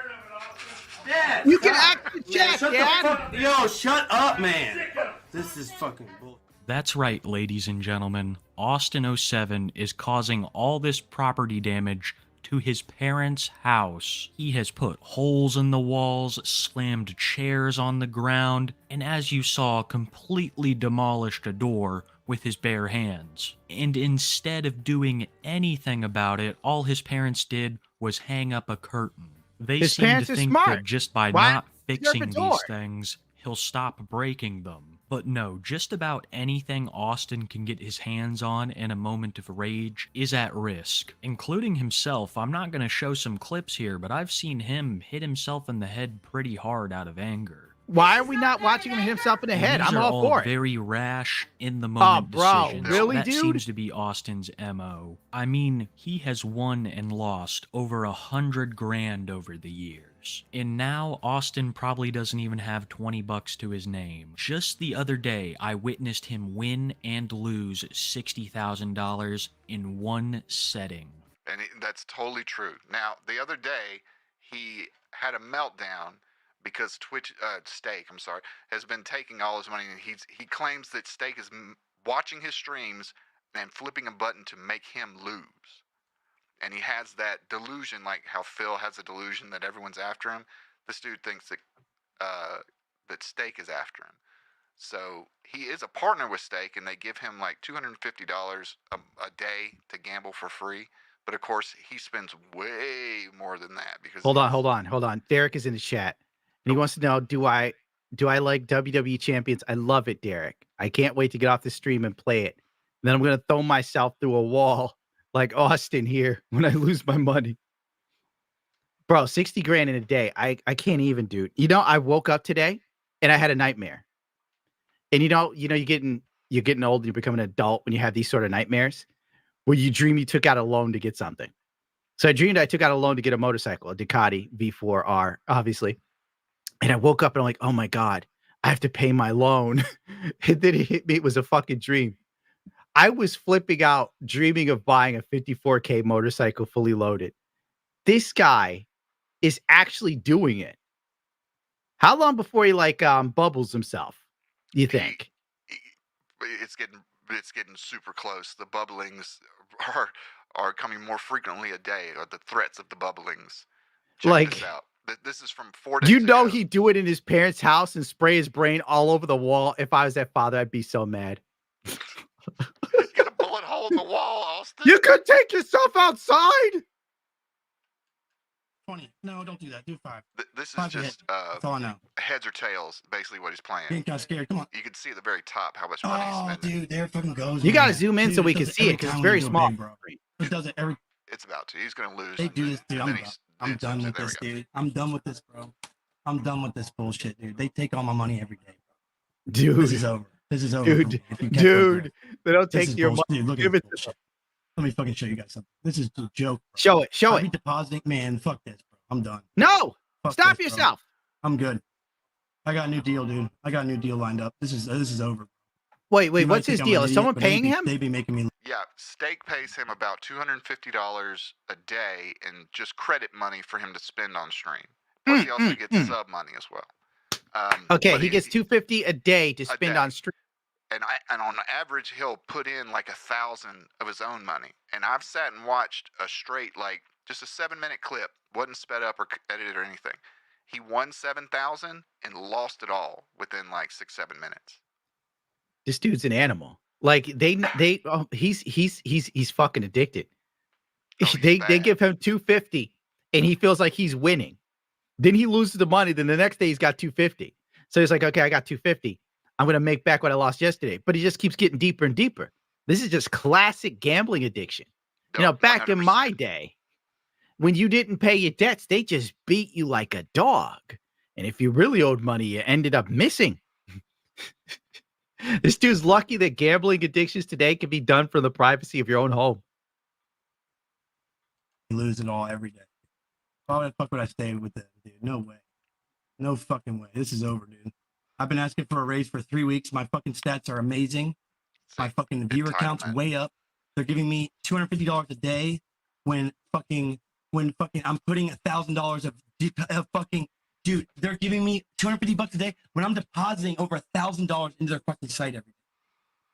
Dad. You can stop. ask the Man, chat, shut the Dad. fuck- Yo, shut up, man. This is fucking bull. That's right, ladies and gentlemen. Austin 07 is causing all this property damage to his parents' house. He has put holes in the walls, slammed chairs on the ground, and as you saw, completely demolished a door with his bare hands. And instead of doing anything about it, all his parents did was hang up a curtain. They His seem parents to are think smart. that just by Why not not fixing a these door? things, he'll stop breaking them. But no, just about anything Austin can get his hands on in a moment of rage is at risk, including himself. I'm not going to show some clips here, but I've seen him hit himself in the head pretty hard out of anger. Why are we not watching him hit himself in the head? These I'm are all for it. very rash, in the moment bro, decisions. really, that dude? seems to be Austin's MO. I mean, he has won and lost over $100,000 over the years. And now Austin probably doesn't even have $20 to his name. Just the other day, I witnessed him win and lose $60,000 in one setting. And that's totally true. Now, the other day, he had a meltdown because Steak, I'm sorry, has been taking all his money, and he claims that Steak is watching his streams and flipping a button to make him lose. And he has that delusion, like how Phil has a delusion that everyone's after him. This dude thinks that that Steak is after him. So he is a partner with Steak, and they give him like $250 a day to gamble for free. But of course, he spends way more than that because. Hold on. Derek is in the chat, and he wants to know: Do I like WWE champions? I love it, Derek. I can't wait to get off the stream and play it. And then I'm gonna throw myself through a wall like Austin here when I lose my money. Bro, 60 grand in a day. I can't even, dude. You know, I woke up today and I had a nightmare. And you're getting old and you become an adult when you have these sort of nightmares where you dream you took out a loan to get something. So I dreamed I took out a loan to get a motorcycle, a Ducati V4R, obviously. And I woke up and I'm like, oh my God, I have to pay my loan. And then it hit me. It was a fucking dream. I was flipping out, dreaming of buying a 54K motorcycle fully loaded. This guy is actually doing it. How long before he bubbles himself, you think? It's getting super close. The bubblings are coming more frequently a day, or the threats of the bubblings. Check this out. This is from 4 days ago. He'd do it in his parents' house and spray his brain all over the wall. If I was that father, I'd be so mad. You got a bullet hole in the wall, Austin. You could take yourself outside. 20. No, don't do that. Do 5. This is 5 just that's all I know. heads or tails, basically what he's playing. Getting kind of scared. Come on. You can see at the very top how much money he's spending. Dude, there fucking goes. You got to zoom in so we can see it because it's very small. It does it every. It's about to. He's going to lose. They do this, dude. I'm done with this, dude. I'm done with this, bro. I'm done with this bullshit, dude. They take all my money every day, bro. Dude, this is over. This is over. Dude, they don't take your money. Dude, look at this. Let me fucking show you guys something. This is a joke. Bro. Show it. Depositing, man. Fuck this, bro. I'm done. No, fuck stop this, yourself. Bro. I'm good. I got a new deal, dude. I got a new deal lined up. This is over. Wait. What's his deal? Is someone paying him? They be making me. Yeah, Steak pays him about $250 a day in just credit money for him to spend on stream. Plus, he also gets sub money as well. Okay, he gets $250 a day to spend on stream. And on average, he'll put in like 1,000 of his own money. And I've sat and watched a straight, just a 7-minute clip, wasn't sped up or edited or anything. He won 7,000 and lost it all within 6-7 minutes. This dude's an animal. He's fucking addicted. They give him $250 and he feels like he's winning. Then he loses the money. Then the next day he's got $250. So he's like, okay, I got $250. I'm going to make back what I lost yesterday. But he just keeps getting deeper and deeper. This is just classic gambling addiction. Back 100%. In my day, when you didn't pay your debts, they just beat you like a dog. And if you really owed money, you ended up missing. This dude's lucky that gambling addictions today can be done from the privacy of your own home. You lose it all every day. Why the fuck would I stay with it, dude? No way. No fucking way. This is over, dude. I've been asking for a raise for 3 weeks. My fucking stats are amazing. My fucking viewer count's way up. They're giving me $250 a day when fucking I'm putting $1,000 of fucking. Dude, they're giving me $250 a day when I'm depositing over $1,000 into their fucking site every day.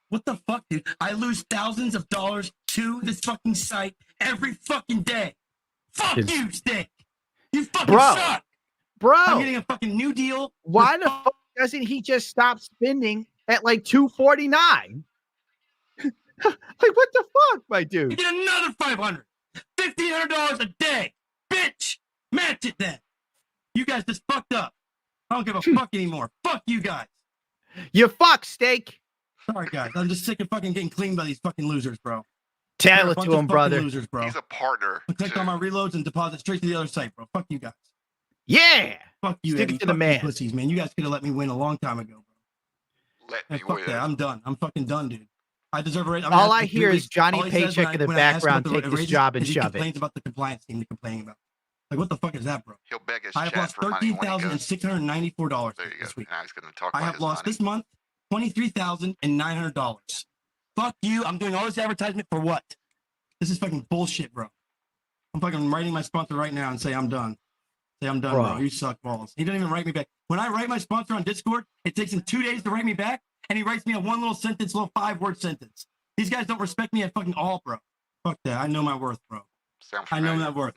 What the fuck, dude? I lose thousands of dollars to this fucking site every fucking day. Fuck you, Steak. You fucking suck. Bro. I'm getting a fucking new deal. Why the fuck doesn't he just stop spending at $249? What the fuck, my dude? You get another $500. $1,500 a day. Bitch. Match it then. You guys just fucked up. I don't give a fuck anymore. Fuck you guys. You fuck, Steak. Sorry, guys. I'm just sick of fucking getting cleaned by these fucking losers, bro. Tell it to him, brother. Losers, bro. He's a partner. I clicked on my reloads and deposit straight to the other site, bro. Fuck you guys. Yeah. Fuck you, Stick Eddie. it to the Fuck man. you pussies, man. You guys could have let me win a long time ago, bro. Fuck that. I'm done. I'm fucking done, dude. I deserve a raise. All I hear is Johnny Paycheck in the background take this job and shove it. Complains about the compliance team they're complaining about. What the fuck is that, bro? He'll beg his I have chat lost for money when he goes. $13,694 There you this go. week. Now he's going to talk I about have his lost money. this month $23,900. Fuck you. I'm doing all this advertisement for what? This is fucking bullshit, bro. I'm fucking writing my sponsor right now and say I'm done. Say, I'm done, bro. You suck balls. He doesn't even write me back. When I write my sponsor on Discord, it takes him 2 days to write me back, and he writes me a one little sentence, little 5-word sentence. These guys don't respect me at fucking all, bro. Fuck that. I know my worth, bro. I know my worth.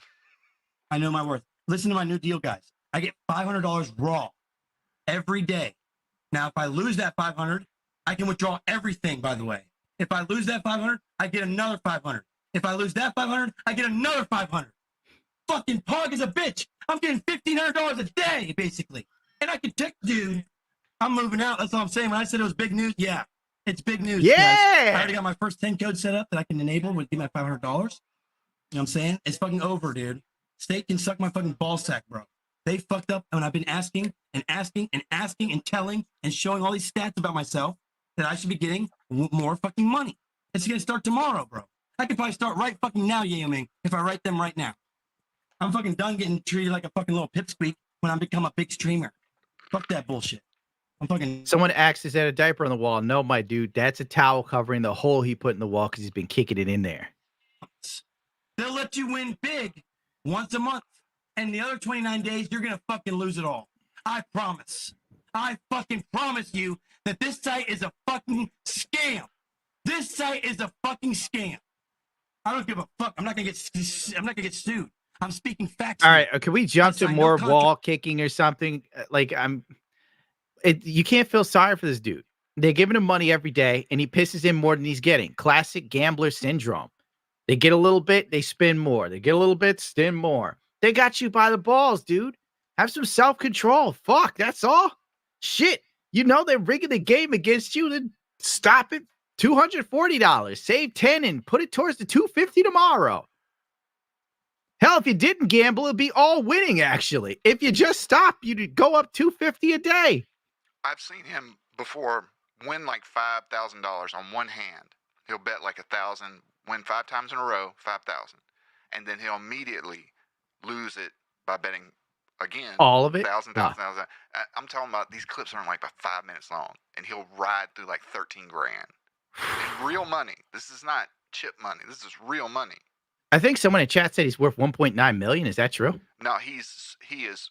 I know my worth. Listen to my new deal, guys. I get $500 raw every day. Now, if I lose that 500, I can withdraw everything, by the way. If I lose that 500, I get another 500. If I lose that 500, I get another 500. Fucking Pog is a bitch. I'm getting $1,500 a day, basically. And I can take, dude, I'm moving out. That's all I'm saying. When I said it was big news, yeah, it's big news. Yeah. Guys. I already got my first 10 code set up that I can enable with get my $500. You know what I'm saying? It's fucking over, dude. State can suck my fucking ball sack, bro. They fucked up, and I've been asking and telling and showing all these stats about myself that I should be getting more fucking money. It's gonna start tomorrow, bro. I could probably start right fucking now, Yao Ming, if I write them right now. I'm fucking done getting treated like a fucking little pipsqueak when I become a big streamer. Fuck that bullshit. I'm fucking. Someone asks, is that a diaper on the wall? No, my dude, that's a towel covering the hole he put in the wall because he's been kicking it in there. They'll let you win big once a month, and the other 29 days, you're gonna fucking lose it all. I promise. I fucking promise you that this site is a fucking scam. This site is a fucking scam. I don't give a fuck. I'm not gonna get sued. I'm speaking facts. All right, can we jump to I know more contract- wall kicking or something? You can't feel sorry for this dude. They're giving him money every day, and he pisses in more than he's getting. Classic gambler syndrome. They get a little bit, they spend more. They get a little bit, spend more. They got you by the balls, dude. Have some self-control. Fuck, that's all. Shit. You know they're rigging the game against you. Then stop it. $240. Save 10 and put it towards the $250 tomorrow. Hell, if you didn't gamble, it'd be all winning, actually. If you just stop, you'd go up $250 a day. I've seen him before win like $5,000 on one hand. He'll bet like 1,000, win 5 times in a row, 5,000, and then he'll immediately lose it by betting again. All of it? 1,000. I'm talking about these clips are like about 5 minutes long, and he'll ride through like 13 grand. In real money. This is not chip money. This is real money. I think someone in chat said he's worth 1.9 million. Is that true? No, he is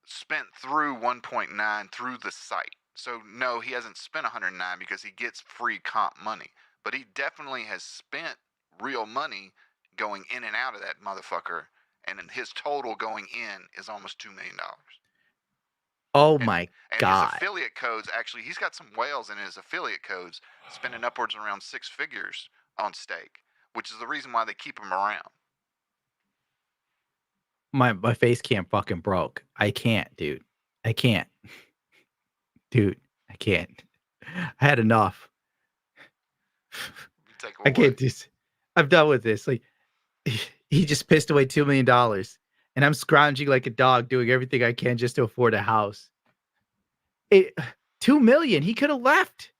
spent through 1.9 through the site. So no, he hasn't spent 109 because he gets free comp money. But he definitely has spent real money going in and out of that motherfucker, and then his total going in is almost $2 million. Oh my God. His affiliate codes, actually, he's got some whales in his affiliate codes, spending upwards around 6 figures on stake, which is the reason why they keep him around. My face cam fucking broke. I can't, dude. I can't. Dude, I can't. I had enough. I can't do this. I'm done with this. Like, he just pissed away $2 million. And I'm scrounging like a dog, doing everything I can just to afford a house. $2 million. He could have left.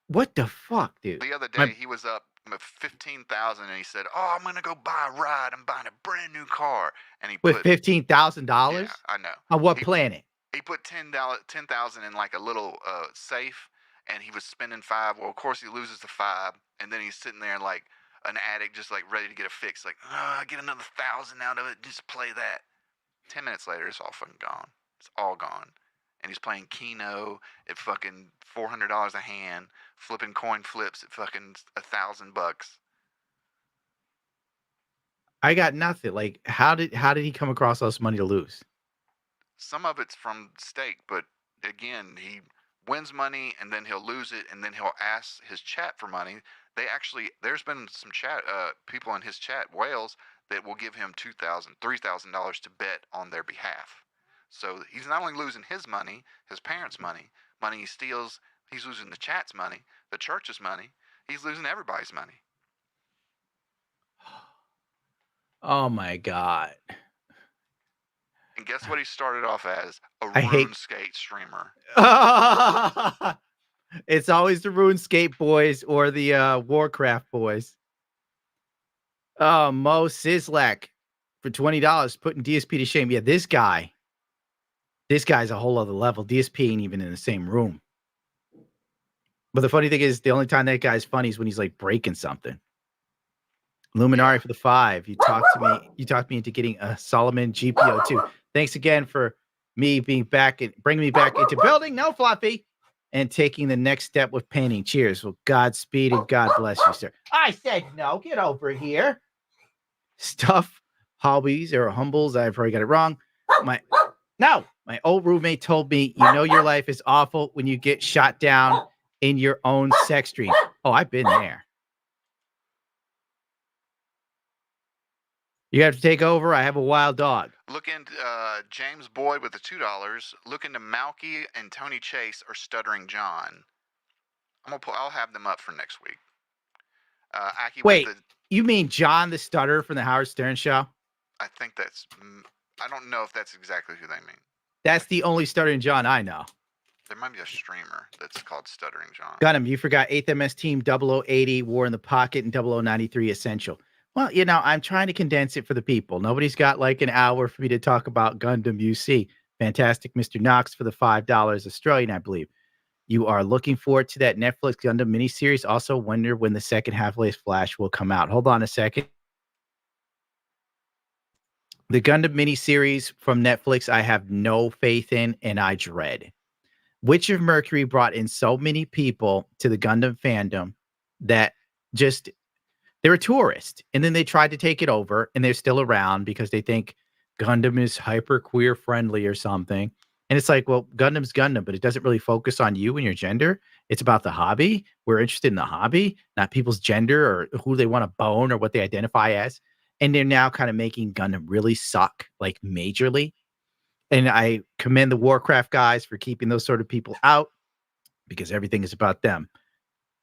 What the fuck, dude? The other day, he was up with 15,000, and he said, "Oh, I'm gonna go buy a ride. I'm buying a brand new car." And he with put $15,000. Yeah, I know. On what planet? He put $10,000 in like a little safe, and he was spending $5. Well, of course, he loses the $5, and then he's sitting there like an addict, just like ready to get a fix. Like, get another 1,000 out of it. Just play that. 10 minutes later, it's all fucking gone. It's all gone. And he's playing Keno at fucking $400 a hand, flipping coin flips at fucking $1,000. I got nothing. Like, how did he come across all this money to lose? Some of it's from stake, but again, he wins money and then he'll lose it, and then he'll ask his chat for money. There's been some chat people in his chat, whales, that will give him $2,000, $3,000 to bet on their behalf. So he's not only losing his money, his parents' money he steals, he's losing the chat's money, the church's money, he's losing everybody's money. Oh my God. And guess what he started off as? A I hate- RuneScape streamer. It's always the RuneScape boys or the Warcraft boys. Oh, Mo Sislak for $20 putting DSP to shame. Yeah, this guy's a whole other level. DSP ain't even in the same room. But the funny thing is, the only time that guy's funny is when he's like breaking something. Luminari for the 5. You talked me into getting a Solomon GPO too. Thanks again for me being back and bringing me back into building. No, Fluffy. And taking the next step with painting. Cheers. Well, Godspeed and God bless you, sir. I said no. Get over here. Stuff, hobbies, or humbles. I probably got it wrong. My old roommate told me, you know, your life is awful when you get shot down in your own sex dream. Oh, I've been there. You have to take over. I have a wild dog. Look into James Boyd with the $2. Look into Malky and Tony Chase or Stuttering John. I'll have them up for next week. Aki Wait, with the, you mean John the Stutter from the Howard Stern show? I think that's. I don't know if that's exactly who they mean. That's the only Stuttering John I know. There might be a streamer that's called Stuttering John. Got him. You forgot 8th MS Team 0080 War in the Pocket and 0093 Essential. Well, you know, I'm trying to condense it for the people. Nobody's got like an hour for me to talk about Gundam UC. Fantastic Mr. Knox for the $5 Australian, I believe. You are looking forward to that Netflix Gundam miniseries. Also wonder when the second Half-Life Flash will come out. Hold on a second. The Gundam miniseries from Netflix, I have no faith in, and I dread. Witch of Mercury brought in so many people to the Gundam fandom that just... they're a tourist, and then they tried to take it over, and they're still around because they think Gundam is hyper queer friendly or something. And it's like, well, Gundam's Gundam, but it doesn't really focus on you and your gender. It's about the hobby. We're interested in the hobby, not people's gender or who they want to bone or what they identify as. And they're now kind of making Gundam really suck, like majorly. And I commend the Warcraft guys for keeping those sort of people out because everything is about them.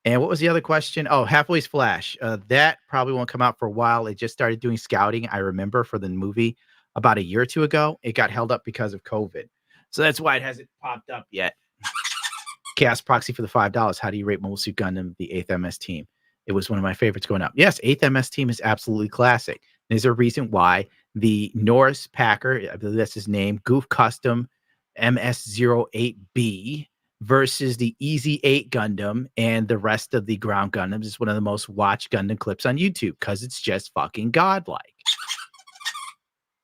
And what was the other question? Oh, Half-Life Flash. That probably won't come out for a while. It just started doing scouting, I remember, for the movie about a year or two ago. It got held up because of COVID. So that's why it hasn't popped up yet. Chaos Proxy for the $5. How do you rate Mobile Suit Gundam, the 8th MS Team? It was one of my favorites going up. Yes, 8th MS Team is absolutely classic. There's a reason why the Norris Packer, I believe that's his name, Goof Custom MS-08B, versus the Easy 8 Gundam and the rest of the ground Gundams is one of the most watched Gundam clips on YouTube because it's just fucking godlike.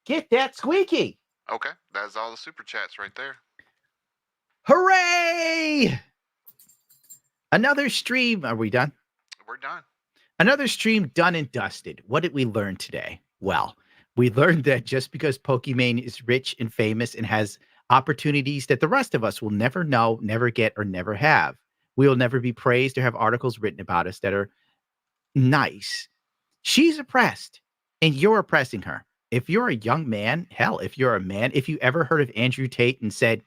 Get that squeaky. Okay, that's all the super chats right there. Hooray! Another stream. Are we done? We're done. Another stream done and dusted. What did we learn today? Well, we learned that just because Pokimane is rich and famous and has opportunities that the rest of us will never know, never get, or never have. We will never be praised or have articles written about us that are nice. She's oppressed, and you're oppressing her. If you're a young man, hell, if you're a man, if you ever heard of Andrew Tate and said,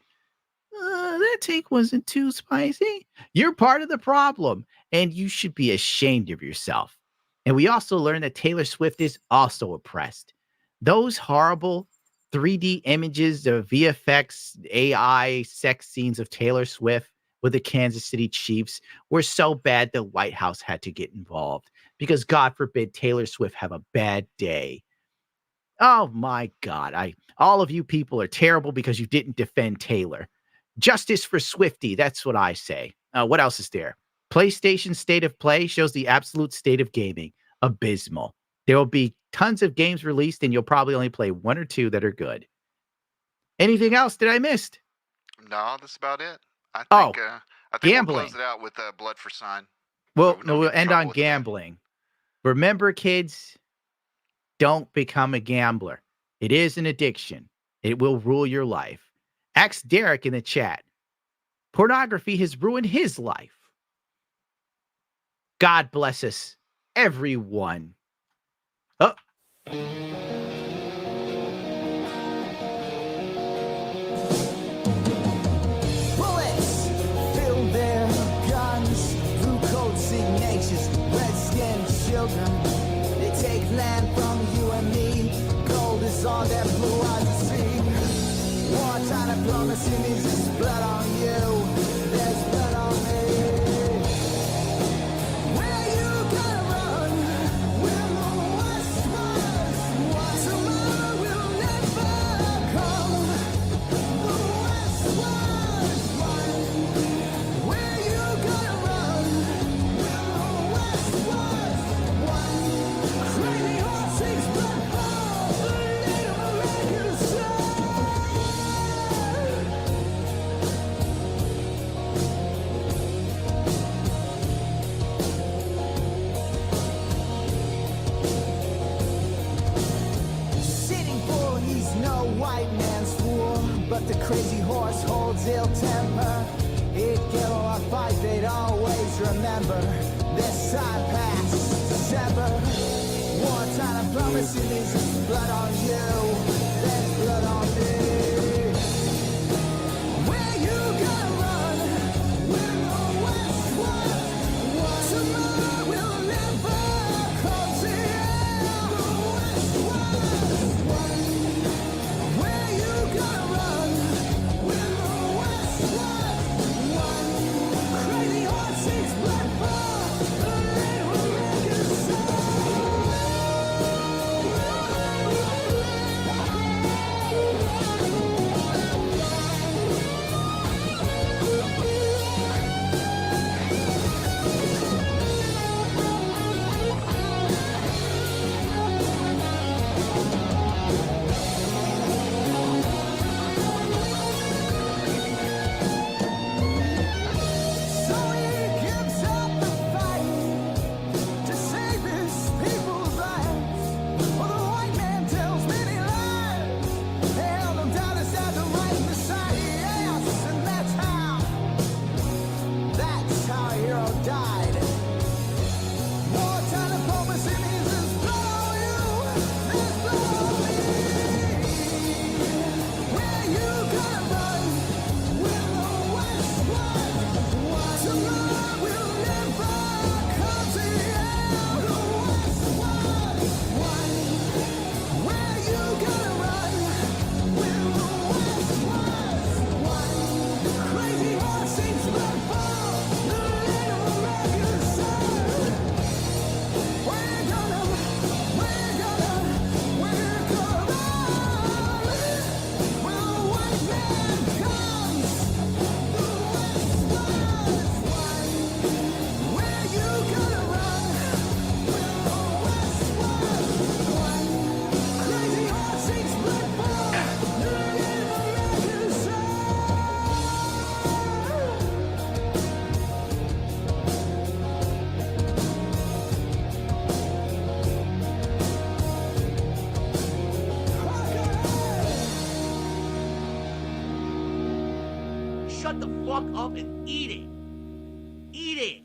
that take wasn't too spicy, you're part of the problem, and you should be ashamed of yourself. And we also learned that Taylor Swift is also oppressed. Those horrible 3D images of VFX, AI sex scenes of Taylor Swift with the Kansas City Chiefs were so bad the White House had to get involved because God forbid Taylor Swift have a bad day. Oh my God. All of you people are terrible because you didn't defend Taylor. Justice for Swiftie. That's what I say. What else is there? PlayStation State of Play shows the absolute state of gaming. Abysmal. There will be tons of games released, and you'll probably only play one or two that are good. Anything else that I missed? No, that's about it. I think gambling. We'll close it out with Blood for Sign. Well, no, we'll end on gambling. Remember, kids, don't become a gambler. It is an addiction. It will rule your life. Ask Derek in the chat. Pornography has ruined his life. God bless us, everyone. Oh. Bullets fill their guns, blue coat signatures, red-skinned children. They take land from you and me. Gold is all that blue eyes see. Wartime diplomacy means there's blood on you. There's blood on me. Where you gonna run? We'll know what's worse. Tomorrow will never come. The West was run. Where you gonna run? We'll know what's worse. Crazy horse takes blood for the Native American soul. man's ill temper. He'd give them a fight they'd always remember. This time past December, wartime diplomacy means there's blood on you, there's blood on me. Where you gonna run? We're the westward. Tomorrow will never come to you. The westward. Where you gonna run? We're the westward. Crazy horse seeks blood for a little record So he gives up the fight to save his people's lives. Well, the white man tells many lies. They held him down and stabbed him right beside the ass, and that's how a hero died. Wartime diplomacy means there's blood on you, there's blood on me. Where you gonna run? We're the westward. Tomorrow will never come to you. The westward. Where you gonna run? We're the westward. Crazy horse seeks blood for the little record sun. We're gonna run. When the white man comes, the westward. Where you gonna run? We're the westward. Crazy horse seeks blood for the little record sun. Shut the fuck up and eat it. Eat it.